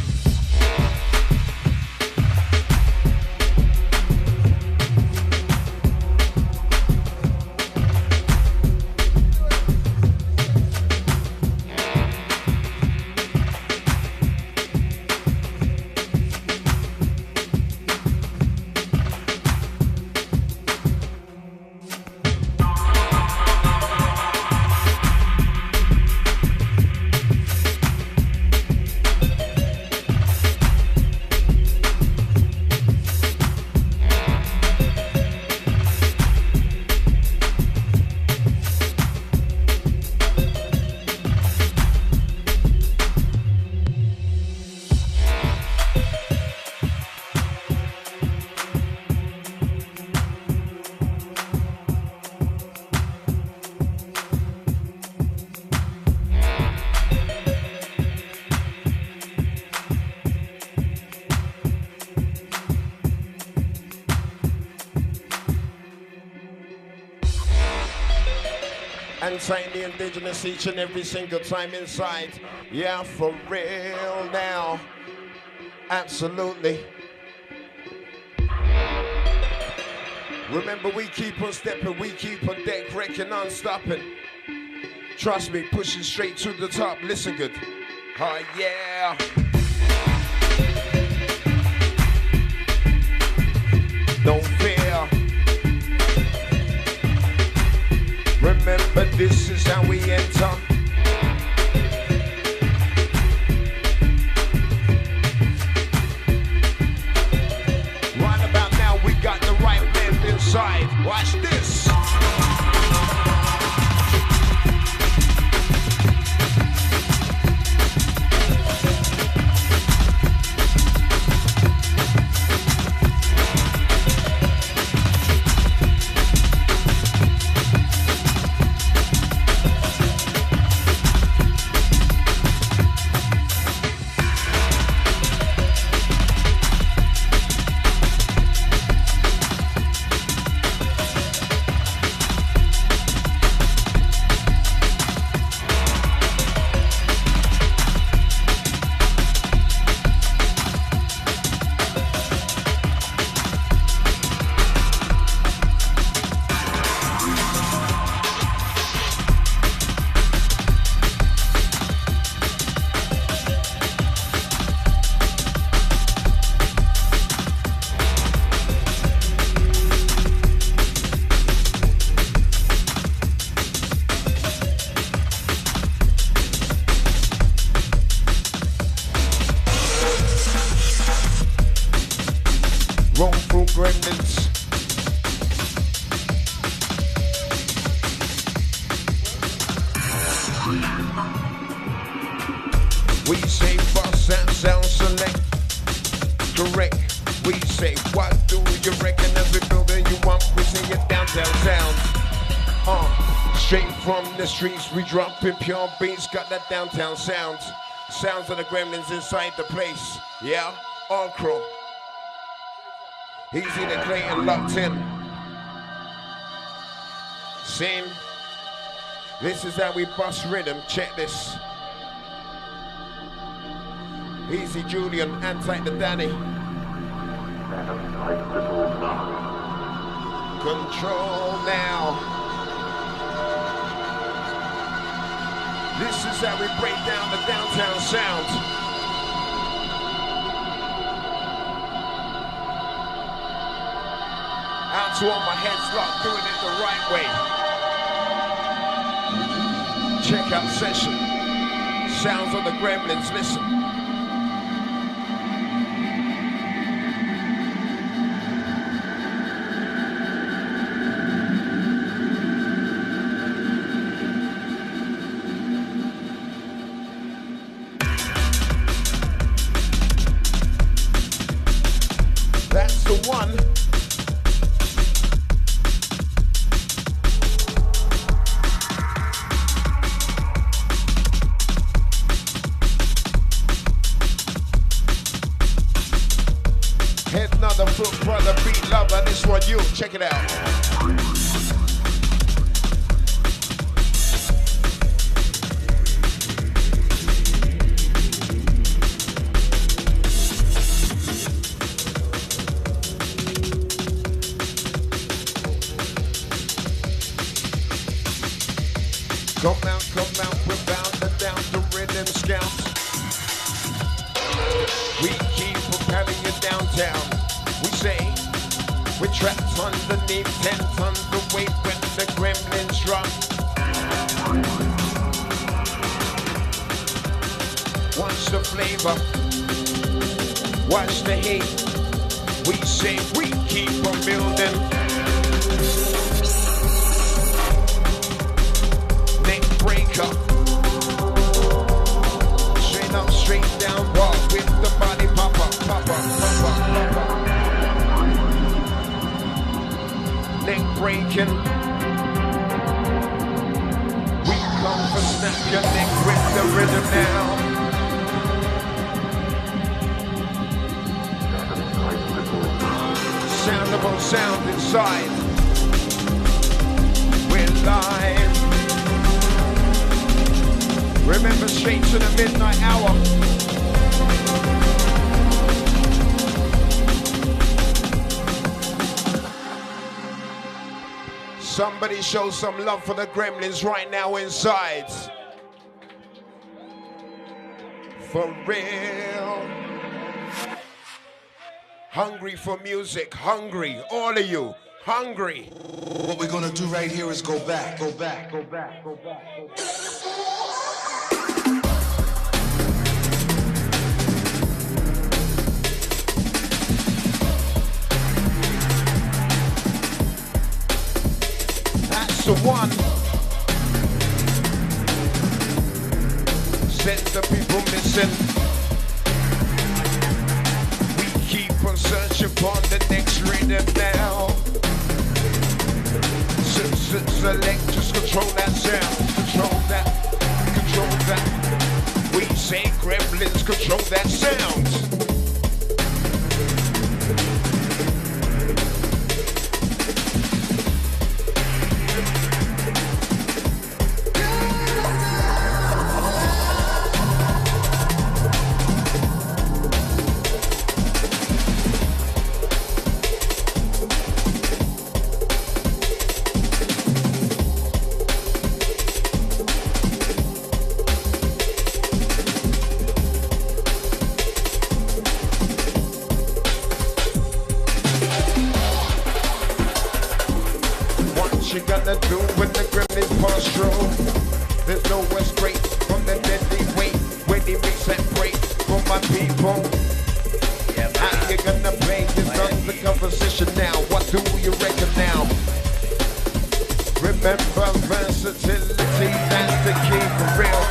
And sign the indigenous each and every single time inside. Yeah, for real now. Absolutely. Remember, we keep on stepping, we keep on deck, wrecking, non-stopping. Trust me, pushing straight to the top. Listen good. Oh, yeah. Don't fear. Remember, this is how we enter. Right about now, we got the right man inside. Watch this. Gremlins. We say boss and sound select. Correct. We say what do you reckon every building you want? We say it downtown sound. Straight from the streets, we dropping pure beats, got that downtown sound. Sounds of the gremlins inside the place. Yeah, Encore. Easy to Clayton locked in. Same. This is how we bust rhythm. Check this. Easy Julian, Anti the Danny. Control now. This is how we break down the downtown sound. Out to all my heads locked, doing it the right way. Check out session. Sounds of the gremlins, listen. That's the one. Head another foot, brother, beat lover. This one, you check it out. Come out, we're bound to down the rhythm scouts. We keep propelling you downtown. We say we're trapped underneath 10 tons of weight when the gremlins drop. Watch the flavor, watch the hate. We say we keep on building. Breaker. Straight up, straight down, walk with the body popper. Neck breaking. We come for snap your neck with the rhythm now. Soundable sound inside. We're live. Remember, straight to the midnight hour. Somebody show some love for the gremlins right now inside. For real. Hungry for music, hungry, all of you, hungry. What we're gonna do right here is go back. That's the one. Set the people missing. We keep on searching for the next rhythm now. Select, just control that sound. Control that. We say gremlins, control that sound. You gonna do when the gremlins pass through? There's no West break from the deadly weight when he makes that break for my people. How you gonna play this on the composition now? What do you reckon now? Remember versatility, that's the key for real.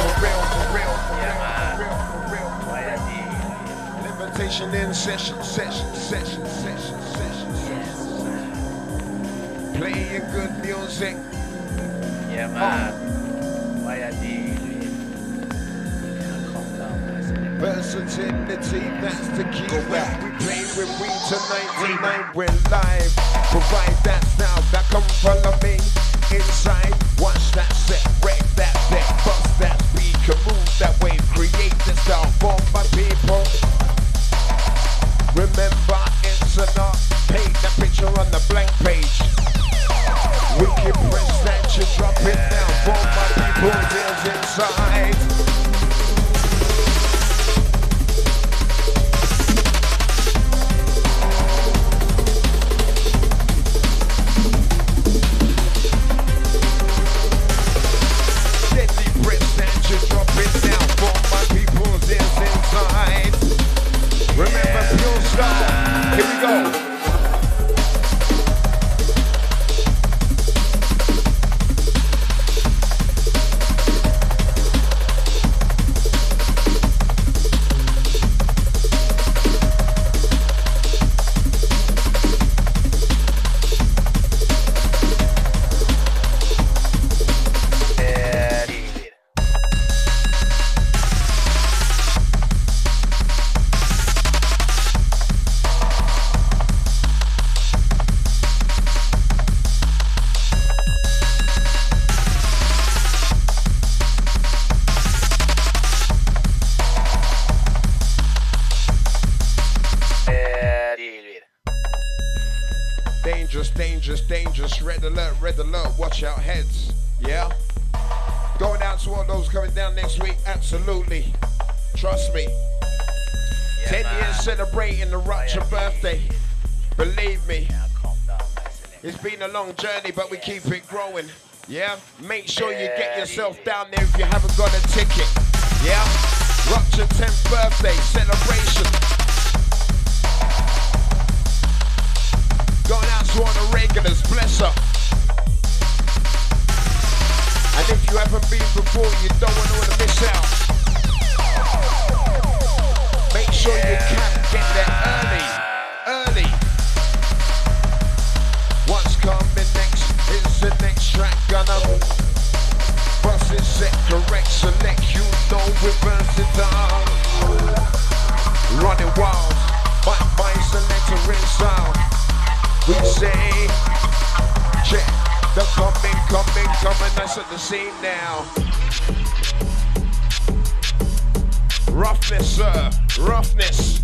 Limitation in session. Playing good music. Yeah, man. Why are they? Calm down, man. versatility, that's the key. Go back. We play with we tonight we're live. Provide that sound, that come follow me. Inside, watch that set, break that deck, bust that speaker, move that way, create the style for my people. Remember, it's an art, paint the picture on the blank page. We can press that, you drop it down for my people, there's inside. Remember pure style. Here we go. Dangerous, red alert, watch out heads, yeah? Going out to all those coming down next week, absolutely, trust me. 10 years celebrating the Rupture birthday, believe me. It's been a long journey, but we keep it growing, yeah? Make sure you get yourself down there if you haven't got a ticket, yeah? Rupture 10th birthday celebration. Going out to all the regulars, bless up. And if you haven't been before, you don't want to miss out. Make sure you can get there early. What's coming next is the next track. Gonna bust it, set, correct, select. You know we're versatile. Running wild, my selector in sound. We say, check the coming, nice at the scene now. Roughness, sir, roughness.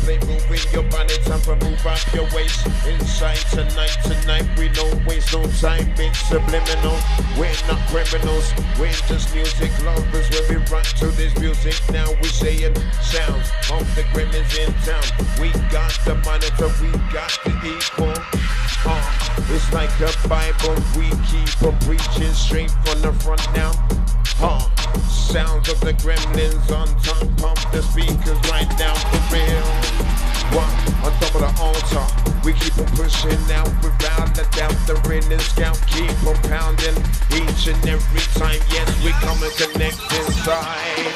Play, moving your body, time for move up your waist. Inside tonight, we don't waste no time, it's subliminal. We're not criminals, we're just music lovers. When we run to this music, now we're saying sounds of the gremlins in town. We got the monitor, we got the equal. It's like the Bible, we keep on preaching straight from the front now. Sounds of the gremlins on tongue, pump the speakers right down for real. One on top of the altar, we keep on pushing out without a doubt. The ring and scout keep on pounding each and every time. Yes, we come and connect inside.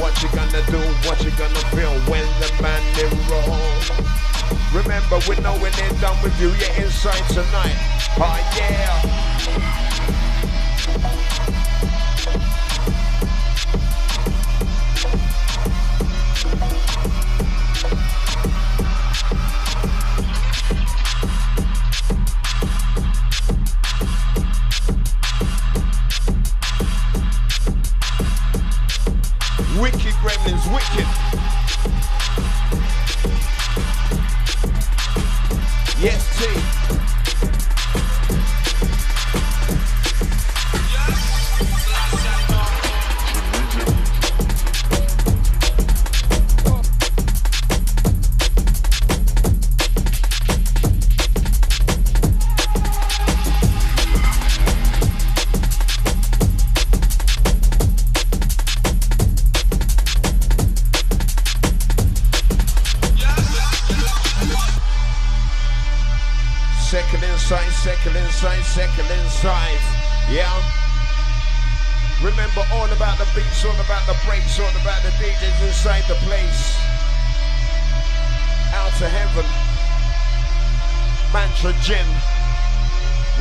What you gonna do, what you gonna feel when the man is roll? Remember, we know when they're done with you, you're inside tonight. Yeah. Wicked gremlins, wicked. Yes, T. second inside, second inside, second inside. Yeah. Remember, all about the beats, all about the breaks, all about the DJs inside the place. Out to heaven. Mantra Gym.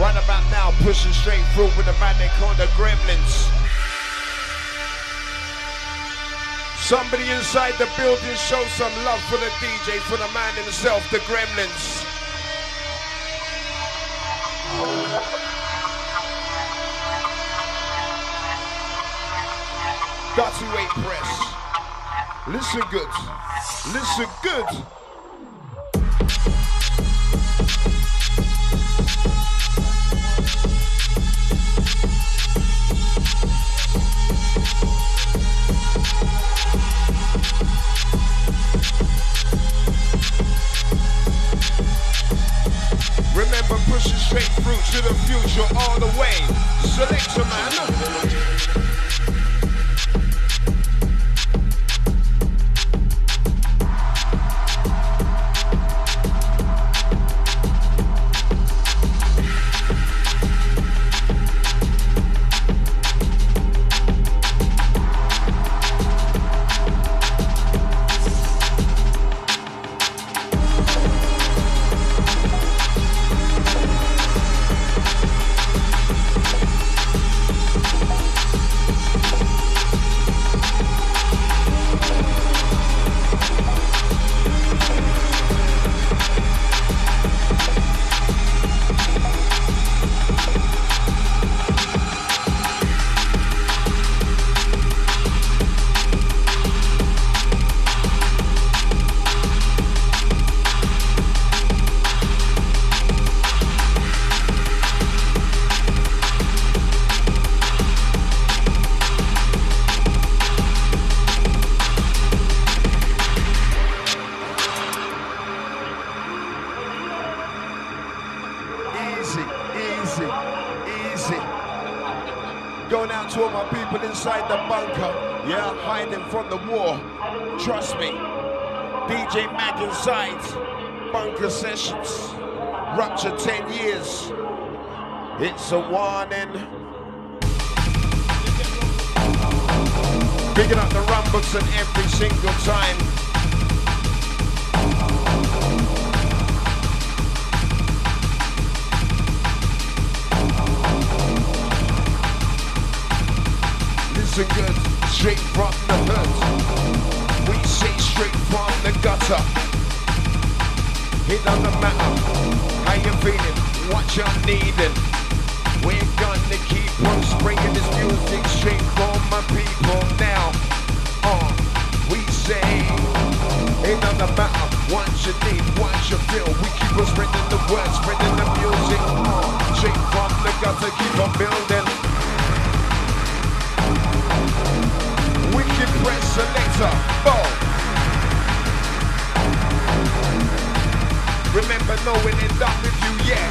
Right about now, pushing straight through with the man they call the Gremlins. Somebody inside the building, show some love for the DJ, for the man himself, the Gremlins. Dirty Weight Press. Listen good. Listen good. Remember, pushing straight through to the future all the way. Select a man. Inside the bunker, yeah, hiding from the war. Trust me, DJ Mag inside, bunker sessions, Rupture 10 years. It's a warning. Picking up the rumbles and every single time. Listen good, straight from the hood. We say straight from the gutter. It doesn't matter how you feeling, what you're needing. We're gonna keep on spraying this music straight from my people now. We say it doesn't matter what you need, what you feel. We keep on spreading the word, spreading the music. Straight from the gutter, keep on building. Wicked Press Selector, boom. Remember knowing it done with you, yeah.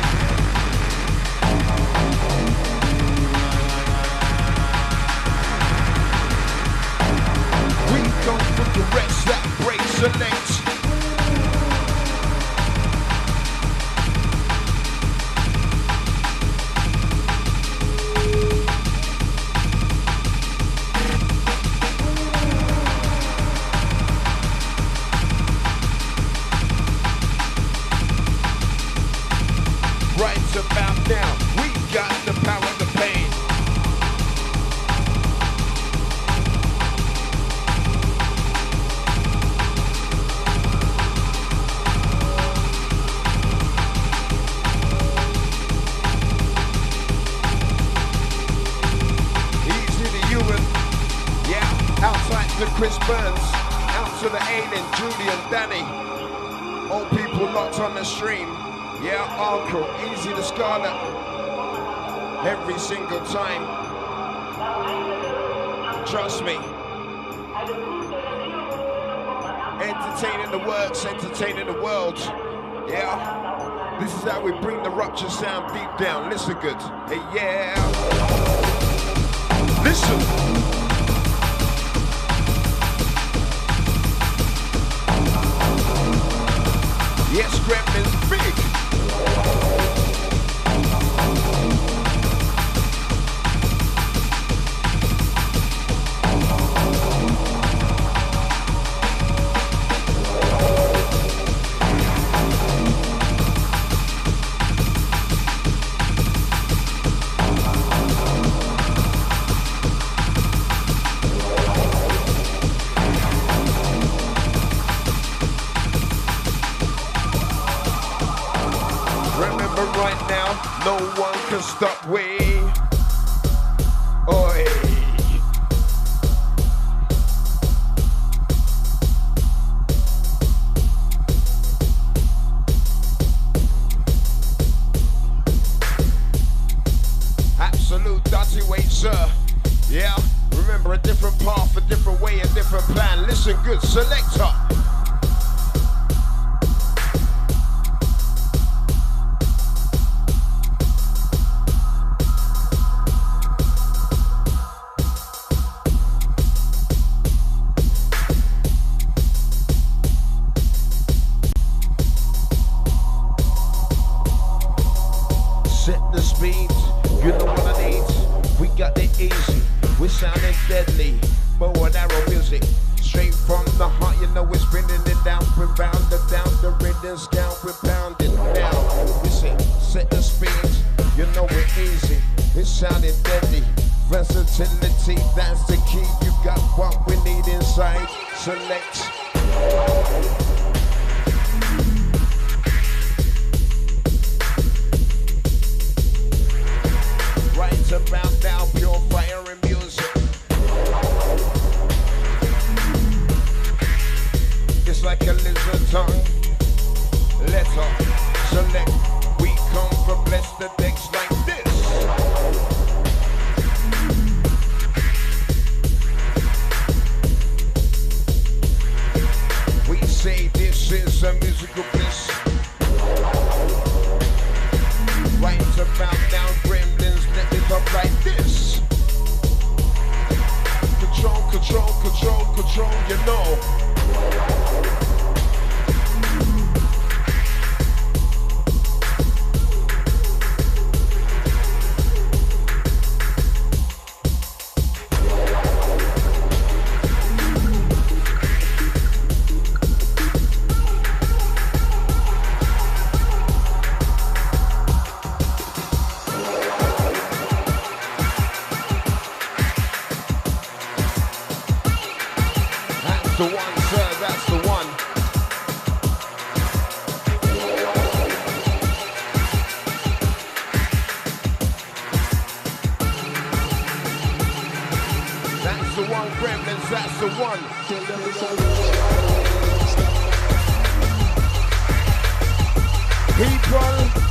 We don't put the rest that break select. About now, we got the power of the pain. Easy to Ewan, yeah, outside to Chris Burns, out to the Alien, Julian, Danny, all people locked on the stream. Yeah, Uncle, Easy to Scarlet, every single time. Trust me. Entertaining the works, entertaining the world. Yeah, this is how we bring the Rupture sound deep down. Listen good. Hey, yeah. Listen. Yes, Gremlins big. But right now, no one can stop we. Oi. Absolute dirty way, sir. Yeah, remember a different path, a different way, a different plan. Listen good, selector. Set the speed, you know what I need. We got it easy, we're sounding deadly. Bow and arrow music, straight from the heart. You know we're spinning it down, we're bounded down. The rhythm's down, we're pounding down. Listen, set the speed, you know we're easy. It's sounding deadly. Versatility, that's the key. You got what we need inside. Select. Right about now, pure fire and music. It's like a lizard tongue. Letter, select. We come from bless the decks like this. We say this is a musical bliss. Right about now, gremlins, let it up like this. Control, control, control, control, you know. The one, sir, that's the one. That's the one, gremlins, that's the one. People.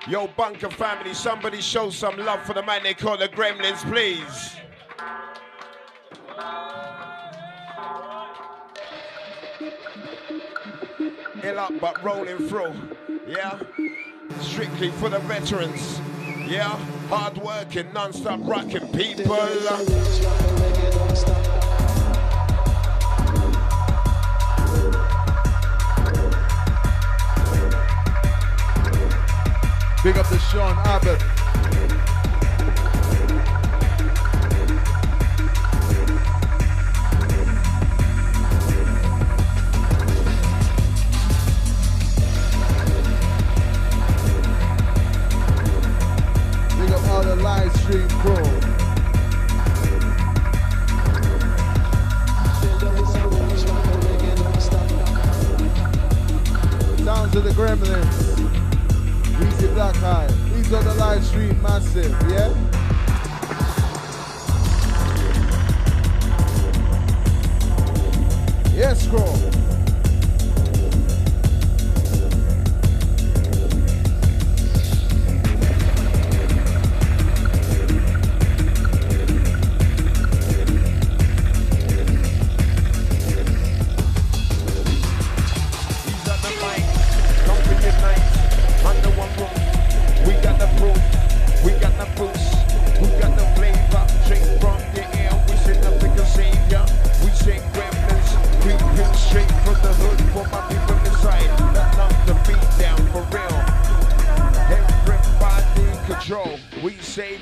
Yo, Bunker family, somebody show some love for the man they call the Gremlins, please. Ill up but rolling through, yeah? Strictly for the veterans, yeah? Hard working, non-stop rocking people. Big up to Sean Abbott. Big up all the live stream crew. Sounds of the Gremlins. Easy Black Eye. He's on the live stream, massive, yeah? Yes, scroll.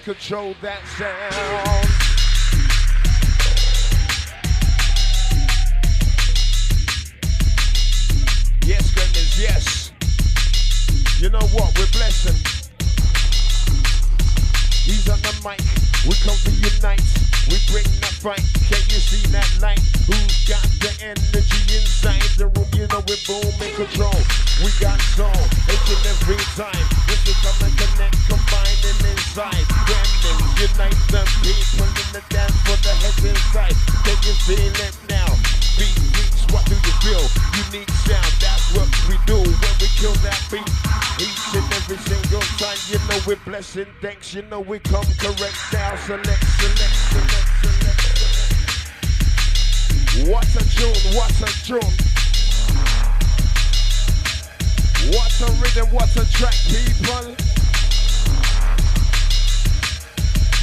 Control that sound. Yes, goodness, yes. You know what? We're blessing. He's on the mic. We come to unite. We bring that fight. Can you see that light? Who's got the energy inside the room? You know we're booming control. We got soul each and every time. This is come and connect, combining inside. Gremlins, unite the people in the dance for the heads inside. Can you feel it now? Beat beats, what do you feel? Unique sound, that's what we do when we kill that beat. Each and every single time, you know we're blessing. Thanks, you know we come correct now. Select. What a tune, what a tune. What a rhythm, what a track, people.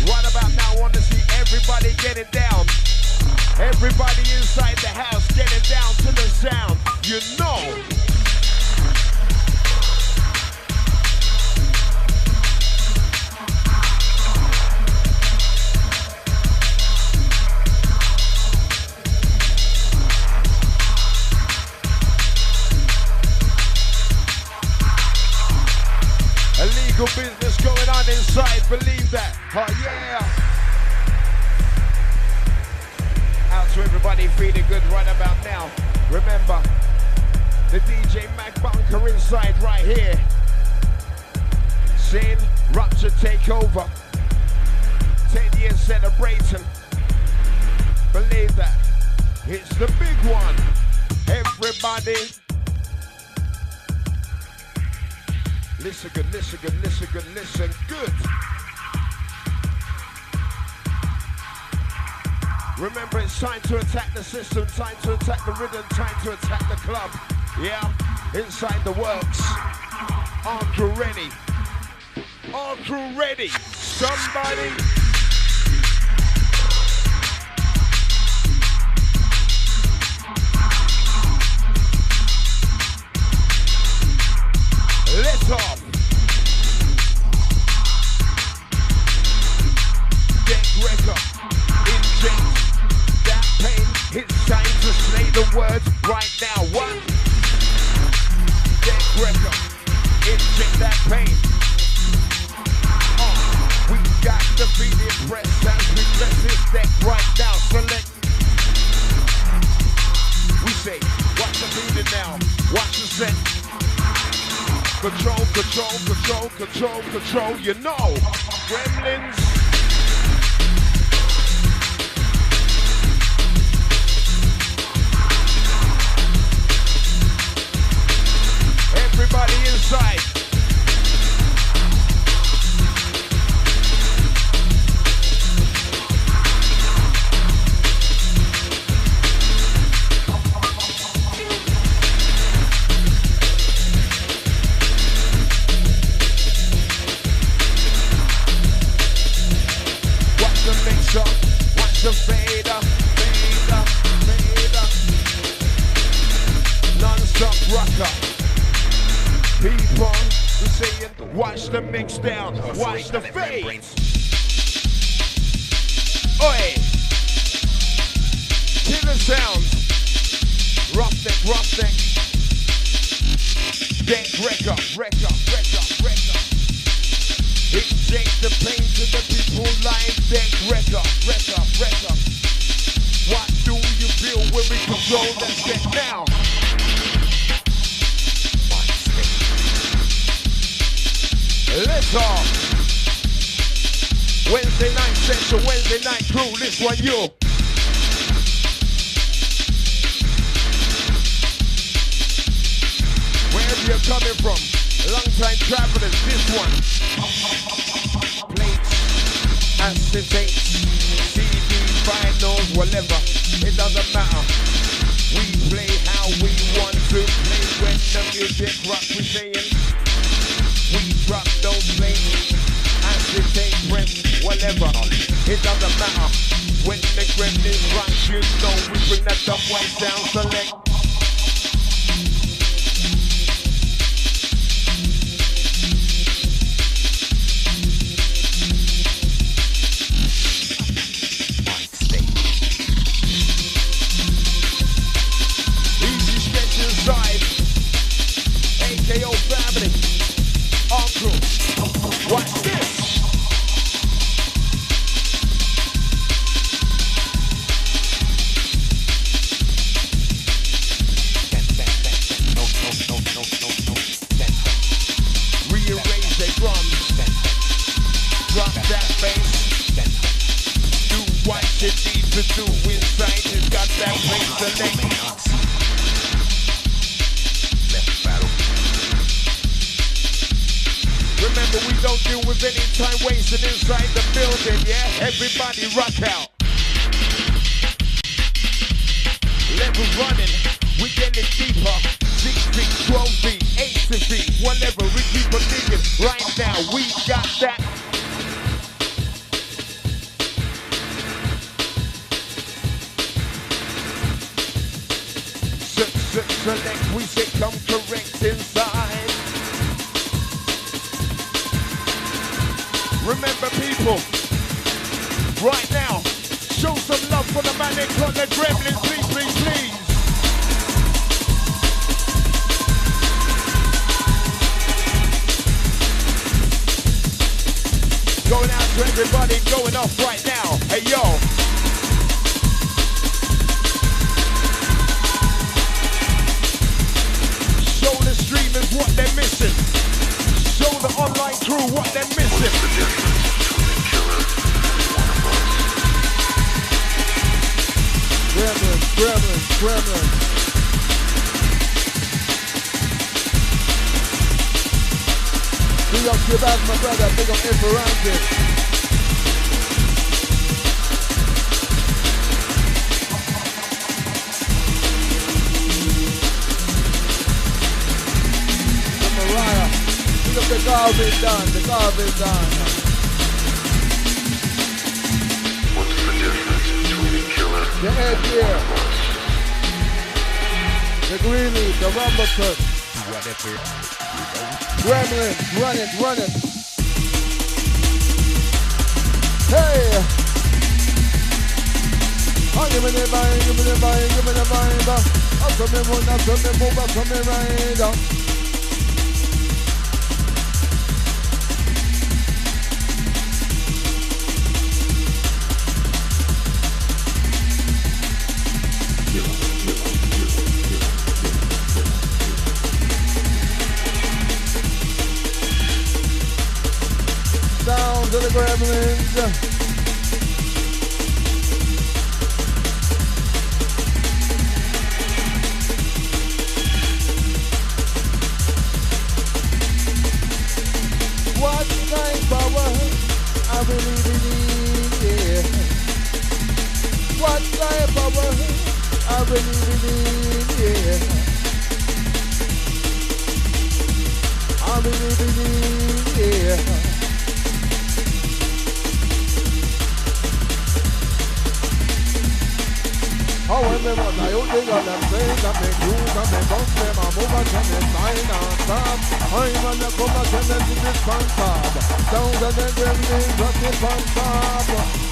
Right about now, I want to see everybody getting down. Everybody inside the house getting down to the sound. You know. Illegal business going on inside, believe that. Oh yeah. Out to everybody feeling good right about now. Remember, the DJ Mac Bunker inside right here. Sin, Rupture Takeover. 10 years celebrating. Believe that. It's the big one. Everybody. Listen good, listen good, listen good, listen good. Remember, it's time to attack the system, time to attack the rhythm, time to attack the club. Yeah, inside the works. All crew ready. All crew ready. Somebody. Let off. Deck record. Inject that pain. It's time to slay the words right now. What? Deck record. Inject that pain. We got to be impressed as we bless this deck right now. Select. We say, watch the beating now. Watch the set. Control, control, control, control, control, you know. Gremlins. Everybody inside. People, we saying, watch the mix down, watch the fade. Oi! Killer sound. Roughneck, roughneck. Deck wrecker, wrecker, wrecker, wrecker. Inject the pain to the people live. Deck wrecker, wrecker, wrecker. What do you feel when we control that set now? Let's off. Wednesday night session, Wednesday night crew, this one you. Wherever you're coming from, long time travelers, this one. Plates, acetates, CD, finals, whatever, it doesn't matter. We play how we want to play when the music rock we saying. We drop those plates, acetate, press, whatever, it doesn't matter. When the gremlins rock, you know we bring that up white down, select. AKO family, all crew, watch this. Rearrange the drums, drop that bass, do what you need to do inside, it's got that place to make. Remember, we don't deal with any time wasting inside the building, yeah? Everybody rock out. Levels running, we getting deeper. 6 feet, 12 feet, 8 feet, whatever, we keep on digging. Right now, we got that. Select, we say come correct inside. Remember people, right now, show some love for the man they call the Gremlins, please, please, please. Going out to everybody, going off right now. Hey yo. Show the streamers what they're missing. Show the online crew what they're missing. What's the difference between a killer and one of us? Gremlins, gremlins, gremlins. Big up your back, my brother. Big up Esperanza. The garbage done, the garbage done. What's the difference between a killer The head and here. one of us? The greenie, the rumblecut. Gremlins, run it, run it. Hey! Oh, give me the vine, give me the vine, give me the vine. I'll come in, I'll come in, move, I'll come in right up. Down to the Gremlins. What type of world I really believe, yeah. What type of world I really believe, yeah. I really believe, yeah. Oh, me what I out they got them things and me cruise and me bump them and move and tell me sign and stop. I'm on the come and tell them to this pan top. Sounds of the gremlins at the pan top.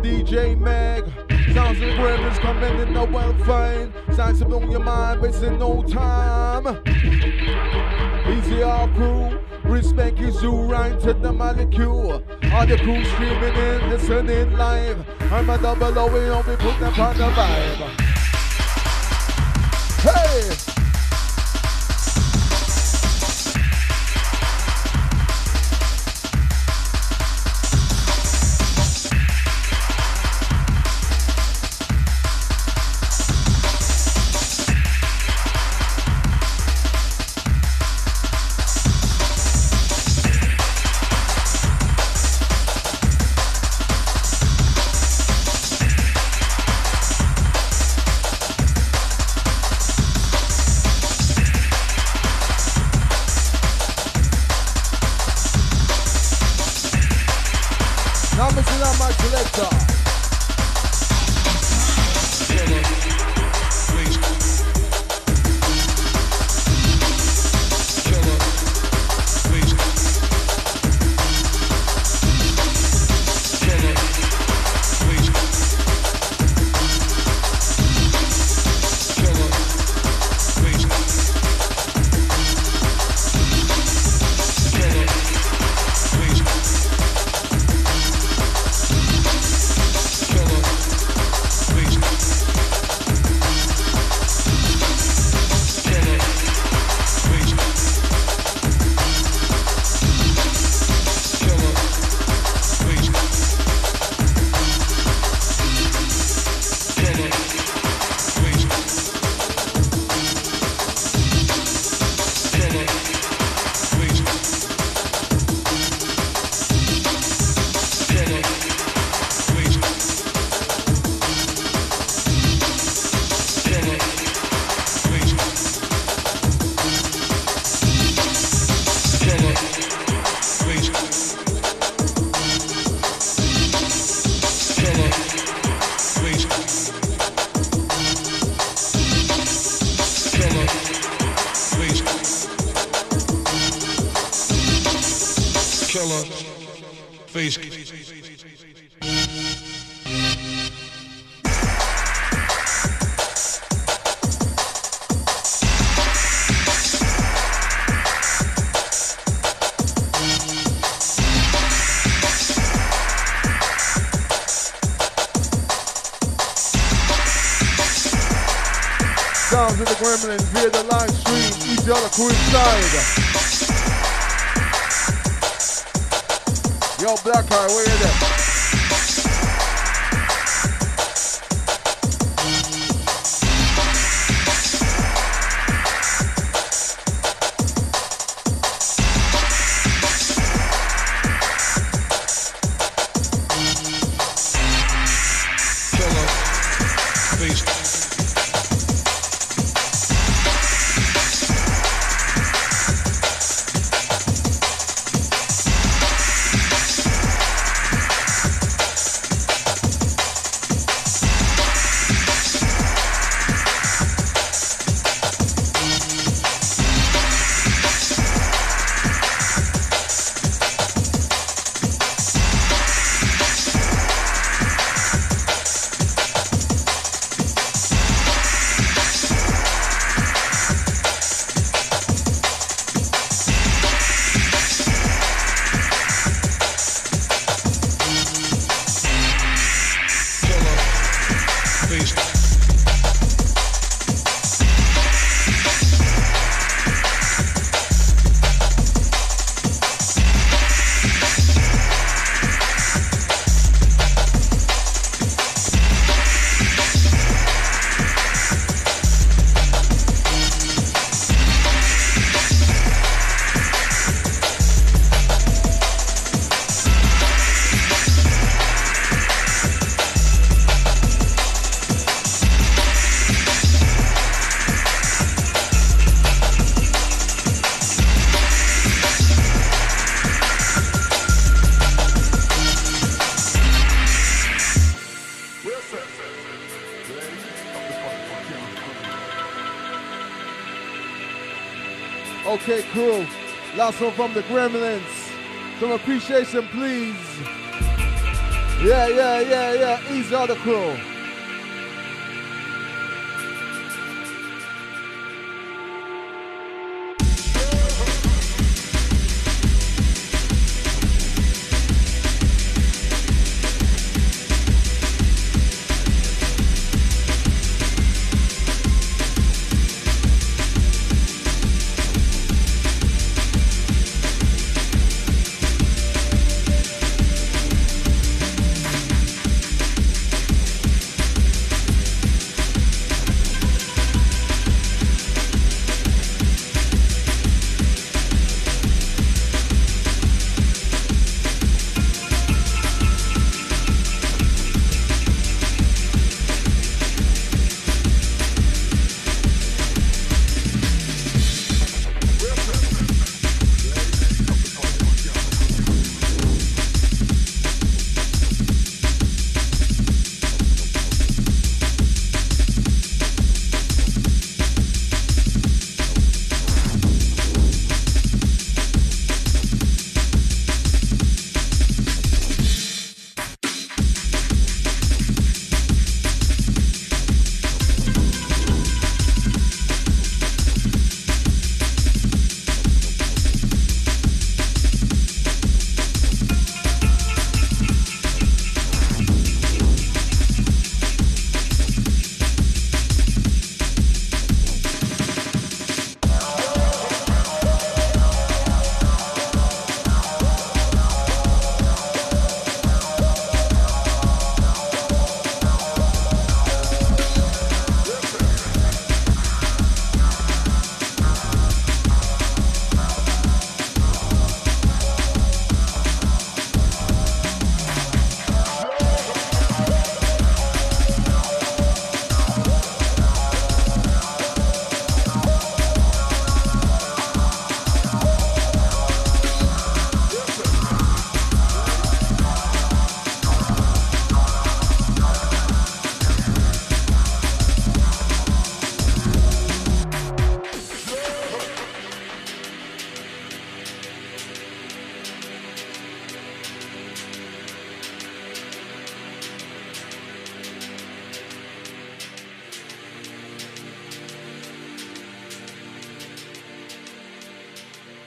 DJ Mag, sounds of the gremlins coming in the well fine. Signs to blow your mind, wasting no time. Easy our crew, respect is due right to the molecule. All the crew screaming in, listening live. I'm a double O, we only put them on the vibe. Hey! face. Sounds of the Gremlins via the live stream. Easy on the crew inside. Yo, Black Eye, where you there? Okay, crew. Last one from the Gremlins. Some appreciation, please. Yeah. Easy on the crew.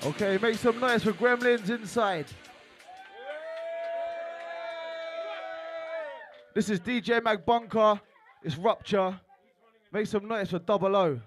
Okay, make some noise for Gremlins inside. This is DJ Mag Bunker. It's Rupture. Make some noise for Double O.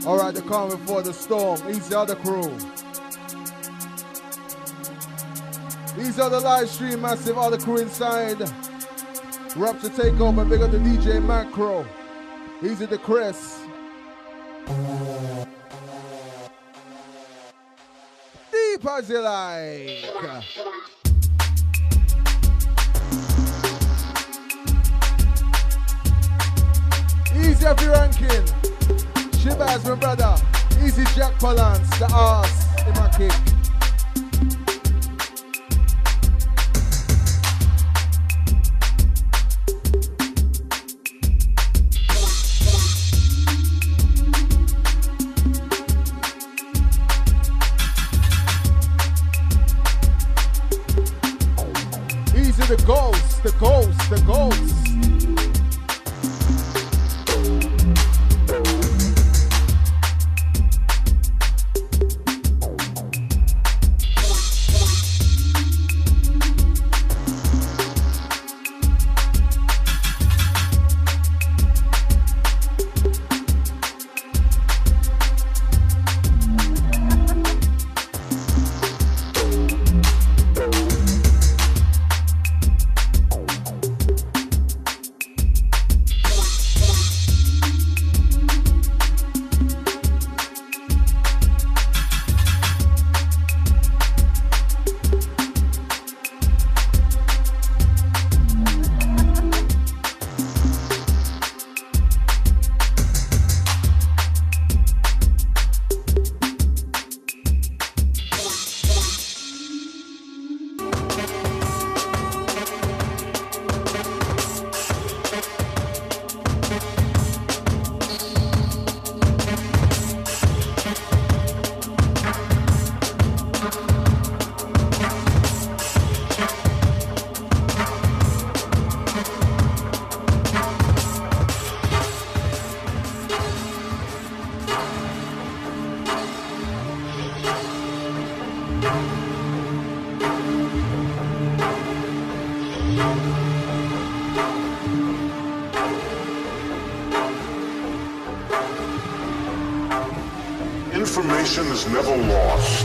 Alright, they're coming for the storm. Easy other crew. These are the live stream, massive other crew inside. Rupture Takeover, big up the DJ Macro. Easy the Chris. Deep as you like. Easy if you're ranking. Shibaz, my brother. Easy Jack Palance, the ass in my kick. Easy the ghost, the ghost, the ghost. Information is never lost.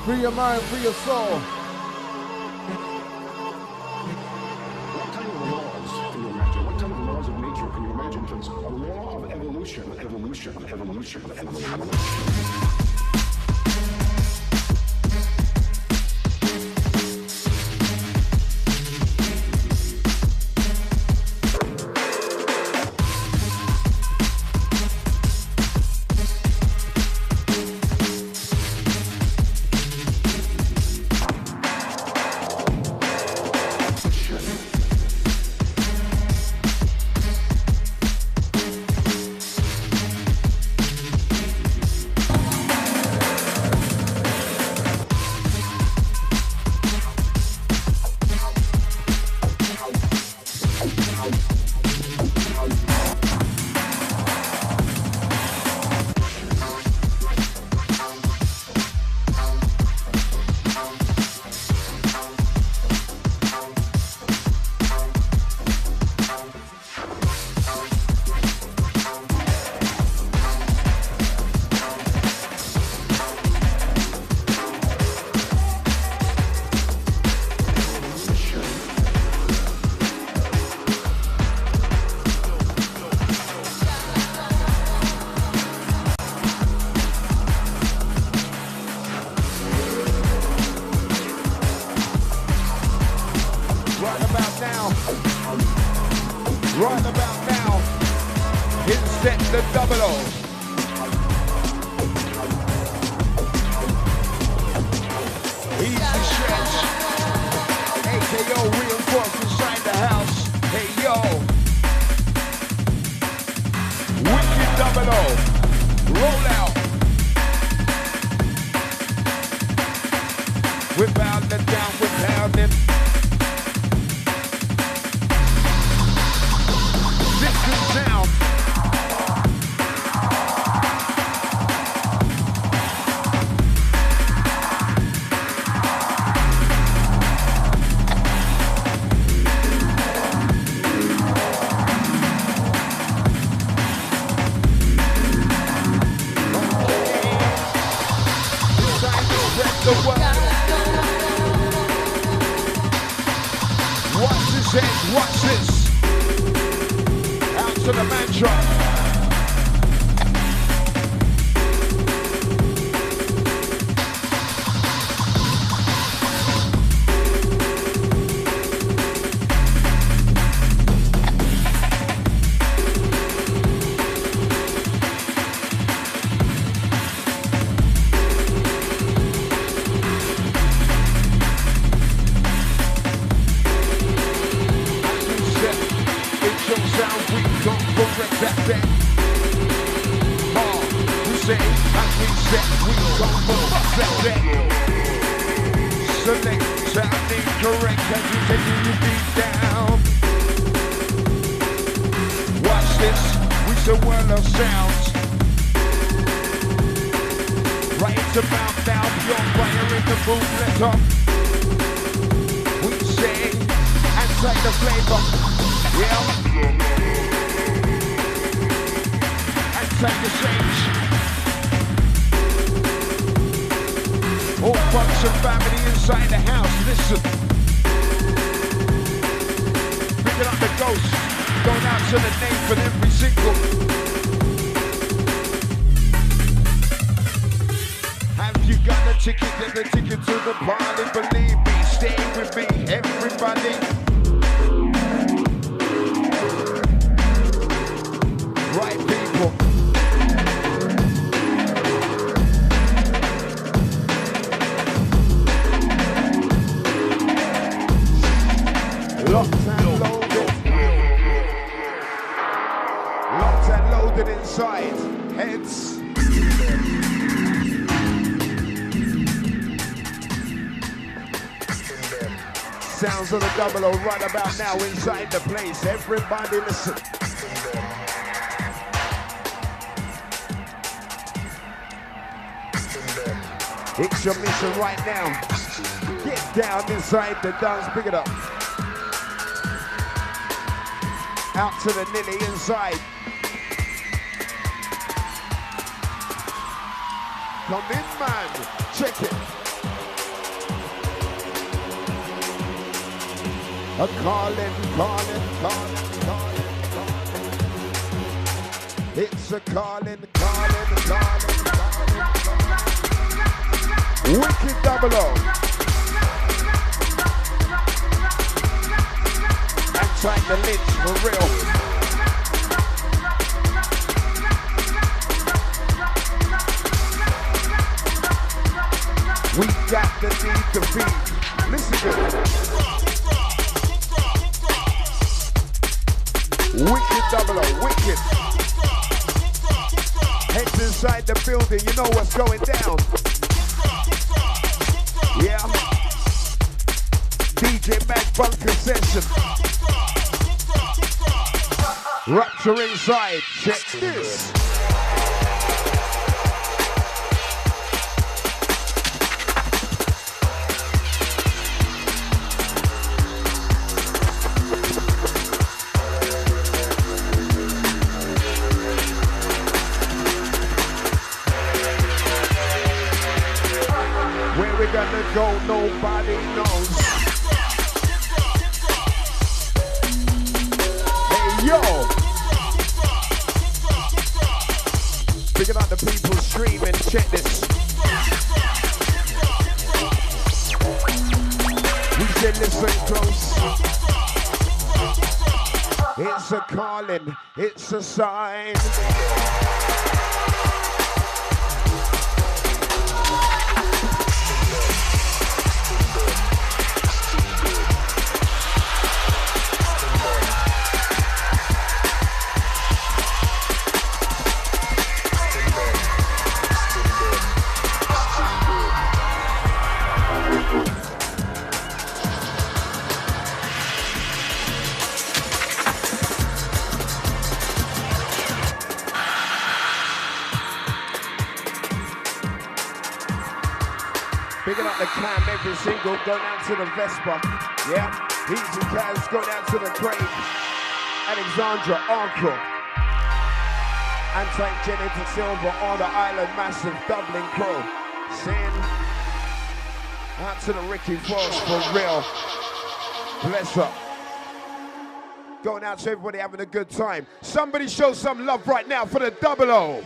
Free your mind, free your soul. What kind of laws can you imagine? What kind of laws of nature can you imagine? Because a law of evolution. Right about now, insert the double O. Easy Stretch, AKO reinforced inside the house. Hey yo, wicked double O, roll out. We're pounding down, we're pounding. Sound. The world. set. We say, as we set, we come for set. Select, sounding correct as we take you deep down. Watch this, we say world of sounds. Right to mouth now, beyond fire in the boom, let up. We sing and take the flavor, yeah. And take the change. All bunch of family inside the house, listen. Picking up the ghost, going out to the name for every single. You got the ticket, get the ticket to the party. Believe me, stay with me, everybody. Right people. Locked and loaded. Locked and loaded inside. Heads. Sounds of the 00 right about now inside the place. Everybody listen. It's your mission right now. Get down inside the dance, pick it up. Out to the nilly inside. Come in, man. Check it. A calling. It's a calling. Wicked 00. Outside the lynch for real. We got the need to feed. Listen to it. Wicked 00, wicked. Heads inside the building, you know what's going down. Yeah. DJ Mag Bunker Session. Rupture inside, check this. Gonna go, nobody knows. Hey yo, picking out the people streaming, check this. We said listen close. It's a calling, it's a sign. Picking up the cam, every single, go down to the Vespa. Yeah, Easy Cats, go down to the Craig. Alexandra, Uncle. Anti Jennifer Silver on the island, massive Dublin crew. Sin. Out to the Ricky Frost, for real. Bless up. Going out to everybody having a good time. Somebody show some love right now for the 00.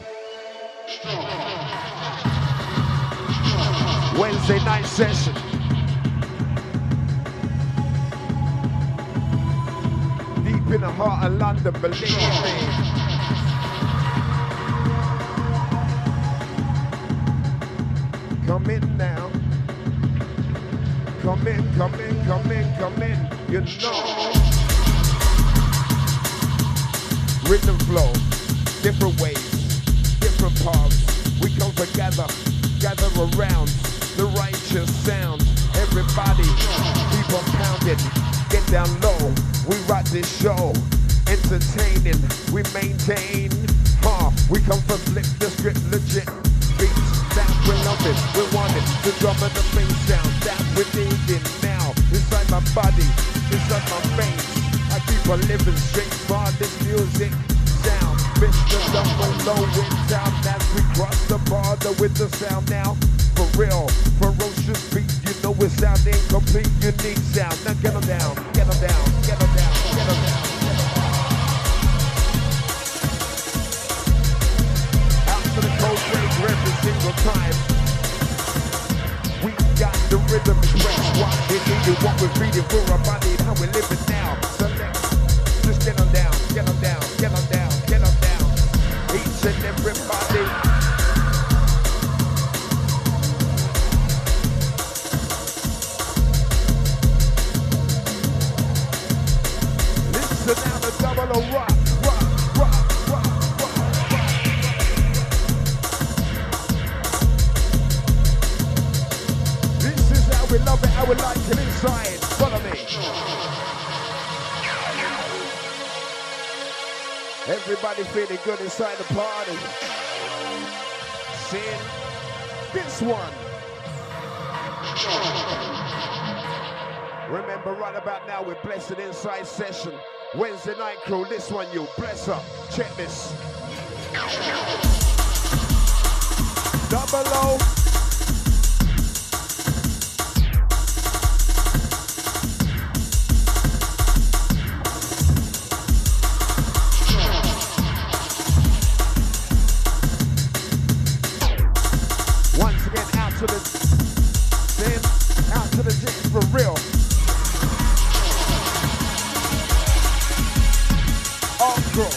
Wednesday night session. Deep in the heart of London, believe me. Come in now. Come in, come in, come in, come in. You know. Rhythm flow. different ways, different paths. We come together, gather around the righteous sound. Everybody, keep on pounding, get down low. We rock this show, entertaining, we maintain. We come for flip the script, legit beats that we love it, we want it. The drum and the bass sound that we're needing now. Inside my body, inside my veins, I keep on living straight for this music sound. Mr. Double Low in town as we cross the border with the sound now. For real, ferocious beat, you know we're sounding complete, unique sound. Now get them down, get them down, get them down, get them down. Every single time we got the rhythm express what we needed, what we're reading for our body, how we live it now. So let's just get them down, get them down, get them down, get them down. Each and everybody. Listen now, the double O rock. We love it, I would like it inside. Follow me. Everybody feeling good inside the party. Sing this one. Remember, right about now, we're Blessed Inside Session. Wednesday night crew, this one you bless up. Check this. Double O. For real. Ultra.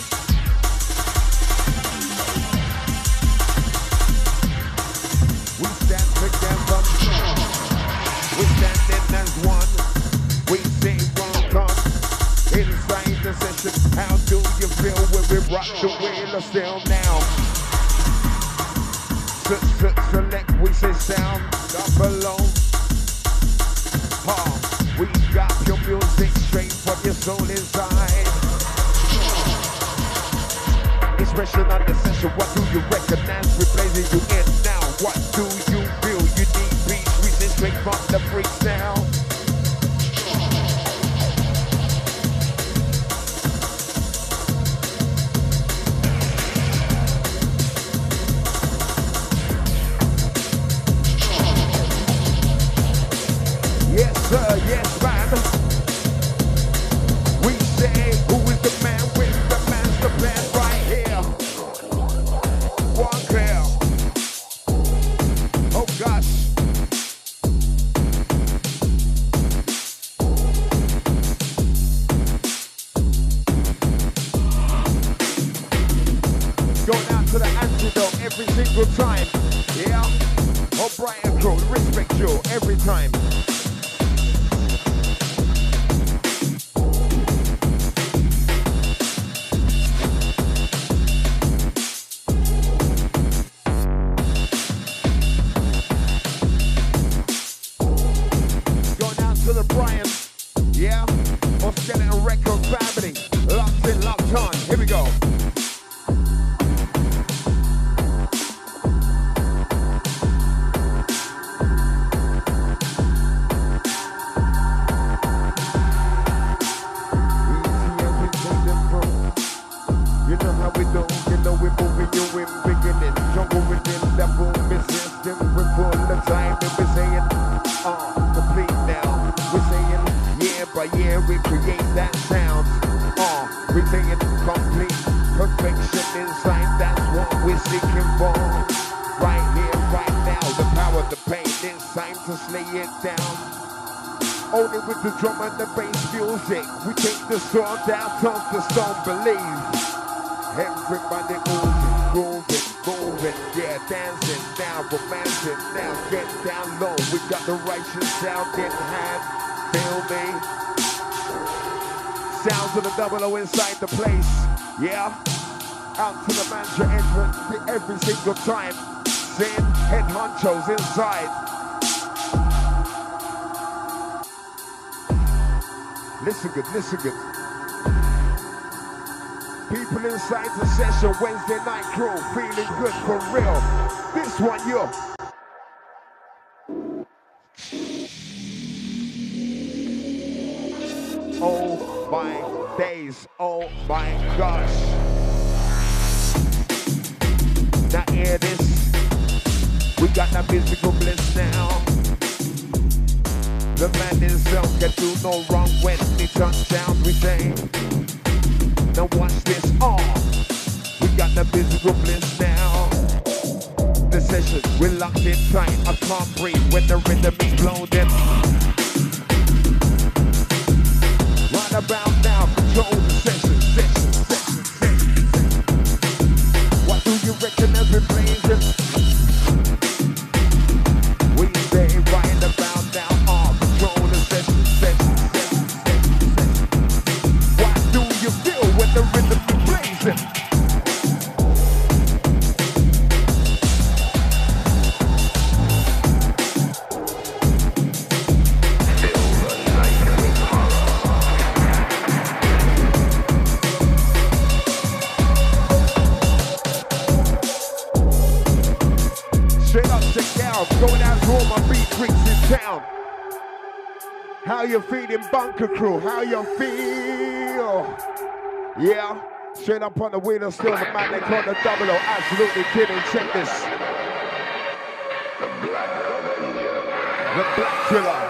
We stand together. We standing as one. We say welcome inside the session. How do you feel when we rock the wheel of still now? Select, we say sound up below. We got your music straight from your soul inside. Expression on the session, what do you recognize? We're blazing you in now. What do you feel? You need beats, we say straight from the freestyle. Yes, sir, yes, man. We say, who is the man with the master plan right here? One clear. Oh, gosh. Going out to the antidote every single time. Yeah. O'Brien crew, respect you every time. The drum and the bass music, we take the sword out of the stone, believe. Everybody moving, grooving, moving, yeah, dancing now, romancing now, get down low. We got the righteous sound in hand, feel me? Sounds of the double O inside the place, yeah. Out to the manager entrance every single time. Saying head honchos inside. Listen good, listen good. People inside the session, Wednesday night crew, feeling good for real. This one, yo. Oh my days, oh my gosh. Now hear this, we got that musical bliss now. The man himself can do no wrong when he touch down, we say. Now watch this, we got the musical bliss now. The session, we're locked in tight, I can't breathe when the rhythm is blown. Right about now, control the session. What do you reckon as we play this? We stay right about now, control the session. What do you feel when the rhythm is blazing? Going out to all my beat freaks in town. How you feeling, Bunker Crew? How you feel? Yeah, straight up on the wheel, still the man they call the double O. Absolutely kidding. Check this. The Black Killer.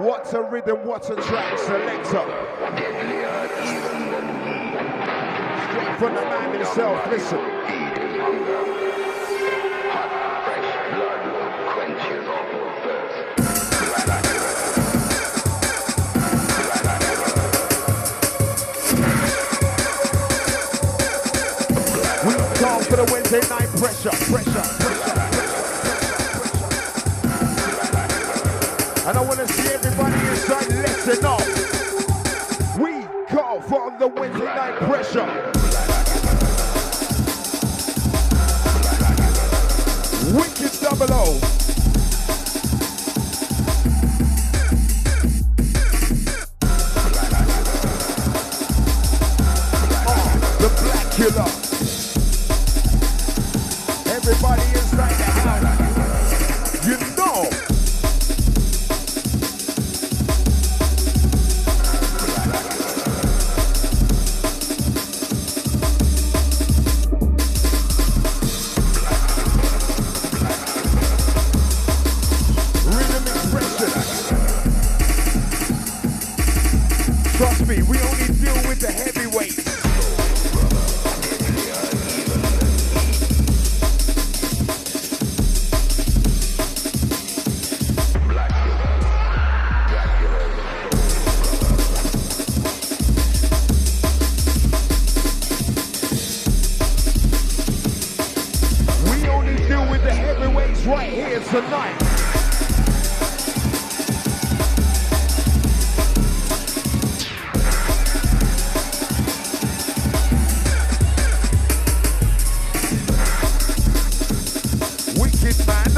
What's a rhythm? What's a track? Selector. Straight from the man himself. Listen. For the Wednesday night pressure. And I want to see everybody inside listen up. We call for the Wednesday night pressure. Wicked double O. The Black Killer. Everybody inside the house, you know. Rhythm expression. Trust me, we only deal with the heavyweights. Right here tonight. Wicked man.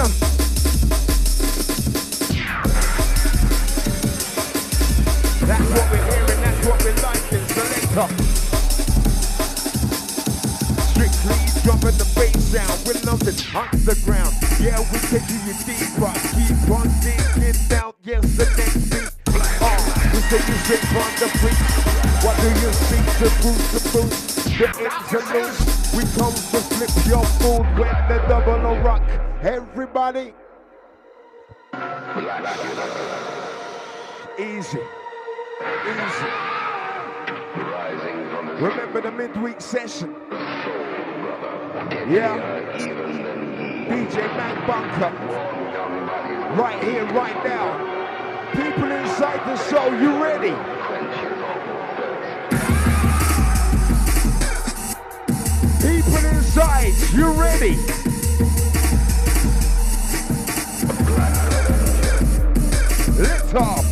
That's what we're hearing, that's what we're liking. Selector. Strictly dropping the bass sound. We're loving underground. Yeah, we take you deeper. Keep on digging down. Yes, the next beat. We take you straight from the beat. What do you think to boost the interlude? We come to flip your food when the double O rock. Everybody. Easy. Remember the midweek session. Yeah. DJ Mac Bunker. Right here, right now. People inside the show, you ready? People inside, you ready? Lift off.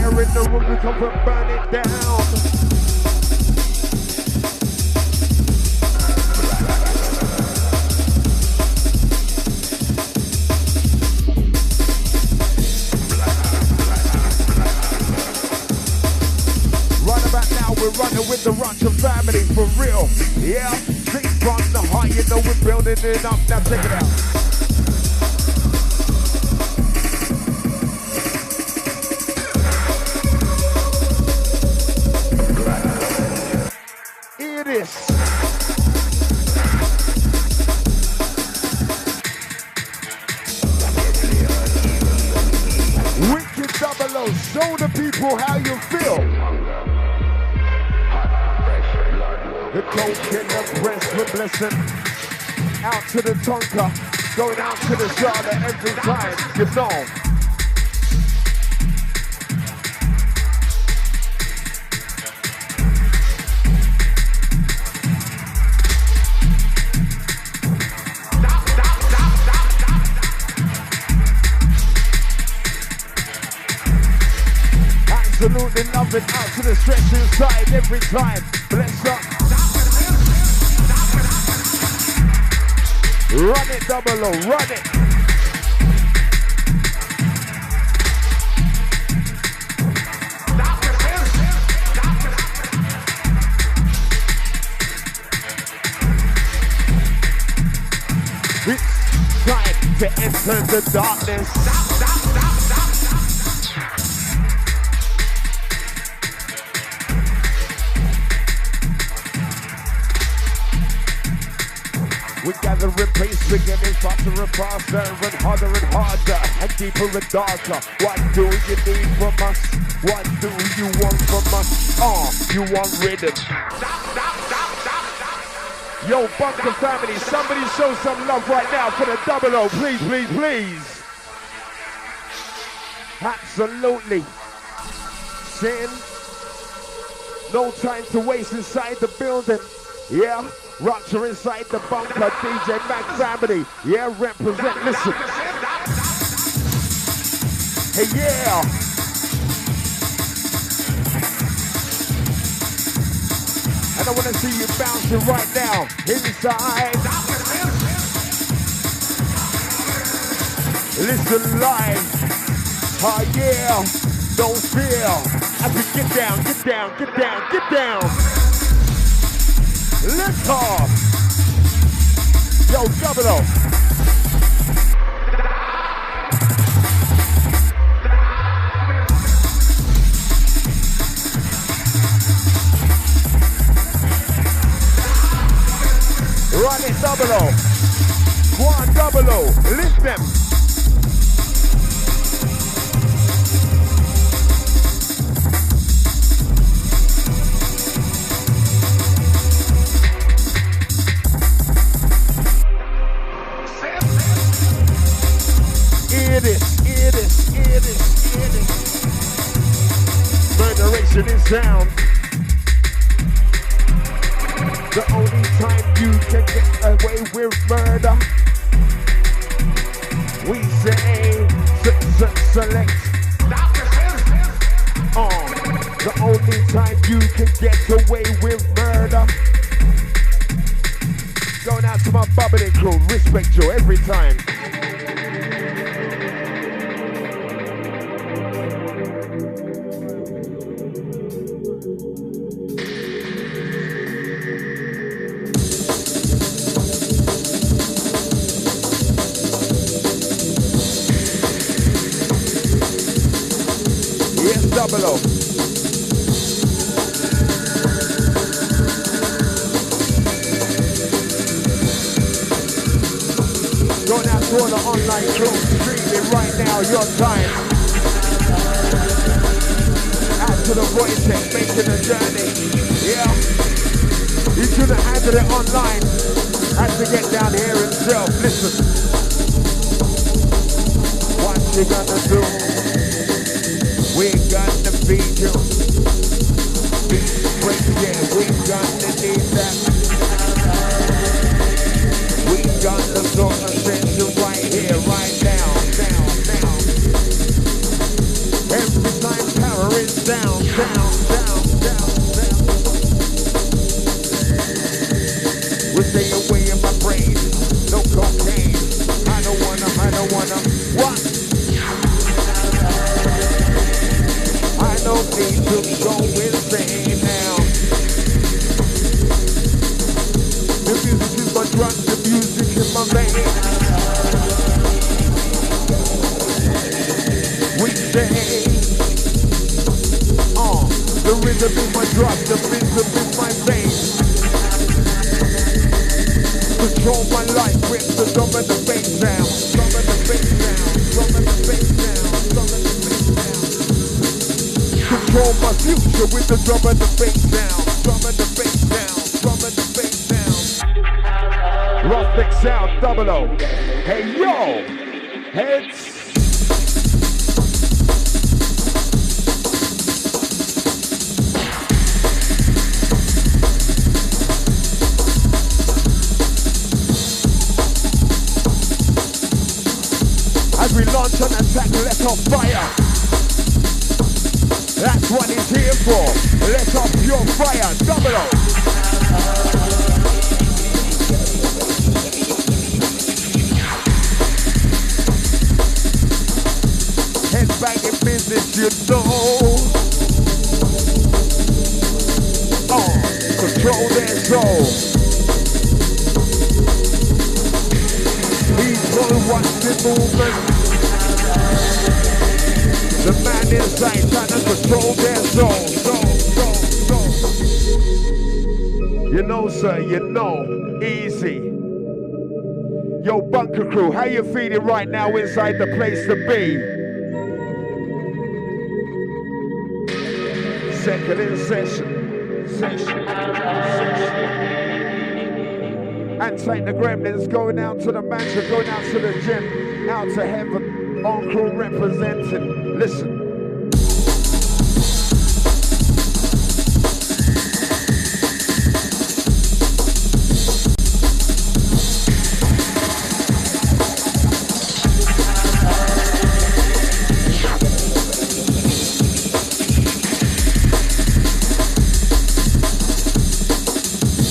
fire in the room, we come to burn it down. Right about now, we're running with the Roger family, for real. Yeah, straight from the heart, you know we're building it up. Now check it out. It is. Wicked Double O, show the people how you feel. The coke in the breast, we're blessing. Out to the Tonka, going out to the Charlotte every time, you know. Absolutely love it, out to the stretch inside every time. Bless up. Run it, Double O, run it. It's time to enter the darkness. We gather in pace, we're getting faster and faster, and harder, and deeper and darker. What do you need from us? What do you want from us? You want rhythm. Yo, Bunker family, somebody show some love right now for the Double O, please, please, please. Absolutely. Sin. No time to waste inside the building. Yeah. Roger inside the bunker, DJ Mac family. Yeah, represent, listen. Hey, yeah. And I want to see you bouncing right now. Inside. Listen live. Oh, yeah. Don't feel. As we get down, get down, get down, get down. Lift off! Yo, Double O! Run it, Double O! Go on, Double O! Lift them! It is. Murderation is down. The only time you can get away with murder. We say, select. The only time you can get away with murder. Going out to my bubbling crew, respect you every time. Double O. Going out to all the online crew, streaming right now, your time. Out to the voice tech, making a journey. Yeah. You should have handled it online. Had to get down here himself. Listen. What you gonna do? We gonna feed you. Yeah, we gonna need that. We gonna sort of send you right here, right now. Every time power sound, sound, sound, sound, sound. We stay away in my brain, no cocaine. I don't wanna, what? I don't need to go insane now. The music is my drug, the music is my vein. We say, the rhythm is my drug, the rhythm is my vein. Control my life with the drum and the bass sound, drum and the bass sound, drum and the bass sound, drum and the bass sound. Control my future with the drum and the bass sound, drum and the bass sound, drum and the bass sound. Roughneck sound, 00. Hey yo, heads. As we launch an attack, let off fire. That's what it's here for. Let off your fire, 00. Headbanging business, you know. Control their soul. People watch the movement. The man inside trying to control their soul. You know, sir, you know, easy. Yo, Bunker Crew, how you feeling right now inside the place to be? Second in session. And take the gremlins, going out to the mansion, going out to the gym, out to heaven, on crew representing. Listen.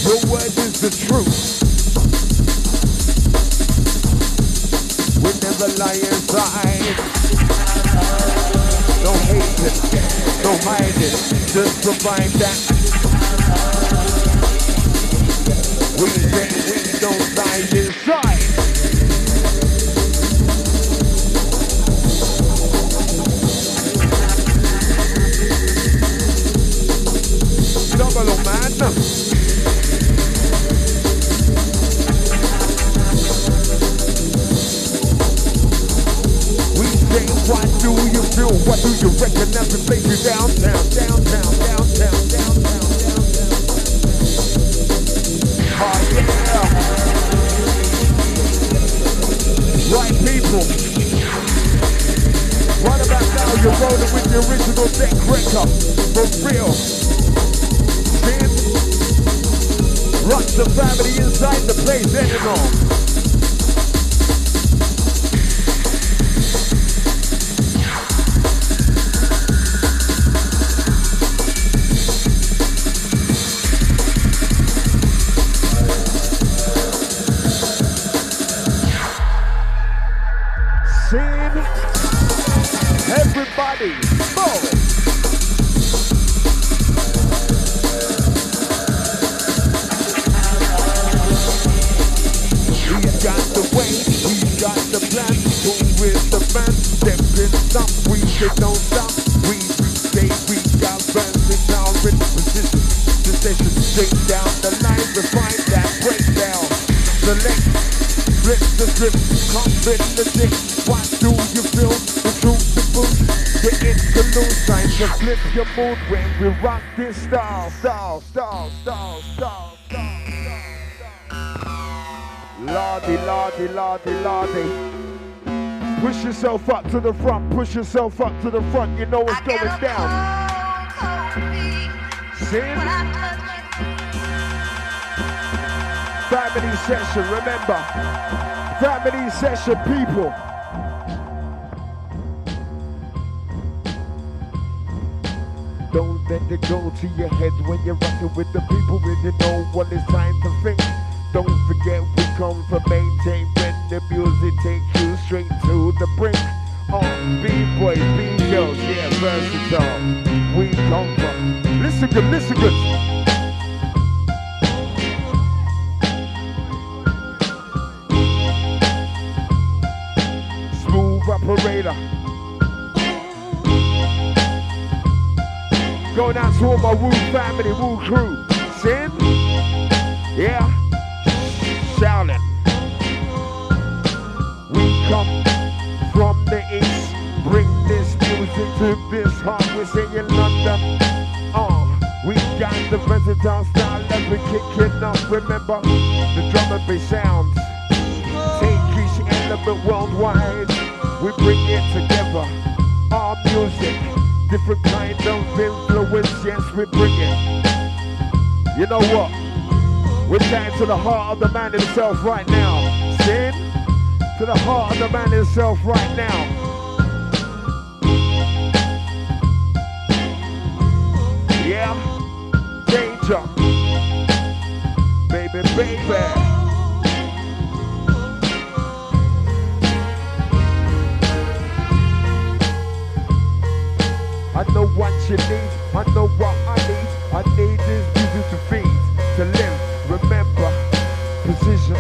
Your word is the truth. The lion's eye. No hating, no hiding, just provide that. We say we don't lie inside. Double man. What do you feel? What do you reckon as we place you downtown, downtown, downtown, downtown, downtown? Oh yeah! Right people. Right about now you're rolling with the original deck breaker. For real. Sin. Rush the family inside the place anymore. Everybody, move! He's got the way, he's got the plan. Who is the man? Step in, stop, we say don't stop. We say we got bands in our position. The station straight down the line, refine that breakdown. Select, flip the grip, come in the dick. What do you feel? The truth, the boot. The interlude time to flip your mood when we rock this style. Lordy, lordy, lordy, lordy. Push yourself up to the front, push yourself up to the front. You know what's going down. Sin. Family session, remember. Family session, people. Don't let it go to your head when you're rocking with the people and you know what it's time to think. Don't forget we come from maintain when the music takes you straight to the brink. B-boys, B-girls, yeah, versatile. We come from. Listen good, listen good. Smooth operator. Going out to all my Woo family, Woo crew. Sin? Yeah. Shouting. We come from the east. Bring this music to this heart. We're saying London. We got the versatile style that we're kicking off. Remember the drum and bass sounds. Take each element worldwide. We bring it together. Our music. Different kind of influence, yes, we bring it. You know what? We're chatting to the heart of the man himself right now. Sin? To the heart of the man himself right now. Yeah? Danger. Baby, baby. I know what you need, I know what I need. I need this music to feed, to live. Remember, position,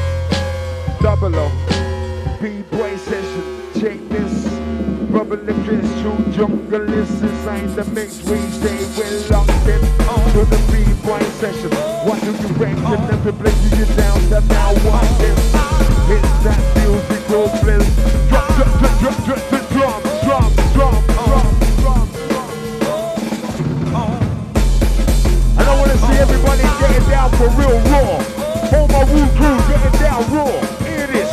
00, B-boy session. Check this, bubbly fish, true jungle is inside the mix. We stay well locked in to the B-boy session. What do you reckon? Let me play you down to now watch this. It's that musical bliss. Drum. I want to see everybody getting down for real raw. All my Woo crew getting down raw. Hear this.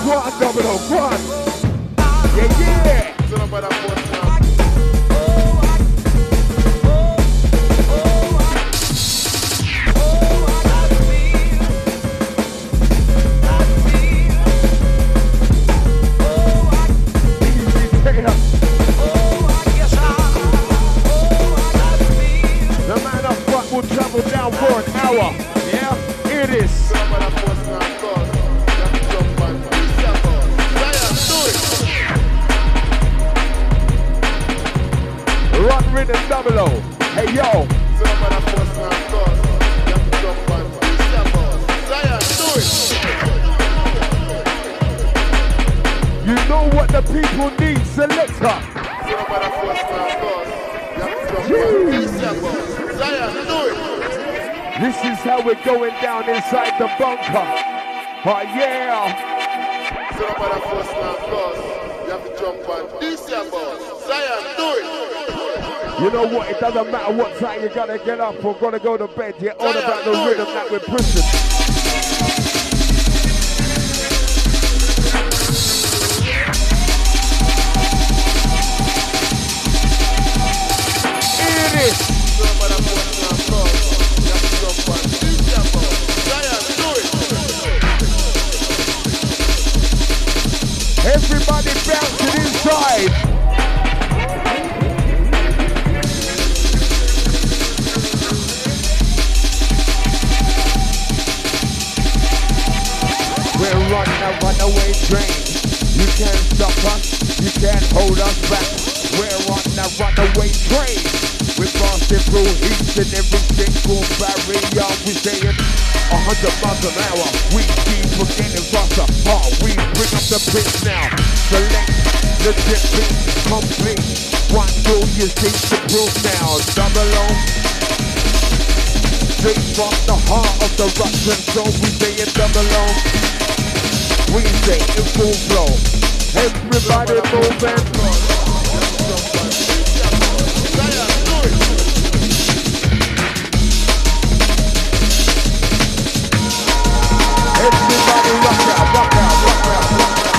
Go on, Domino, go on. Yeah. Down for an hour. Yeah, it is. Run rhythm 00. Hey yo. You know what the people need, selector. This is how we're going down inside the bunker. Oh yeah. You know what? It doesn't matter what time you gotta get up or gotta go to bed. You're all about the rhythm that we're pushing. It is. Everybody bouncing inside. We're running a runaway train. You can't stop us, you can't hold us back. We're on a runaway train. We're passing through each and every single barrier. We're saying 100 miles an hour. We keep getting faster. We bring up the pitch now. Select the difference complete. What do you think the proof now? 00. Straight from the heart of the Russian soul. We say it 00. We say in full flow. Everybody moving. Everybody rock out, rock out, rock out, rock out.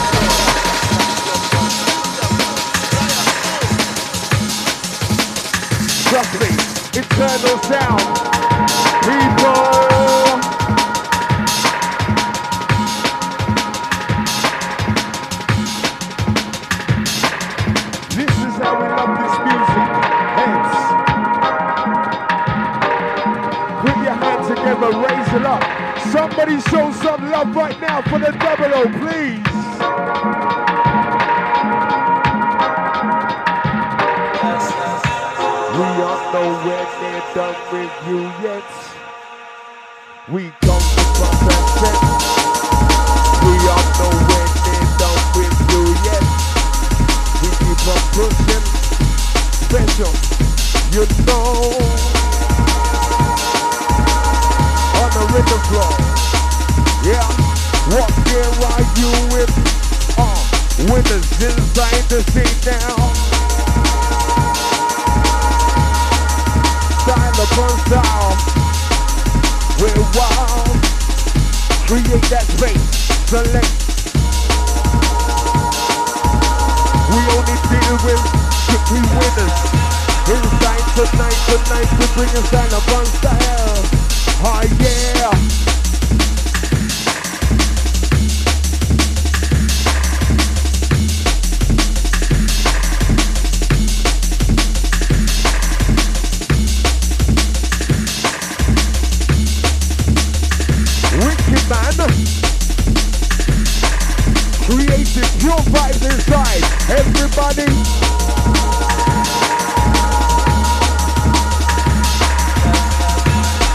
Eternal sound. People. This is how we love this music. Heads. Put your hands together, raise it up. Somebody show some love right now for the double O, please. We are nowhere near done with you yet. We come to represent. We are nowhere near done with you yet. We keep on pushing. Special, you know. On the rhythm floor. Yeah. What gear are you with? Winners inside the scene now. Style upon style, we're wild. Create that space, select. We only deal with strictly winners. Inside tonight, we bring a style upon style. Oh yeah. Creative, pure vibes inside. Everybody.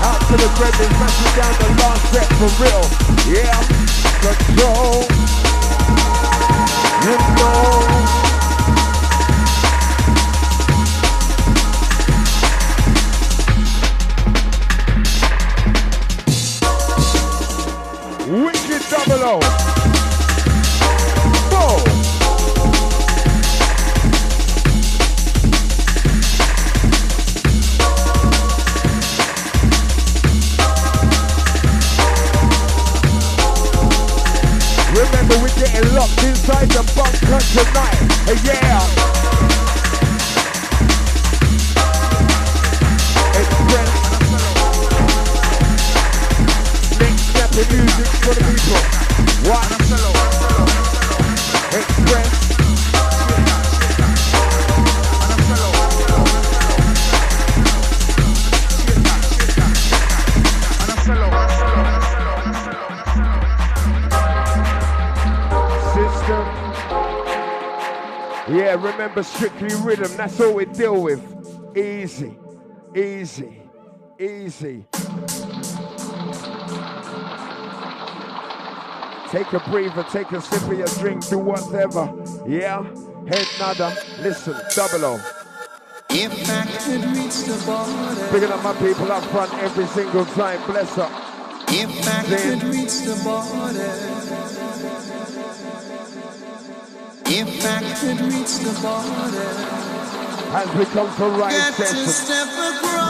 Out to the brethren, smashing down the last set for real. Yeah, control. You know. Wicked double O. Remember, we're getting locked inside the bunker tonight. Yeah. Express. Next step in music for the people. What? Express. Yeah, remember strictly rhythm, that's all we deal with. Easy, easy, easy. Take a breather, take a sip of your drink, do whatever. Yeah, head nada, listen, double O. If I could reach the border. Picking up my people up front every single time, bless up. If I could reach the border. If I could reach the border, has become for right got session. to step across.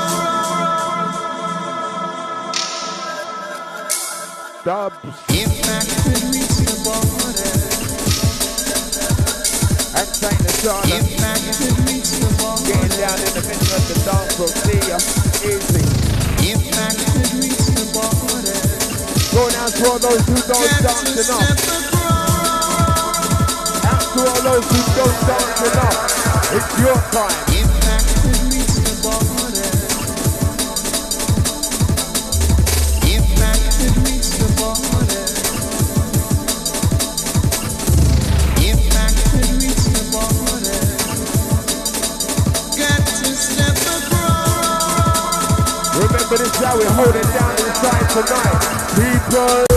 Dubs. If I could reach the border, and take the charter. If I could reach the border, getting down in the middle of the dance floor, see ya, easy. If I could reach the border, go down to all those who don't dance enough. To all those who don't dance enough, it's your time. If I could reach the border, if I could reach the border, if I could reach the border, got to step across. Remember this is how we hold it down inside tonight, people.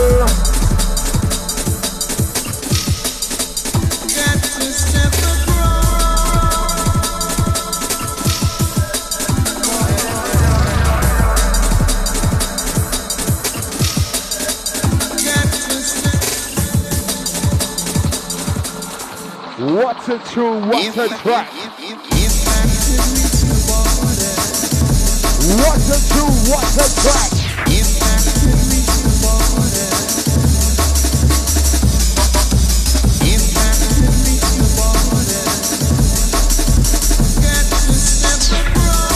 What a tune, what a track. What a tune, what a track. If I could reach the border, if I could reach the border, got to step across.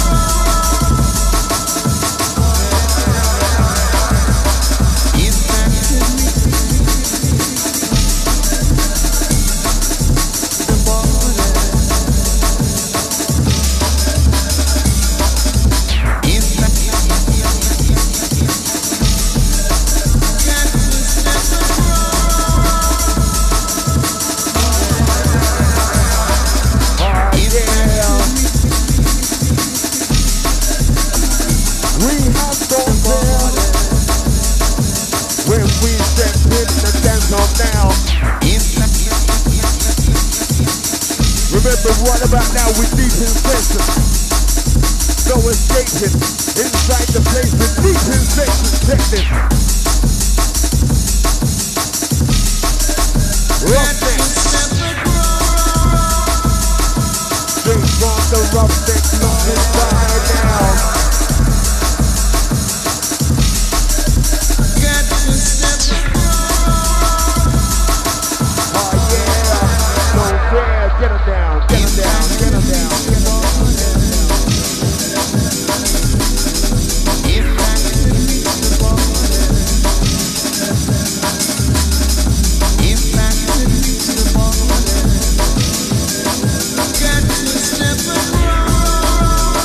Remember right about now we're deep in session. No escaping. Inside the place with deep in session. Check this. Roughneck. Straight from the Roughneck, look inside now. Get him down, get him down, get him down, get him down. If I could reach the border, if I could reach the border, got to step across. If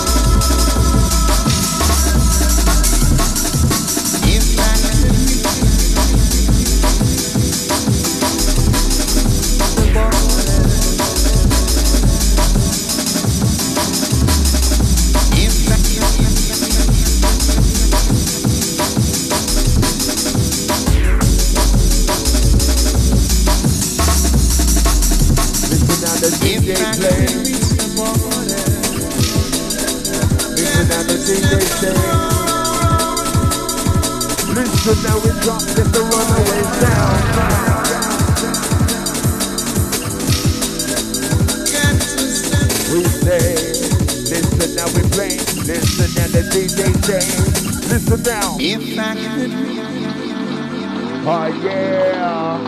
I could reach the border. The DJ play. Listen now the DJ say. Listen now we drop just the runaway sound. We say, listen now we play. Listen now the DJ say. Listen now. If I could reach. Oh yeah.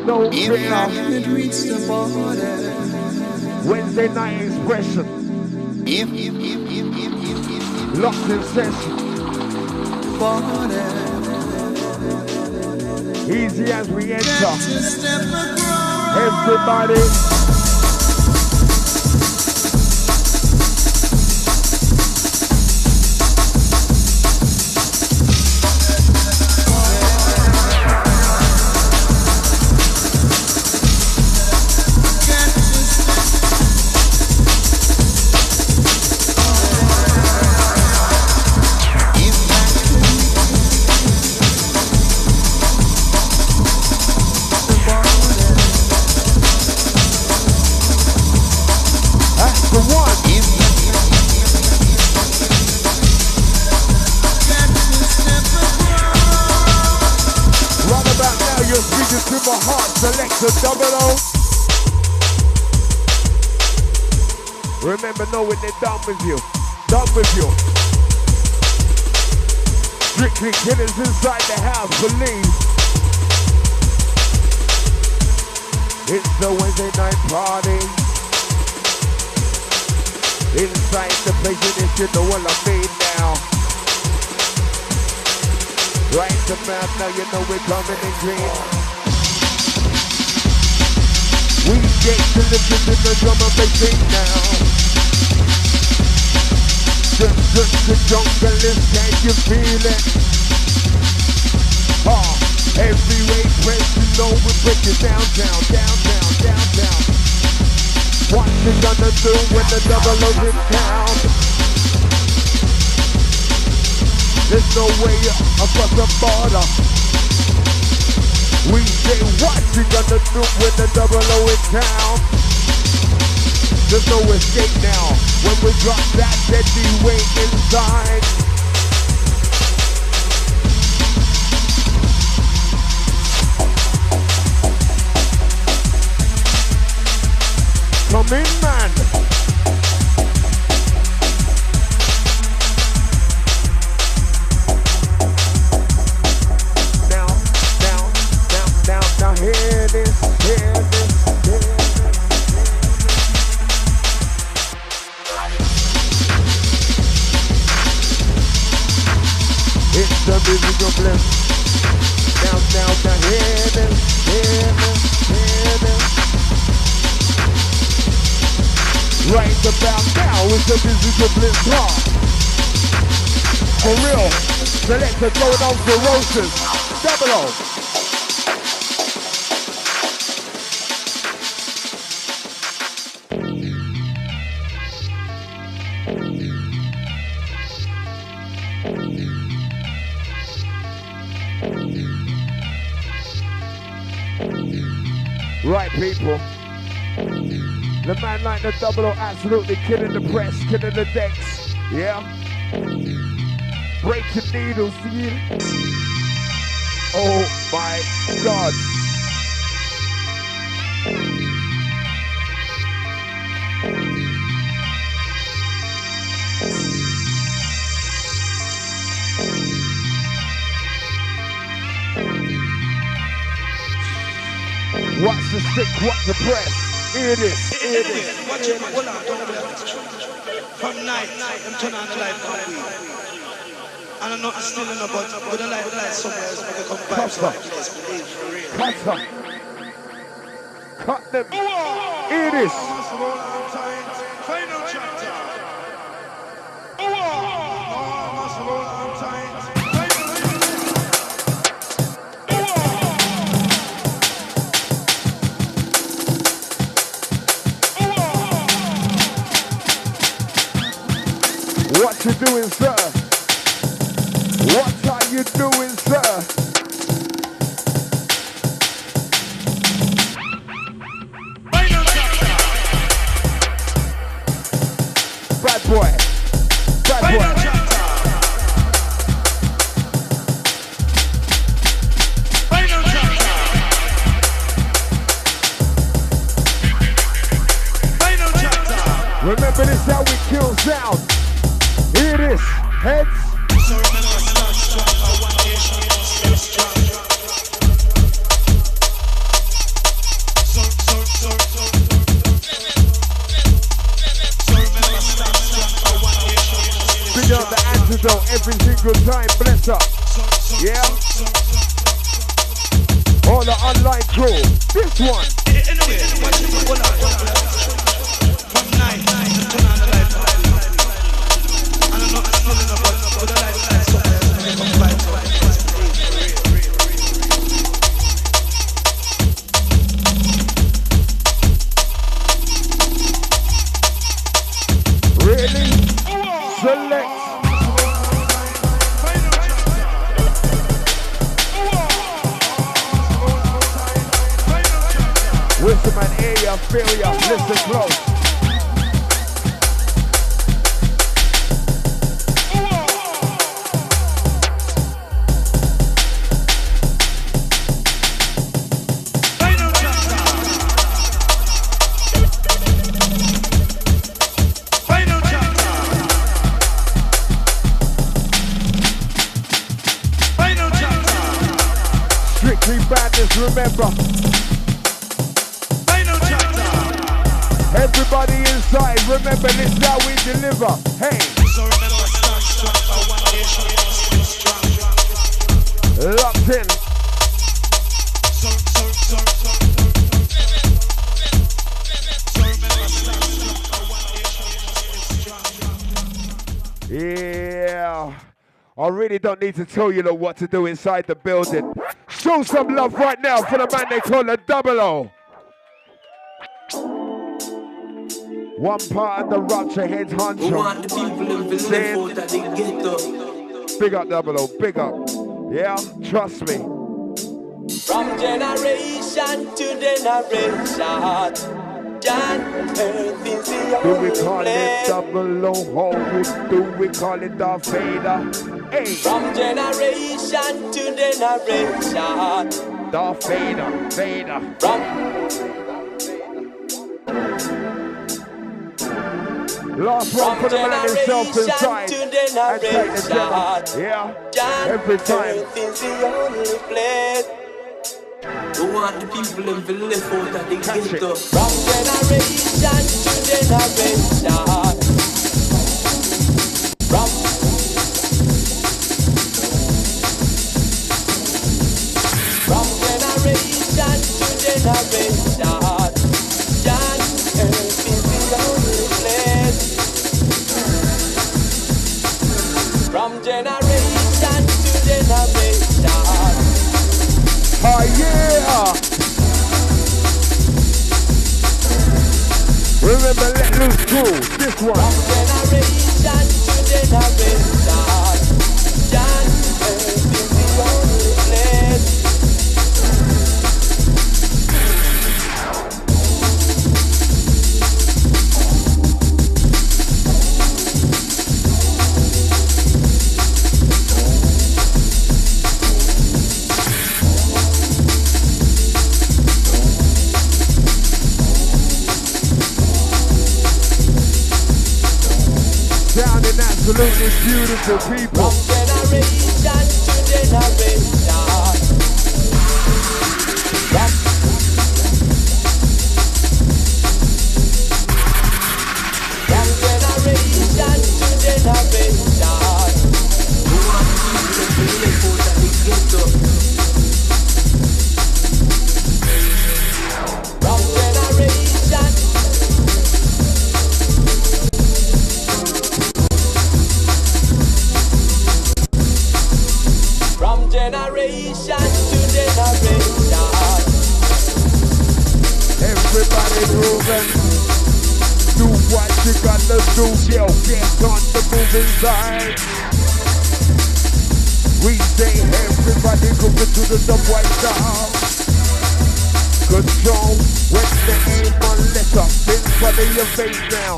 No if fear. I could reach the border. Wednesday night expression. If locked in session. Border. Easy as we enter. Everybody. Selector Double O. Remember knowing they're done with you. Done with you. Strictly killers inside the house, believe. It's the Wednesday night party. Inside the place, you know what I mean now. Right about now, you know we're coming in green. We get to listen to the drum and bass thing now. Just the junglist, can you feel it? Every way press, you know we break it down, down, down, down, down, down. What you gonna do when the double O's in town? There's no way across the border. We say what you gonna do when the double O in town? There's no escape now when we drop that deadly weight inside. Come in, man. Now hear this, hear this, hear this. It's the musical bliss. Now hear this, hear this, hear this. Right about now is the musical bliss. For real, selector going on ferocious. Double O. Right, people. The man like the double O, absolutely killing the press, killing the decks. Yeah. Breaking needles, see? Oh my God. What's the stick, what's the press? Hear this, hear this. Watch it, hold on, don't play this. From night, I'm turning on the light for me. And I'm not still in the but we don't like the light somewhere else, but we come back to the place, believe for real. Cut them. Cut them. Hear this. Final chapter. What you doing, sir? What are you doing, sir? Bad boy. Bad boy. Remember this how we kill sound. Hear this, heads. So remember, start strong, one nation, stay strong. So remember, start strong, one nation. Bring out the antidote every single time, bless up. Yeah? All the online crew. This one. Anyway, watch it, hold on. From night, turn on the light. Really? Select. Wisdom and area, feel ya, listen close. Remember, everybody inside, remember this is how we deliver. Hey, so remember, start strong, one nation, stay strong. Locked in. So remember, start strong, one nation, stay strong. Yeah, I really don't need to tell you what to do inside the building. Show some love right now for the man they call the Double O. One part of the Rupture heads honcho. We want the people in Villefort that they get up. Big up Double O, big up. Yeah, trust me. From generation to generation, John Earth is the do we only call place. it Double O? Do we call it Darth Vader? Hey. From generation to generation, Darth Vader, Vader. Last one for the man himself inside. To generation, yeah, John every time. Earth is the only place. We want the people in Villefort that they get up. From generation to generation, from generation to generation, John Earth is the only place. From generation to generation. Oh yeah! Remember, let loose cool. This one. From generation to generation, John Earth is the only place. salute this beautiful people. From generation to generation. From generation to generation. Who are the people that live out of the ghetto? From generation. From generation to generation. Everybody moving. Do what you gotta do, yo. Get on the moving side. We say everybody moving to the subway down. Control when the aim on letter. In front of your face now.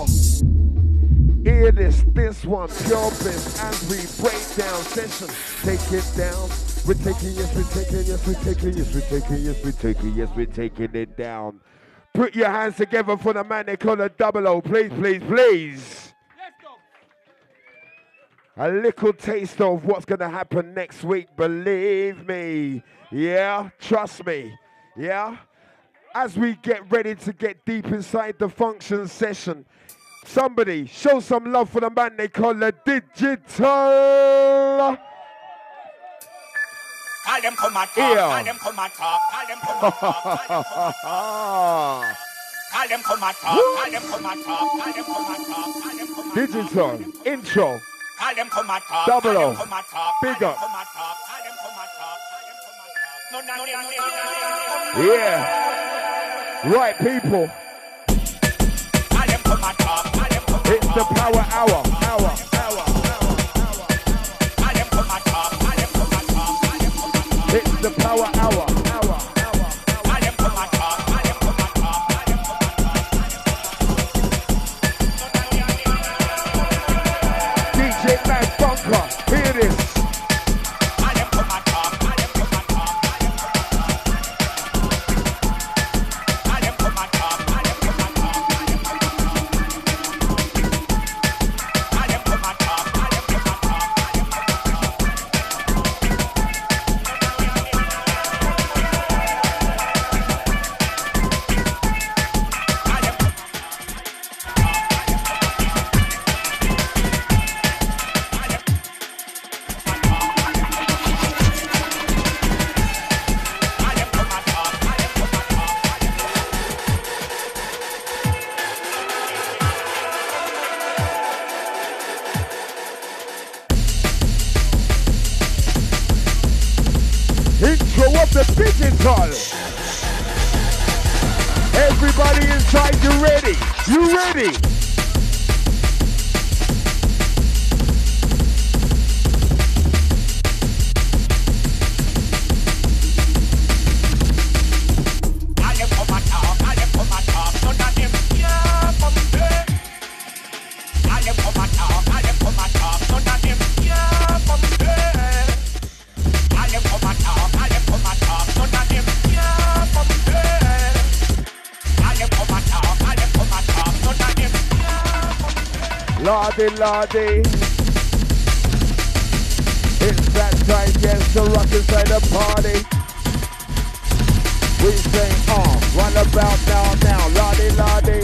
Hear this one, pure bliss as we break down session. Take it down. We're taking, yes, we're taking, yes, we're taking, yes, we're taking, yes, we're taking, yes, we're taking it down. Put your hands together for the man they call a 00. Please, please, please. A little taste of what's going to happen next week. Believe me. Yeah, trust me. Yeah. As we get ready to get deep inside the function session, somebody show some love for the man they call a digital. Call them come and talk, call them come and talk, call them come and talk, call them come and talk, call them come and talk, call them come and talk, call them come and talk. Digital, intro, call them come and talk, 00, big up. Yeah, right people. It's the power hour. It's the power hour. DJ Mag Bunker, hear this. Intro of the digital. Everybody inside, you ready? You ready? Lordy. It's that time, yes, to rock inside the party. We say, run about now, lordy.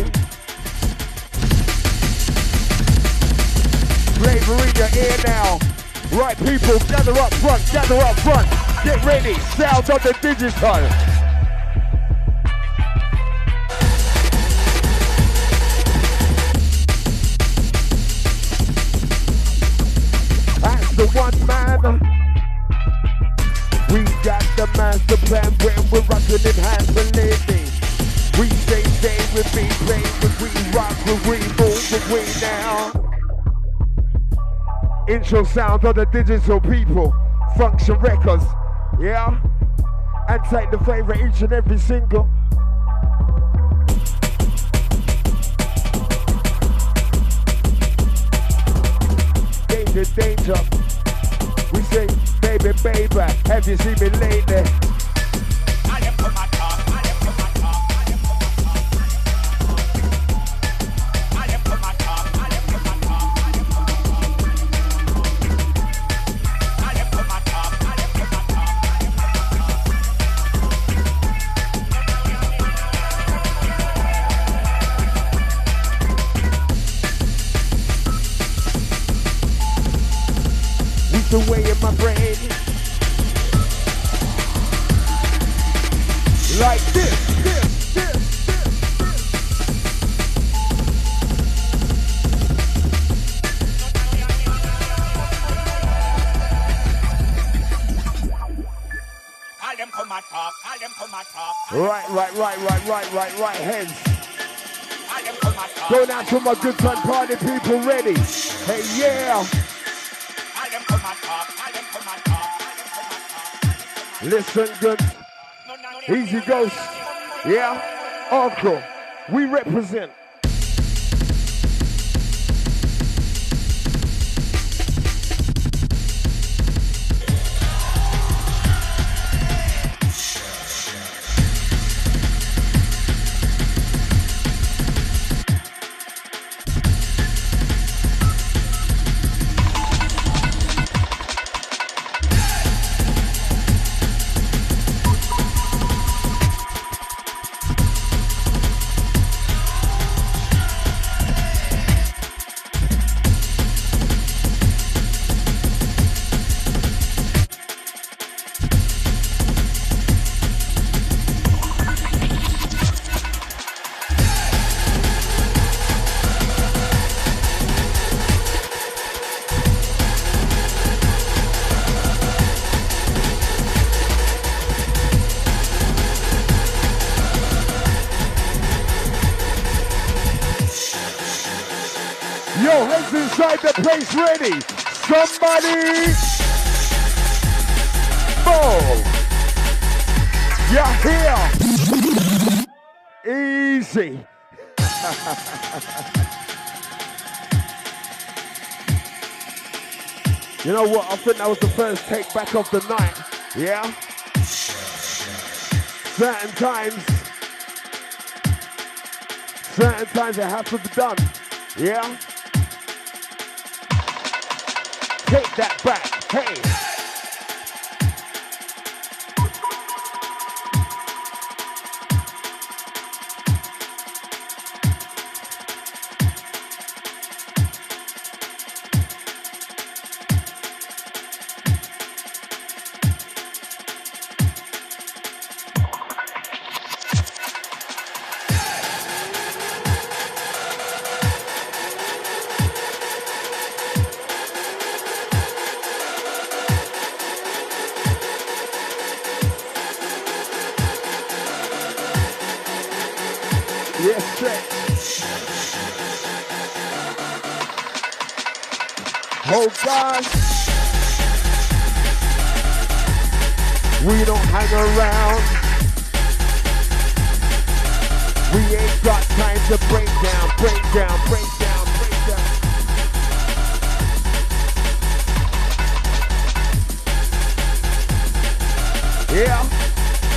Flavor in your ear now. Right, people, gather up front. Get ready, sound of the digital. The one man, we got the master plan when we're rocking in hands, believe me. We stay with me, play with we, rock with we, move with we now. Intro sound of the digital people, Function Records, yeah? And take the favorite each and every single. Danger. We say, baby, have you seen me lately? It's the way in my brain. Like this. Right, heads. Going out to my good time party people ready. Hey, yeah. Listen good. Easy Ghost. Yeah. Uncle. We represent. Inside the place ready. Somebody move. You're here. Easy. You know what? I think that was the first take back of the night. Yeah? Certain times it has to be done. Yeah? Take that back, hey! Oh God, we don't hang around. We ain't got time to break down. Yeah,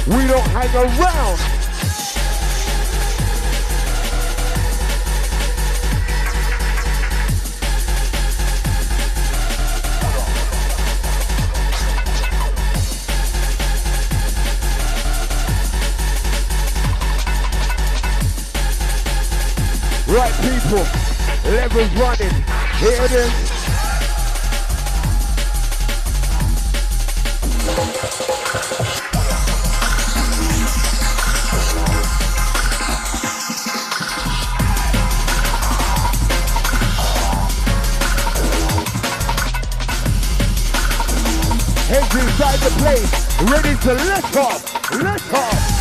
we don't hang around. Right, people, levels running. Here it is. Heads inside the place, ready to lift off, lift off.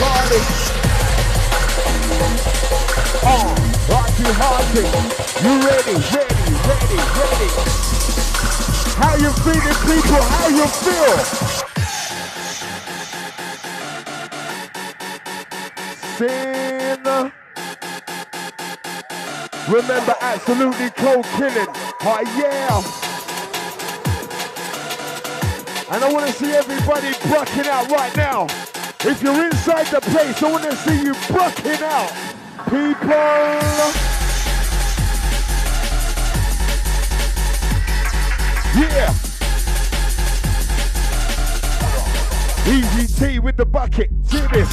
Party. Hearty. You ready? How you feeling, people? How you feel? Sin. Remember, absolutely cold killing. Oh yeah. And I want to see everybody bucking out right now. If you're inside the place, I want to see you bucking out. People. Yeah. Easy T with the bucket. See this.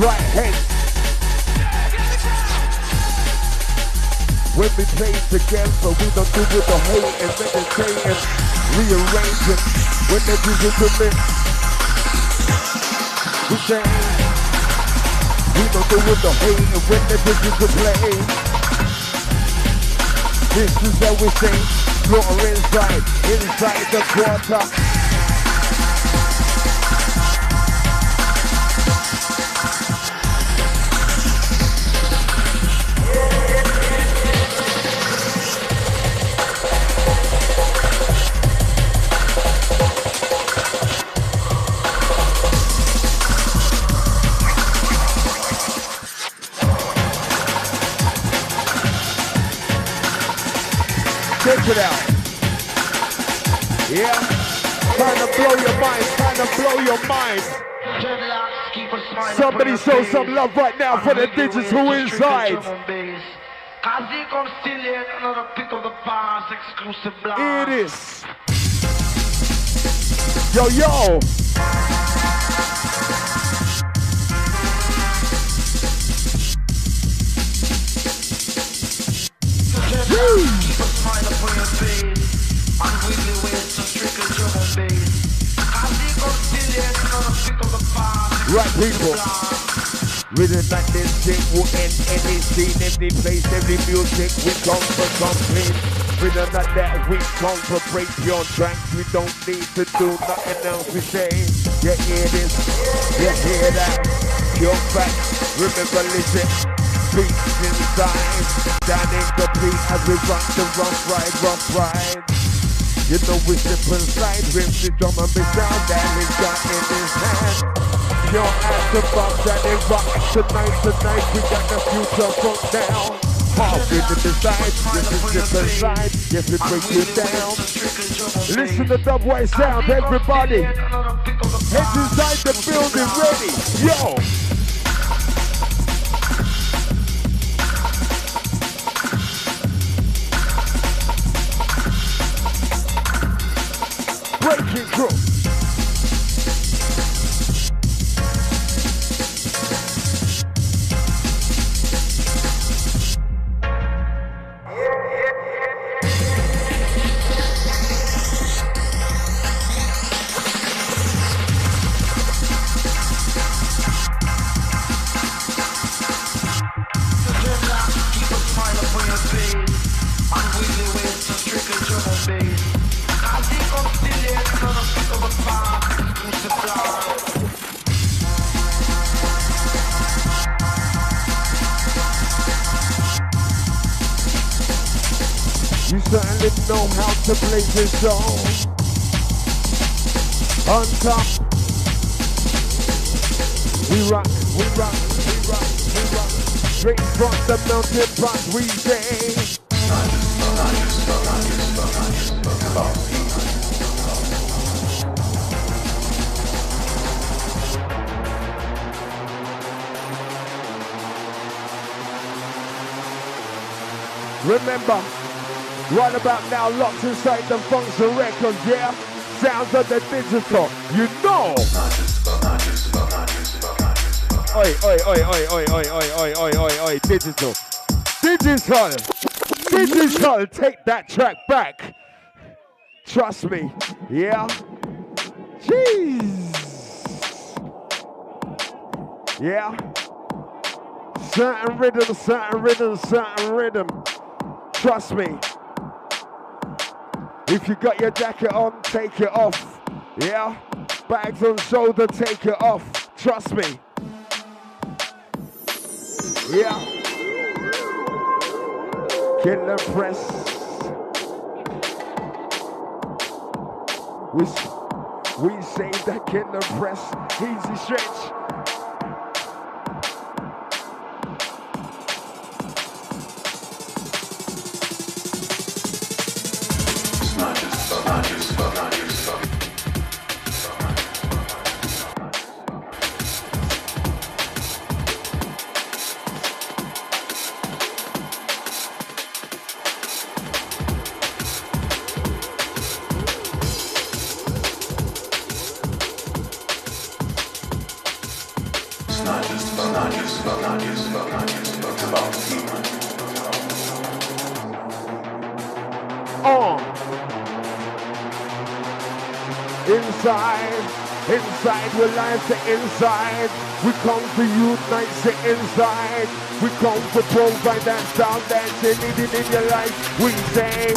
Right hand. When we play together, we don't do with the hate and meditate and rearrange it. When they do it to me, we say we don't do with the hate and when they do it to play. This is how we say, slaughter inside the quarter. Check it out. Yeah. Trying to blow your mind. Trying to blow your mind. Somebody show some love right now for the digital inside. It is. Yo, yo. Right, people. Rhythm like this shit will end any scene, every place, every music. We come for something. Rhythm like that, we come for break your tracks. We don't need to do nothing else. We say, you hear this, you hear that. Pure fact, remember, listen. Beats inside, standing complete as we rock the rough ride. You know we simple side, rims the drum and the sound that he's got in his hand. Pure at the box and it rocks tonight, we got the future from down. Half into the side, this is simple side, yes we break you down. Listen to the way sound, everybody. Heads inside the building, ready, yo. Breaking through. You certainly know how to play this song. On top, we rock. Straight from the mountain pot, we say. Remember, right about now, locked inside the Function Records, yeah? Sounds of the digital, you know! Oi, oi, oi, oi, oi, oi, oi, oi, oi, oi, digital. Digital, take that track back. Trust me, yeah? Jeez. Yeah? Certain rhythm. Trust me. If you got your jacket on, take it off. Yeah? Bags on shoulder, take it off. Trust me. Yeah. Killer Press. We say that killer press, easy stretch. Inside, we live the inside. We come to unite the inside. We come to provide that sound that you need in your life. We say,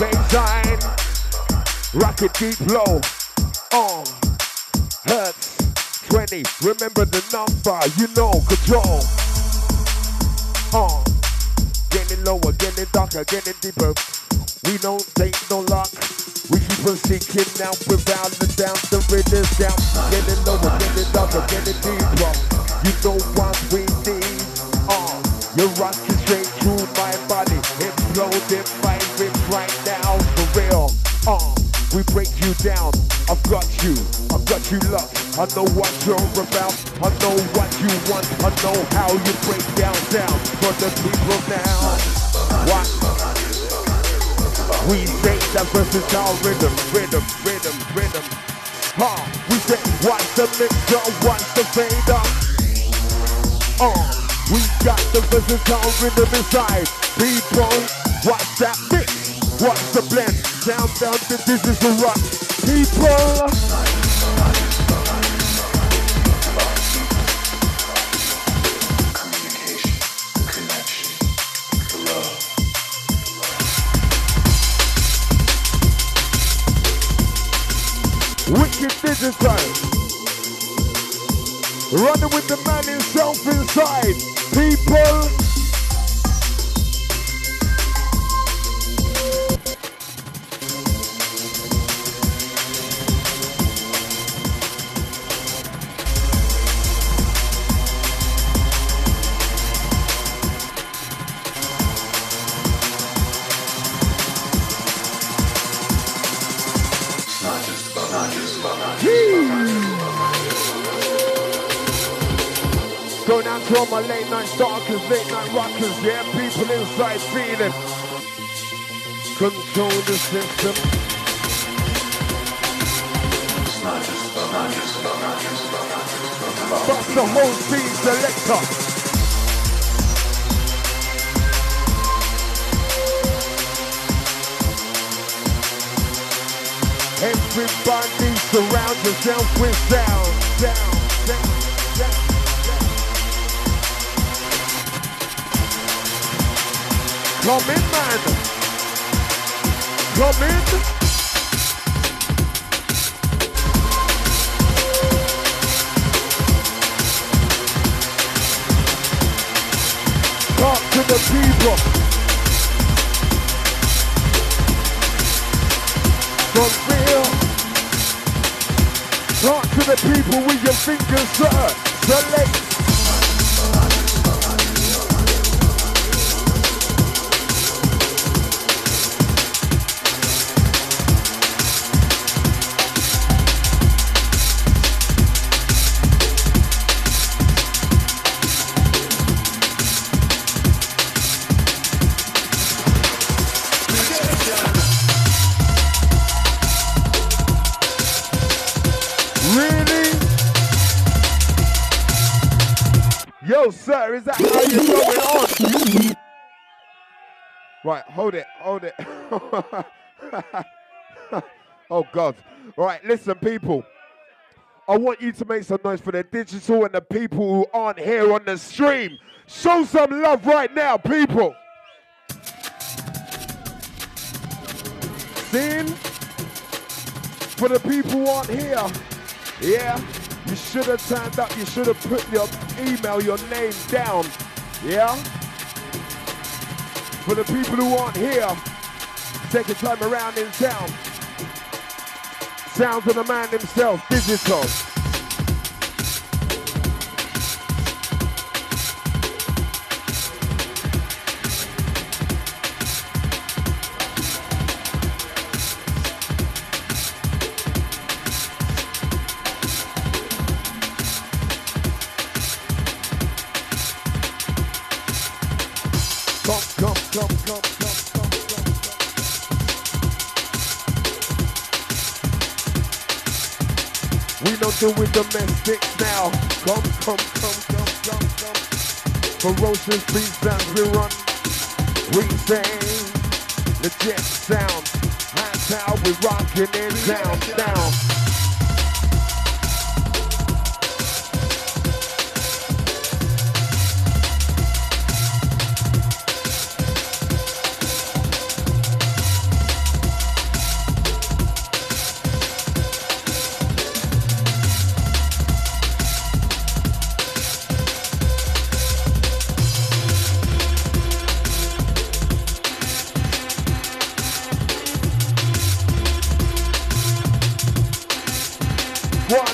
baseline, rock it deep low. Hertz 20. Remember the number, you know, control. Getting lower, getting darker, getting deeper. We don't take no luck. We keep on seeking out without the doubt. The rhythm's down. Getting lower, getting darker, getting deeper. You know what we need. You're rocking straight through my body. Exploding vibrant right now. For real. We break you down. I've got you locked. I know what you're about. I know what you want. I know how you break down sound for the people now. What? We say that versatile rhythm. We say, what's the mixer, what's the fader? We got the versatile rhythm inside. People, what's that mix? What's the blend? Down, this is the rock. People. Wicked digital. Running with the man himself inside. People. Go down to all my late night stalkers, late night rockers, yeah, people inside feeling. Control the system. Bust the whole scene selector. Everybody surround yourself with sound, sound. Come in, man. Come in. Talk to the people. For real. Talk to the people with your fingers, sir. Select. Yo, sir, is that how you're going on? Right, hold it. Oh, God. Right, listen, people. I want you to make some noise for the digital and the people who aren't here on the stream. Show some love right now, people. Sing for the people who aren't here. Yeah. You should have turned up. You should have put your email, your name down. Yeah? For the people who aren't here, take your time around in town. Sounds of the man himself, digital. Come. We don't do it domestics now. Come. Ferocious beats as we run. We sing legit sound. That's how we rockin' it down.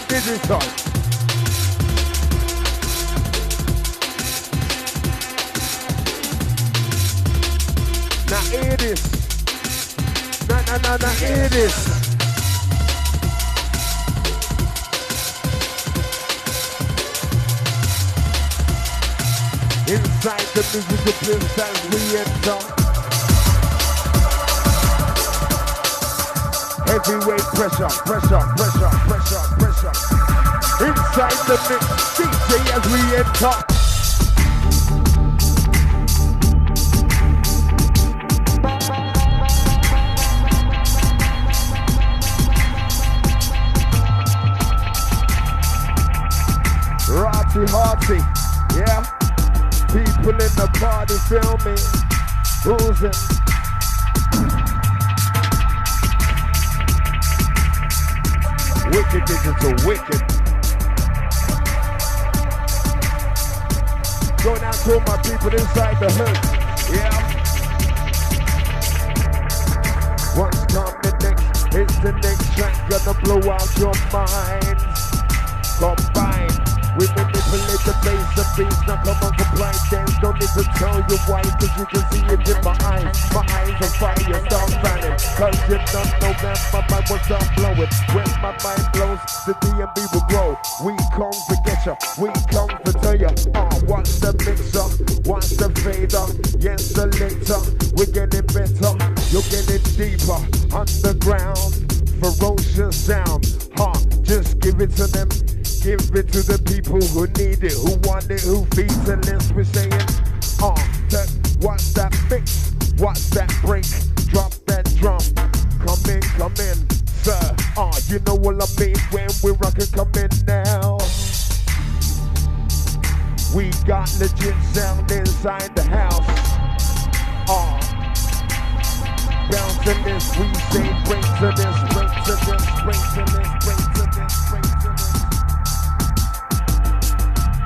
Digital. Now hear this. Now hear this. Inside the musical bliss as we enter. Heavyweight pressure. Inside the mix, DJ as we enter. Hearty, yeah. People in the party filming, oozing. Wicked digital, wicked. Going out to all my people inside the hood, yeah. Once come the next, it's the next track, gonna blow out your minds. Combine. We manipulate the bass, the beats, now come on, comply, dance. Don't need to tell you why, cause you can see it in my eyes. My eyes on fire, start burning. Cause you don't know that my mind will start blowing. When my mind blows, the DMB will grow. We come to get ya, we come to tell ya. Watch the mixer, watch the fader. Yes, the later, we're getting better. You're getting deeper, underground. Ferocious sound, just give it to them. Give it to the people who need it, who want it, who feeds the list. We're saying, watch that mix, watch that break, drop that drum. Come in, sir. You know what I mean when we rockin', come in now. We got legit sound inside the house. Bouncing this, we say break to this, break to this, break to this, break to this, break to this.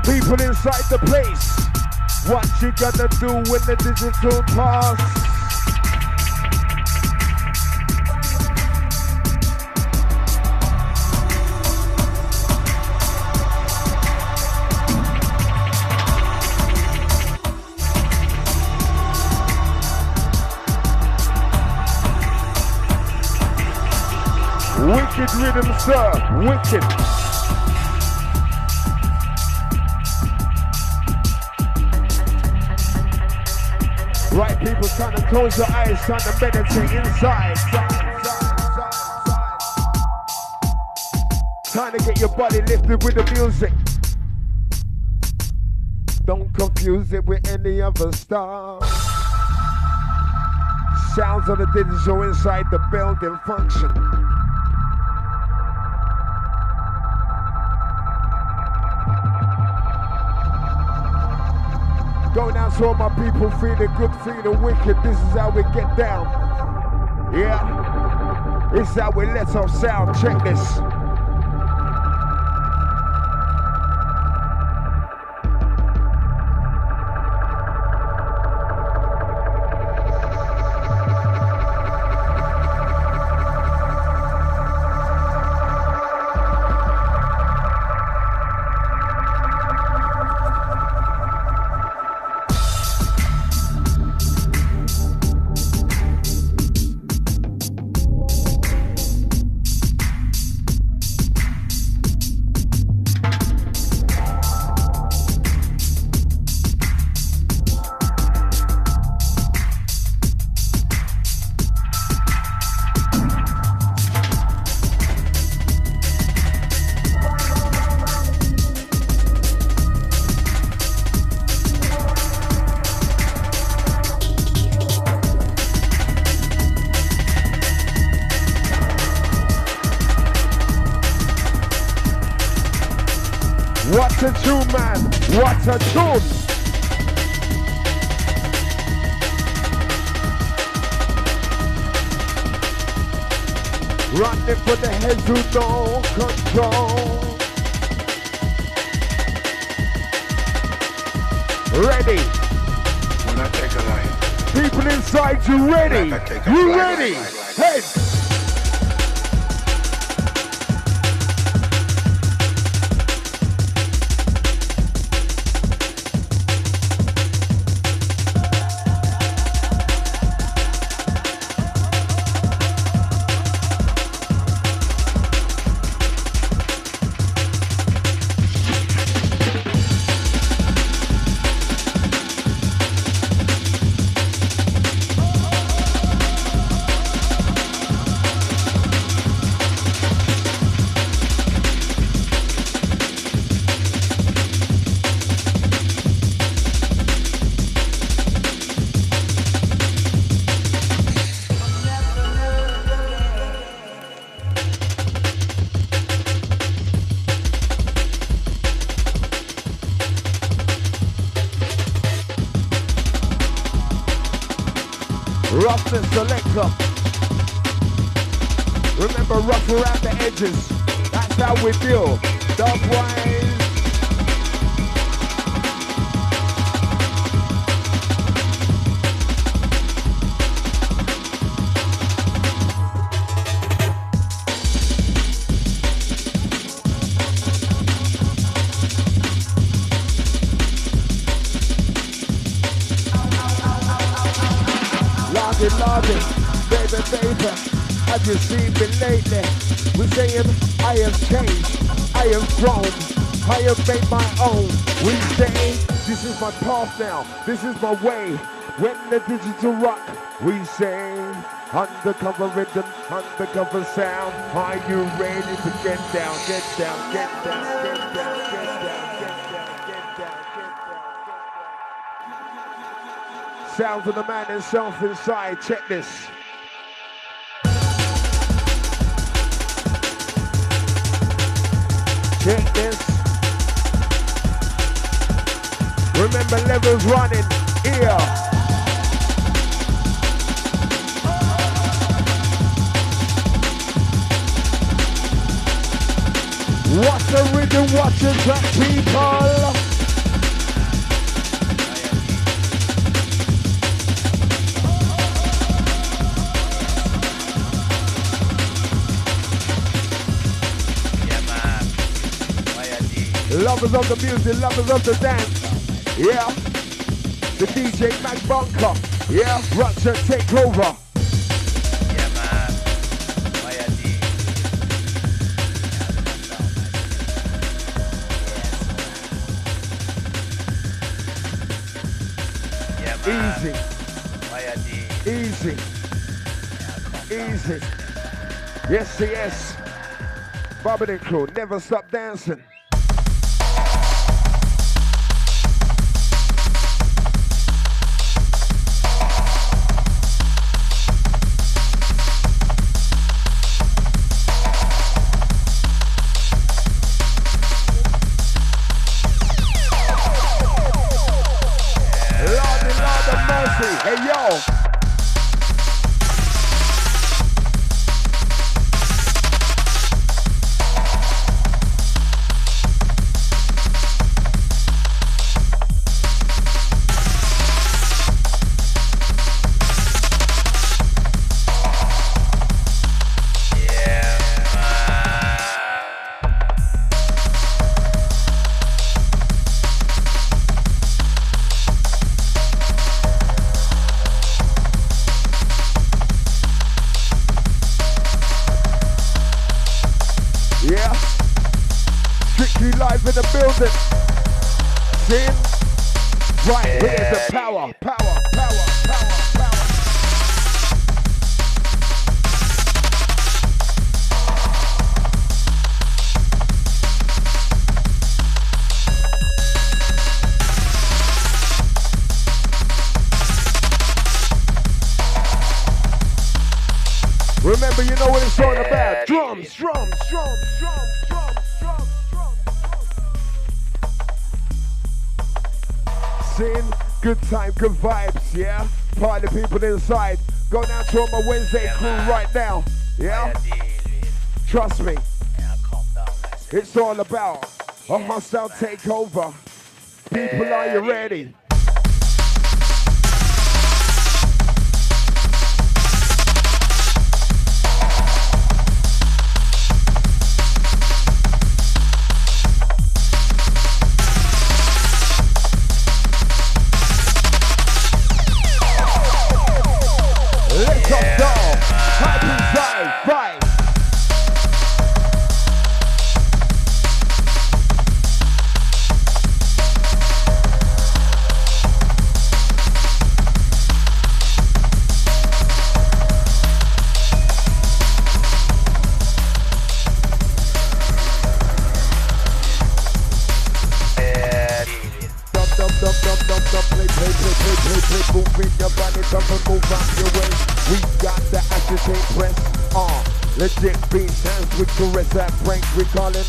People inside the place, what you gonna do when the digital pass? Wicked rhythm, sir, wicked. Right, people trying to close your eyes, trying to meditate inside. Trying to get your body lifted with the music. Don't confuse it with any other style. Sounds of the digital inside the building function. Going out to all my people, feeling good, feeling wicked. This is how we get down. Yeah, it's how we let our sound. Check this. What a tune, man. What a tune. Running for the heads who don't control. Ready. When I take a life. People inside, you ready? You ready? Heads. Roughness selector. Remember, rough around the edges. That's how we feel. Dubwise. Lardy, baby, baby, have you seen me lately? We're saying I have changed, I have grown, I have made my own. We say this is my path now, this is my way. When the digital rock, we say undercover rhythm, undercover sound. Are you ready to get down, get down, get down, get down, get down, get down, get down, get down. Sounds of the man himself inside. Check this. Check this. Remember, levels running here. Watch the rhythm, watch the track, people. Lovers of the music, lovers of the dance. Yeah. The DJ Mac Bunker. Yeah. Rutger, take over. Yeah, man. Yeah, man. Easy. Easy. Easy. Yes, yes. Barbara Crew, never stop dancing. Hey, yo. In the building. See? Right, here's the power. Remember, you know what it's all about. Drums. Sin, good time, good vibes, yeah? Party people inside. Go down to all my Wednesday crew right now, yeah? Trust me. It's all about a hostile takeover. People, are you ready? Let's go. Hype inside, fight. Play, move in your body, don't move out your way. We got the agitate press on. Legit beat hands with caress that prank we call it.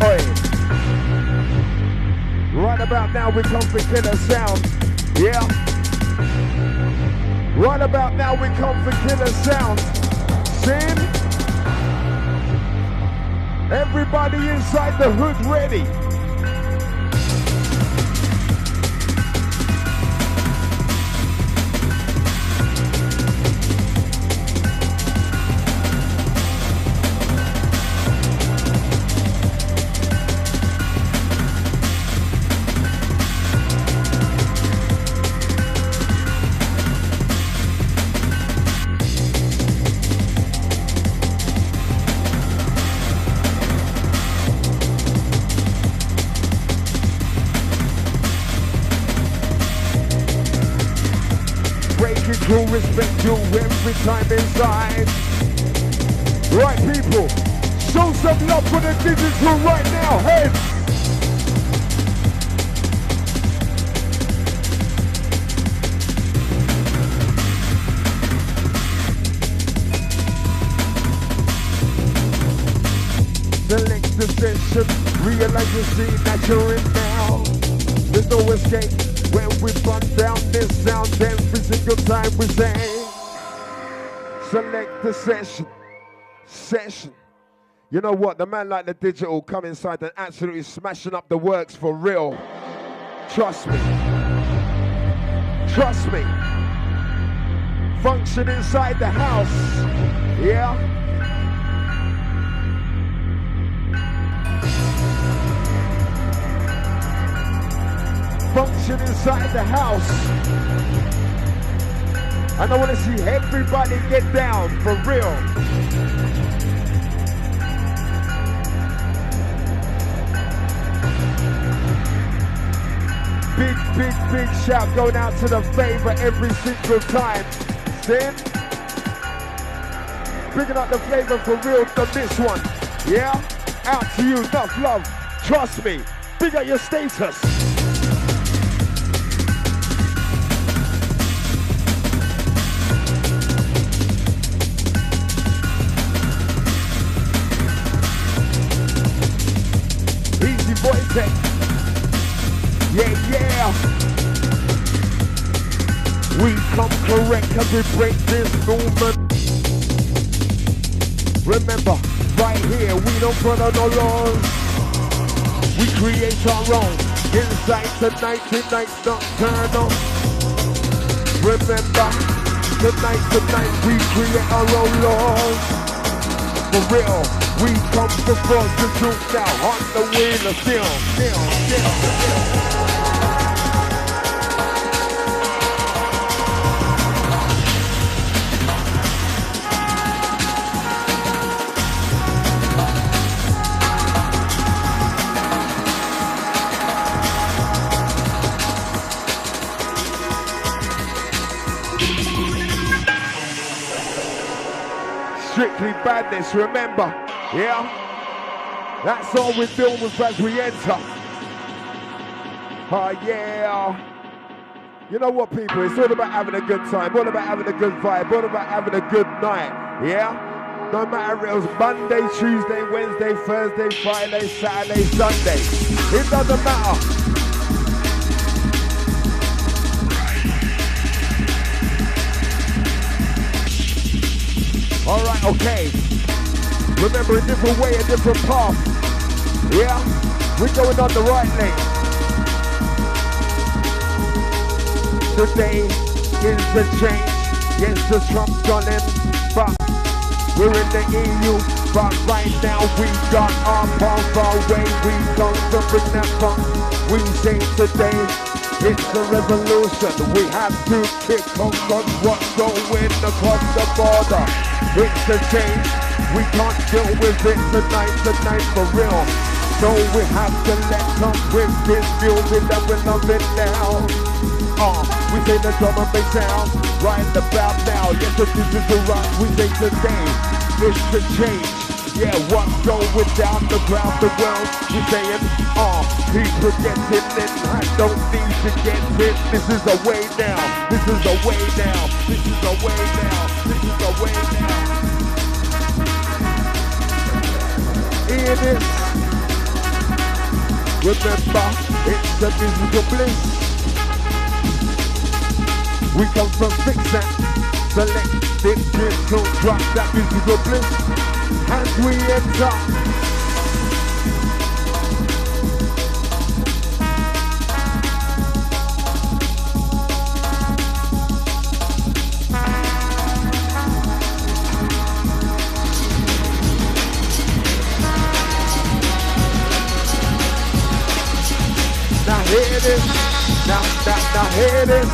Oi. Right about now we come for killer sound. Yeah. Right about now we come for killer sound. Sin. Everybody inside the hood ready. Who respect you every time inside. Right people, show some love for the digital right now, heads. Select the session, realize you see that you're in now. There's no escape. When we run down this sound, every single time we say, select the session. You know what? The man like the digital come inside and absolutely smashing up the works for real. Trust me. Trust me. Function inside the house. Yeah. Function inside the house. And I want to see everybody get down for real. Big shout going out to the favor every single time. Sin. Picking up the flavor for real for this one. Yeah? Out to you, enough love. Trust me. Big up your status. Yeah. We come correct as we break this movement. Remember, right here, we don't follow no laws. We create our own. Inside tonight's nocturnal. Remember, tonight, we create our own laws. For real, we come for force the truth now. On the wheel of still. Strictly badness, remember, yeah? That's all we're doing with as we enter. Oh yeah. You know what, people? It's all about having a good time, all about having a good vibe, all about having a good night. Yeah? No matter if it was Monday, Tuesday, Wednesday, Thursday, Friday, Saturday, Sunday. It doesn't matter. All right, okay. Remember, a different way, a different path. Yeah? We're going on the right lane. Today is the change. Yes, the Trump's calling, but we're in the EU. But right now we got our path our way. We come to bring that fun. We say today it's the revolution. We have to kick on what's going across the border. It's the change. We can't deal with it tonight for real. So we have to let come with this music that we're loving now. We say the drum and bass sound right about now. Yes, the digital rock. We say today it's the change. Yeah, what's going down the ground, the world? We're saying, people getting in. I don't need to get in. This is a way now. This is a way now. This is a way now. This is a way now. It is. Remember, it's a musical bliss. We come from fix that, select this digital drop that musical bliss as we enter. Now here it is, now here it is.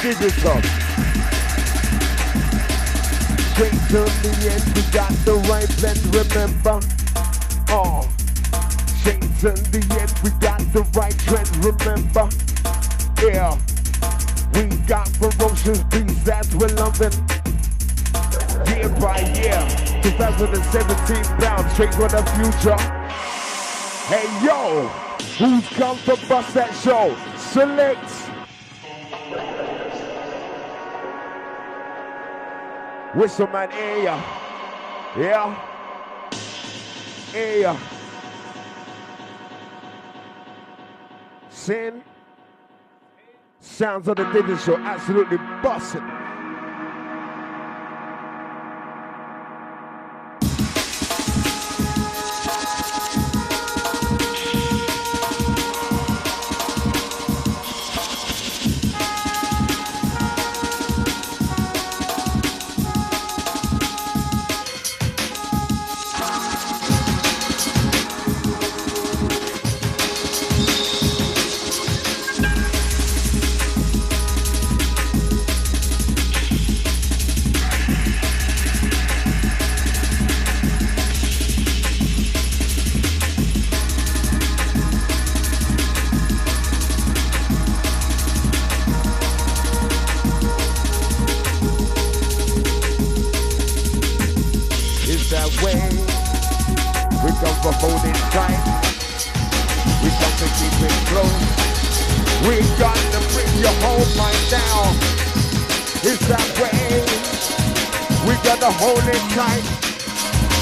Digital. Straight to the end, we got the right blend, remember? Straight to the end, we got the right trend, remember? Yeah, we got ferocious beats that we're loving. Year by year, 2017 bound, straight for the future. Hey yo, who's come to bust that show? Select. Whistle man, yeah, Sin, sounds of the digital, absolutely busting. Hold it tight.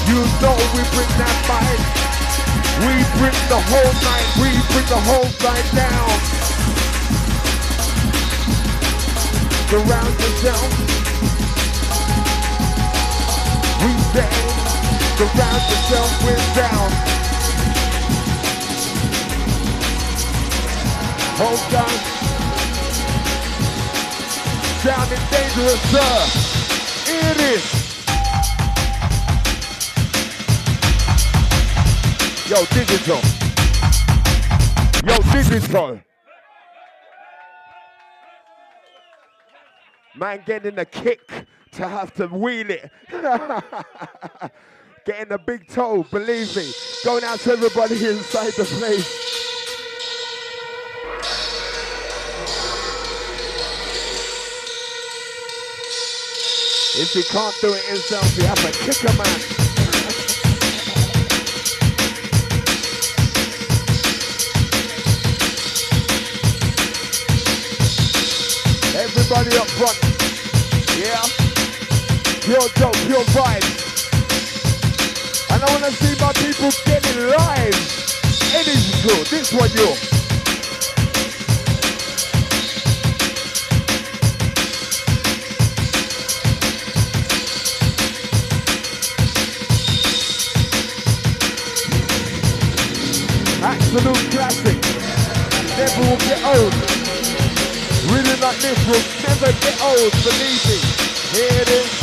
You know we bring that fight. We bring the whole night. We bring the whole night down. Surround yourself. We say, surround yourself with sound. Hold on. Sounding dangerous, sir. It is. Yo, digital. Yo, digital. Man getting a kick to have to wheel it. Getting a big toe, believe me. Going out to everybody inside the place. If he can't do it himself, you have to kick a man. Everybody up front. Yeah. Pure dope, pure vibe. And I want to see my people getting live. Energy good. This one, you. Absolute classic. Never will get old. Really like this will never get old, believe me. Here it is.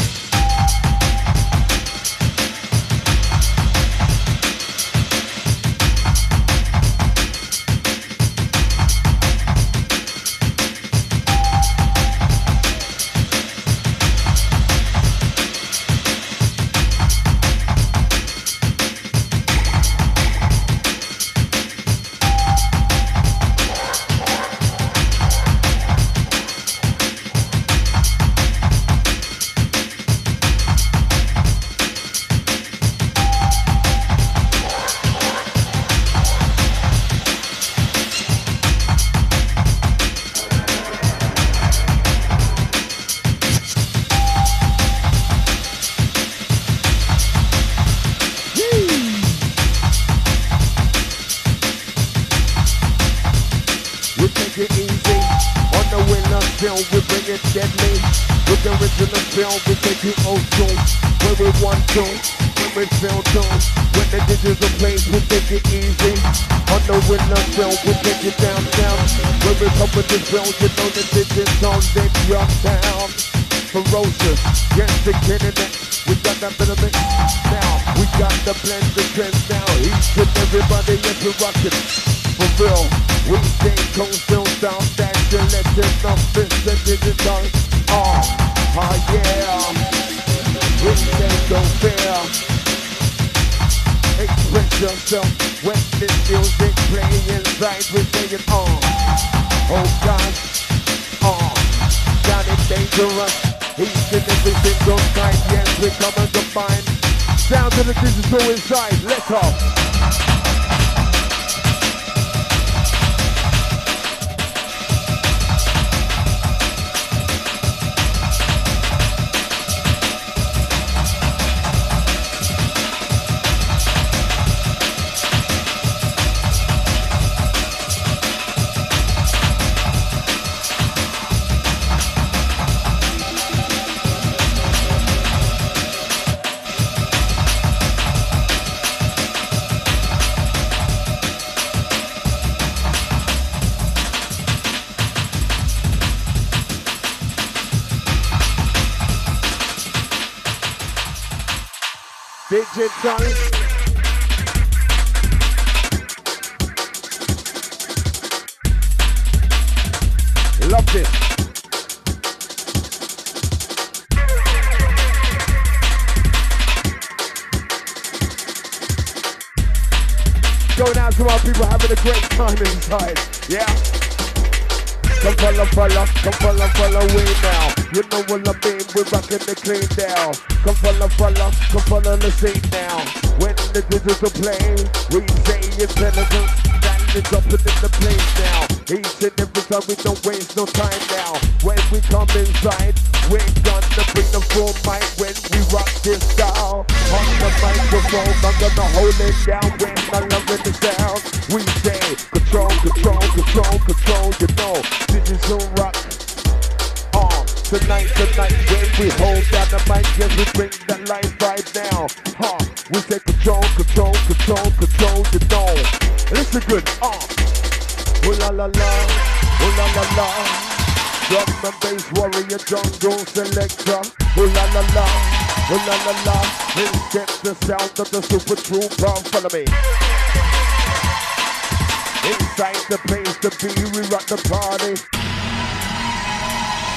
We take it old school, when we want to, when we feel to. When the digital plays, we take it easy. On the winner film, we take it downtown. When we come with this film, you know the digital's in your town. Ferocious, yes, the internet. We got that bit of it now. We got the blend, the trends now. Each and everybody, yes, we're rocking. For real, we stay coastal, down, dash, your legend of this, the digital. Oh yeah, we say don't fear. Express yourself when this music playing inside. We say it on. Oh gosh, got it dangerous. Each and every single night, yes, we come and combine. Sound of the digital inside. Let's off. Digital. Love it. Going out to our people having a great time inside. Yeah. Come follow we now. You know what I mean, we're rocking the clean down. Come follow the scene now. When the digital play, we say intelligence. You're dropping in the place now. Each and every time we don't waste no time now. When we come inside, we're gonna bring the full mic when we rock this style. On the microphone, I'm gonna hold it down when I'm loving the sound. We say control, you know. Digital rock. Tonight, when we hold down the mic, yes, we bring the life right now. We say control, you know. Listen good, ooh la la la, ooh la la la. Drum and bass warrior, jungle selector. Ooh la la la, ooh la la la. Insert the sound of the super trooper, follow me. Inside the place to be, we rock the party.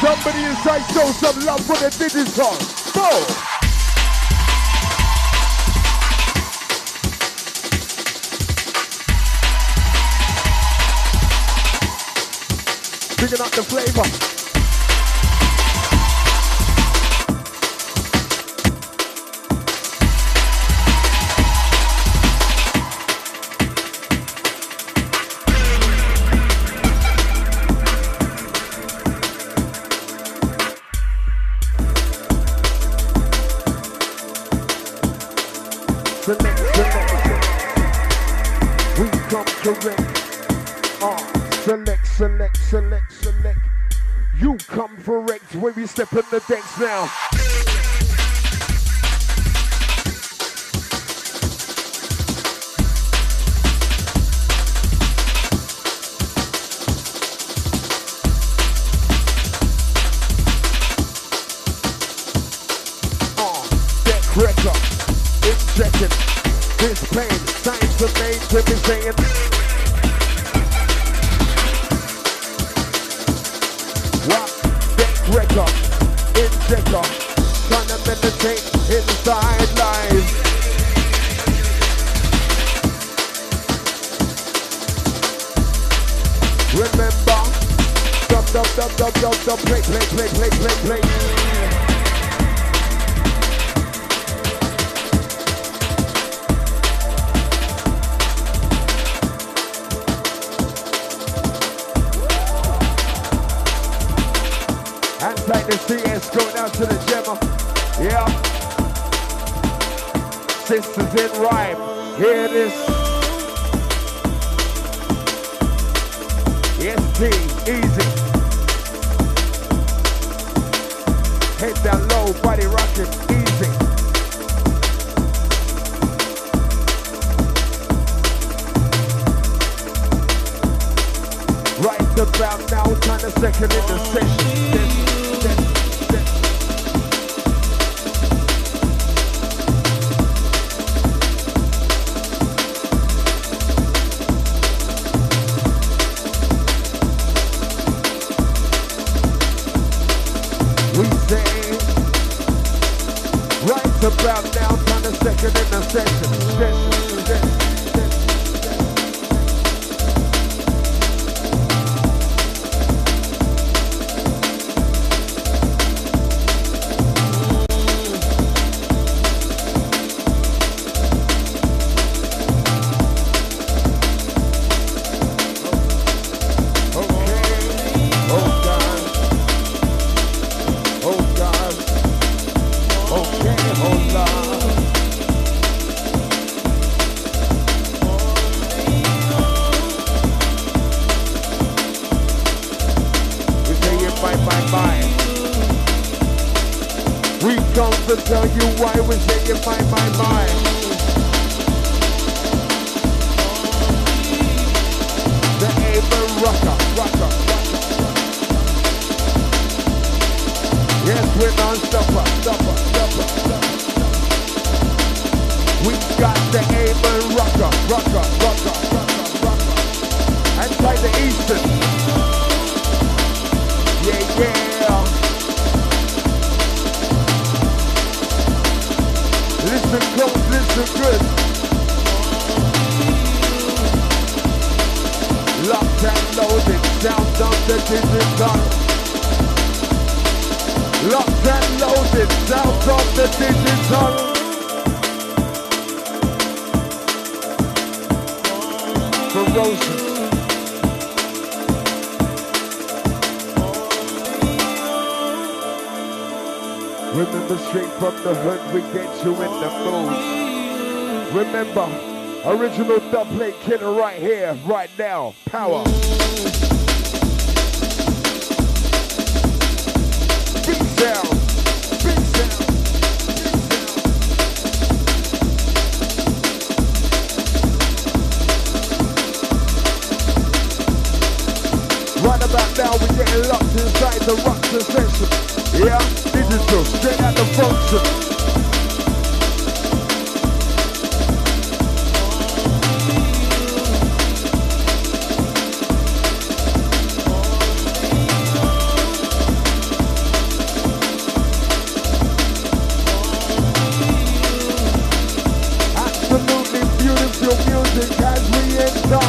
Somebody inside show some love for the digital. Go! Picking up the flavor. come correct. Select, select, select, select. You come correct when we step on the decks now. Deck wrecker, in second. This pain, time to make to be saying. Wrecker, injector, trying to meditate inside life. Remember, dub, play. Like the CS going out to the Gemma. Yeah. Sisters in rhyme. Hear this. ST, easy. Head down low, body rocking, easy. Right about now, kind of second in the session. About now, kind of second in the session. To tell you why we say you my. The Able rocker. Yes, we're non-stopper. We got the Able rocker. And by the Eastern. Yeah. Listen close, listen good. Locked and loaded, sound on the digital. Locked and loaded, sound on the digital. Ferocious. Remember, straight from the hood, we get you in the mood. Remember, original dub plate killer right here, right now. Power. Big sound. Right about now, we're getting locked inside the rock session. Yeah, digital, straight out the function. Absolutely beautiful music as we enter.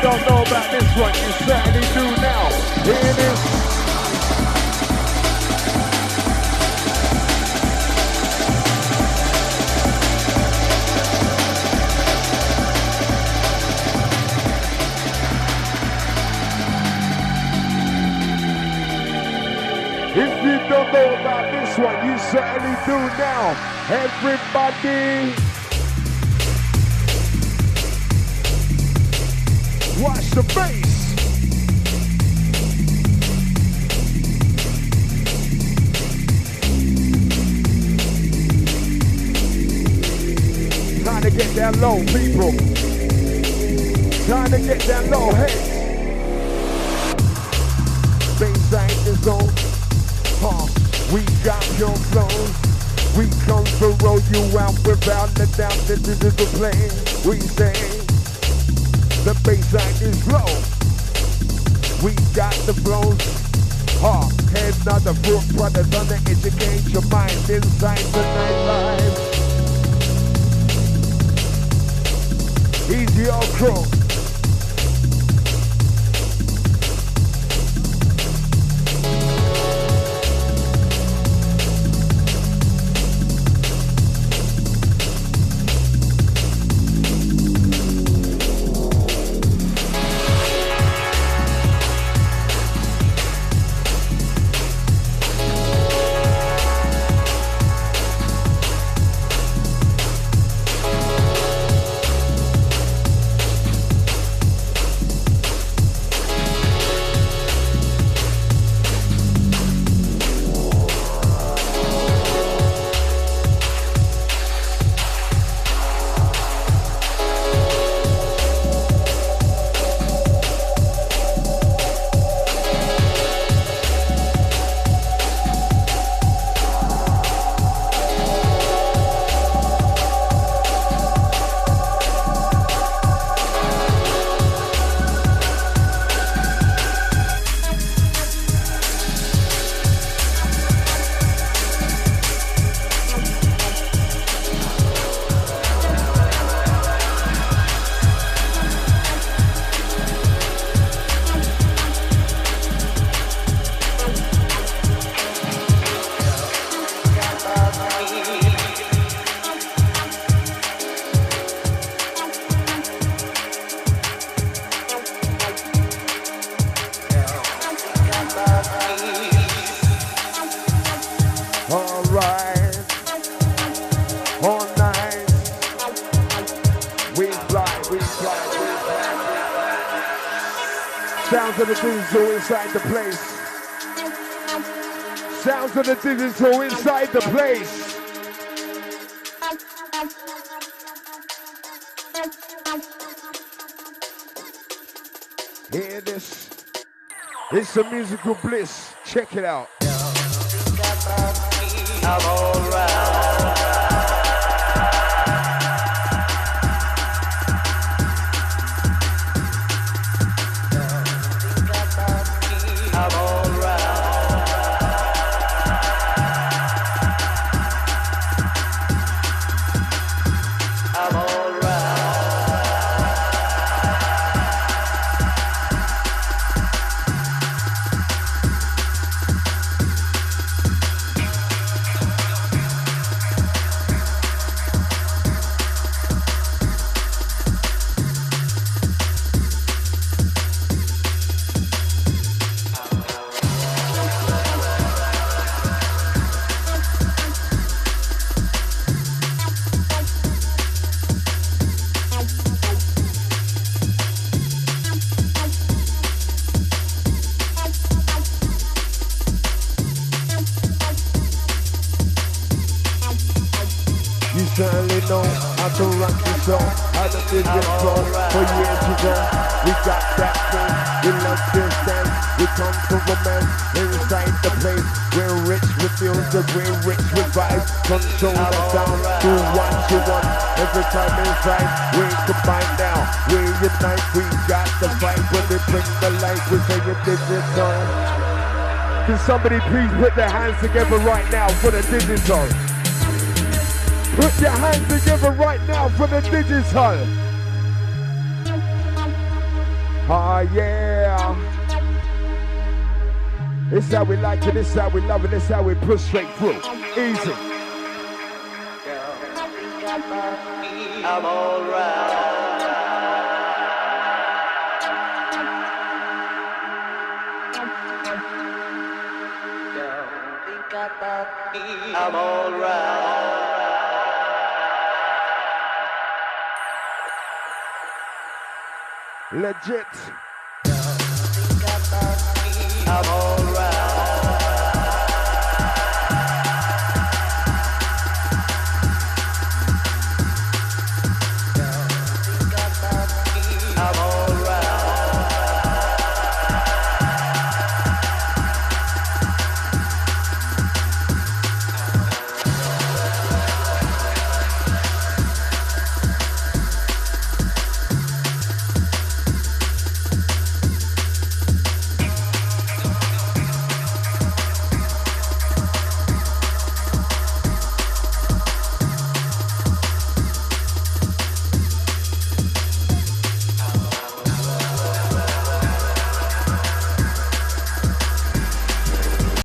don't know about this one, you certainly do now. Here it is. If you don't know about this one, you certainly do now. Everybody, watch the bass. Time to get down low, people. Time to get down low, heads. Bass is on. We got your flows. We come to roll you out without a doubt. This is the play. We say the baseline is low. We got the flows. Head not the foot, brothers on the educate your mind inside the nightlife. Easy all crow. Sounds of the digital inside the place. Sounds of the digital inside the place. Hear this? It's a musical bliss. Check it out. I'm alright. Certainly know how to rock the show, how to do this flow. For years ago, we got that thing. We love this dance. We come to romance inside the place. We're rich with music, we're rich with vibes. Control the sound, do what you want. Every time inside, we combine now. We unite, we got the fight. When they bring the light, we say it digital. Can somebody please put their hands together right now for the digital? Put your hands together right now for the digital. Oh yeah. This how we like it, this how we love it, this how we push straight through. Easy. I'm alright. I'm alright. Legit. I'm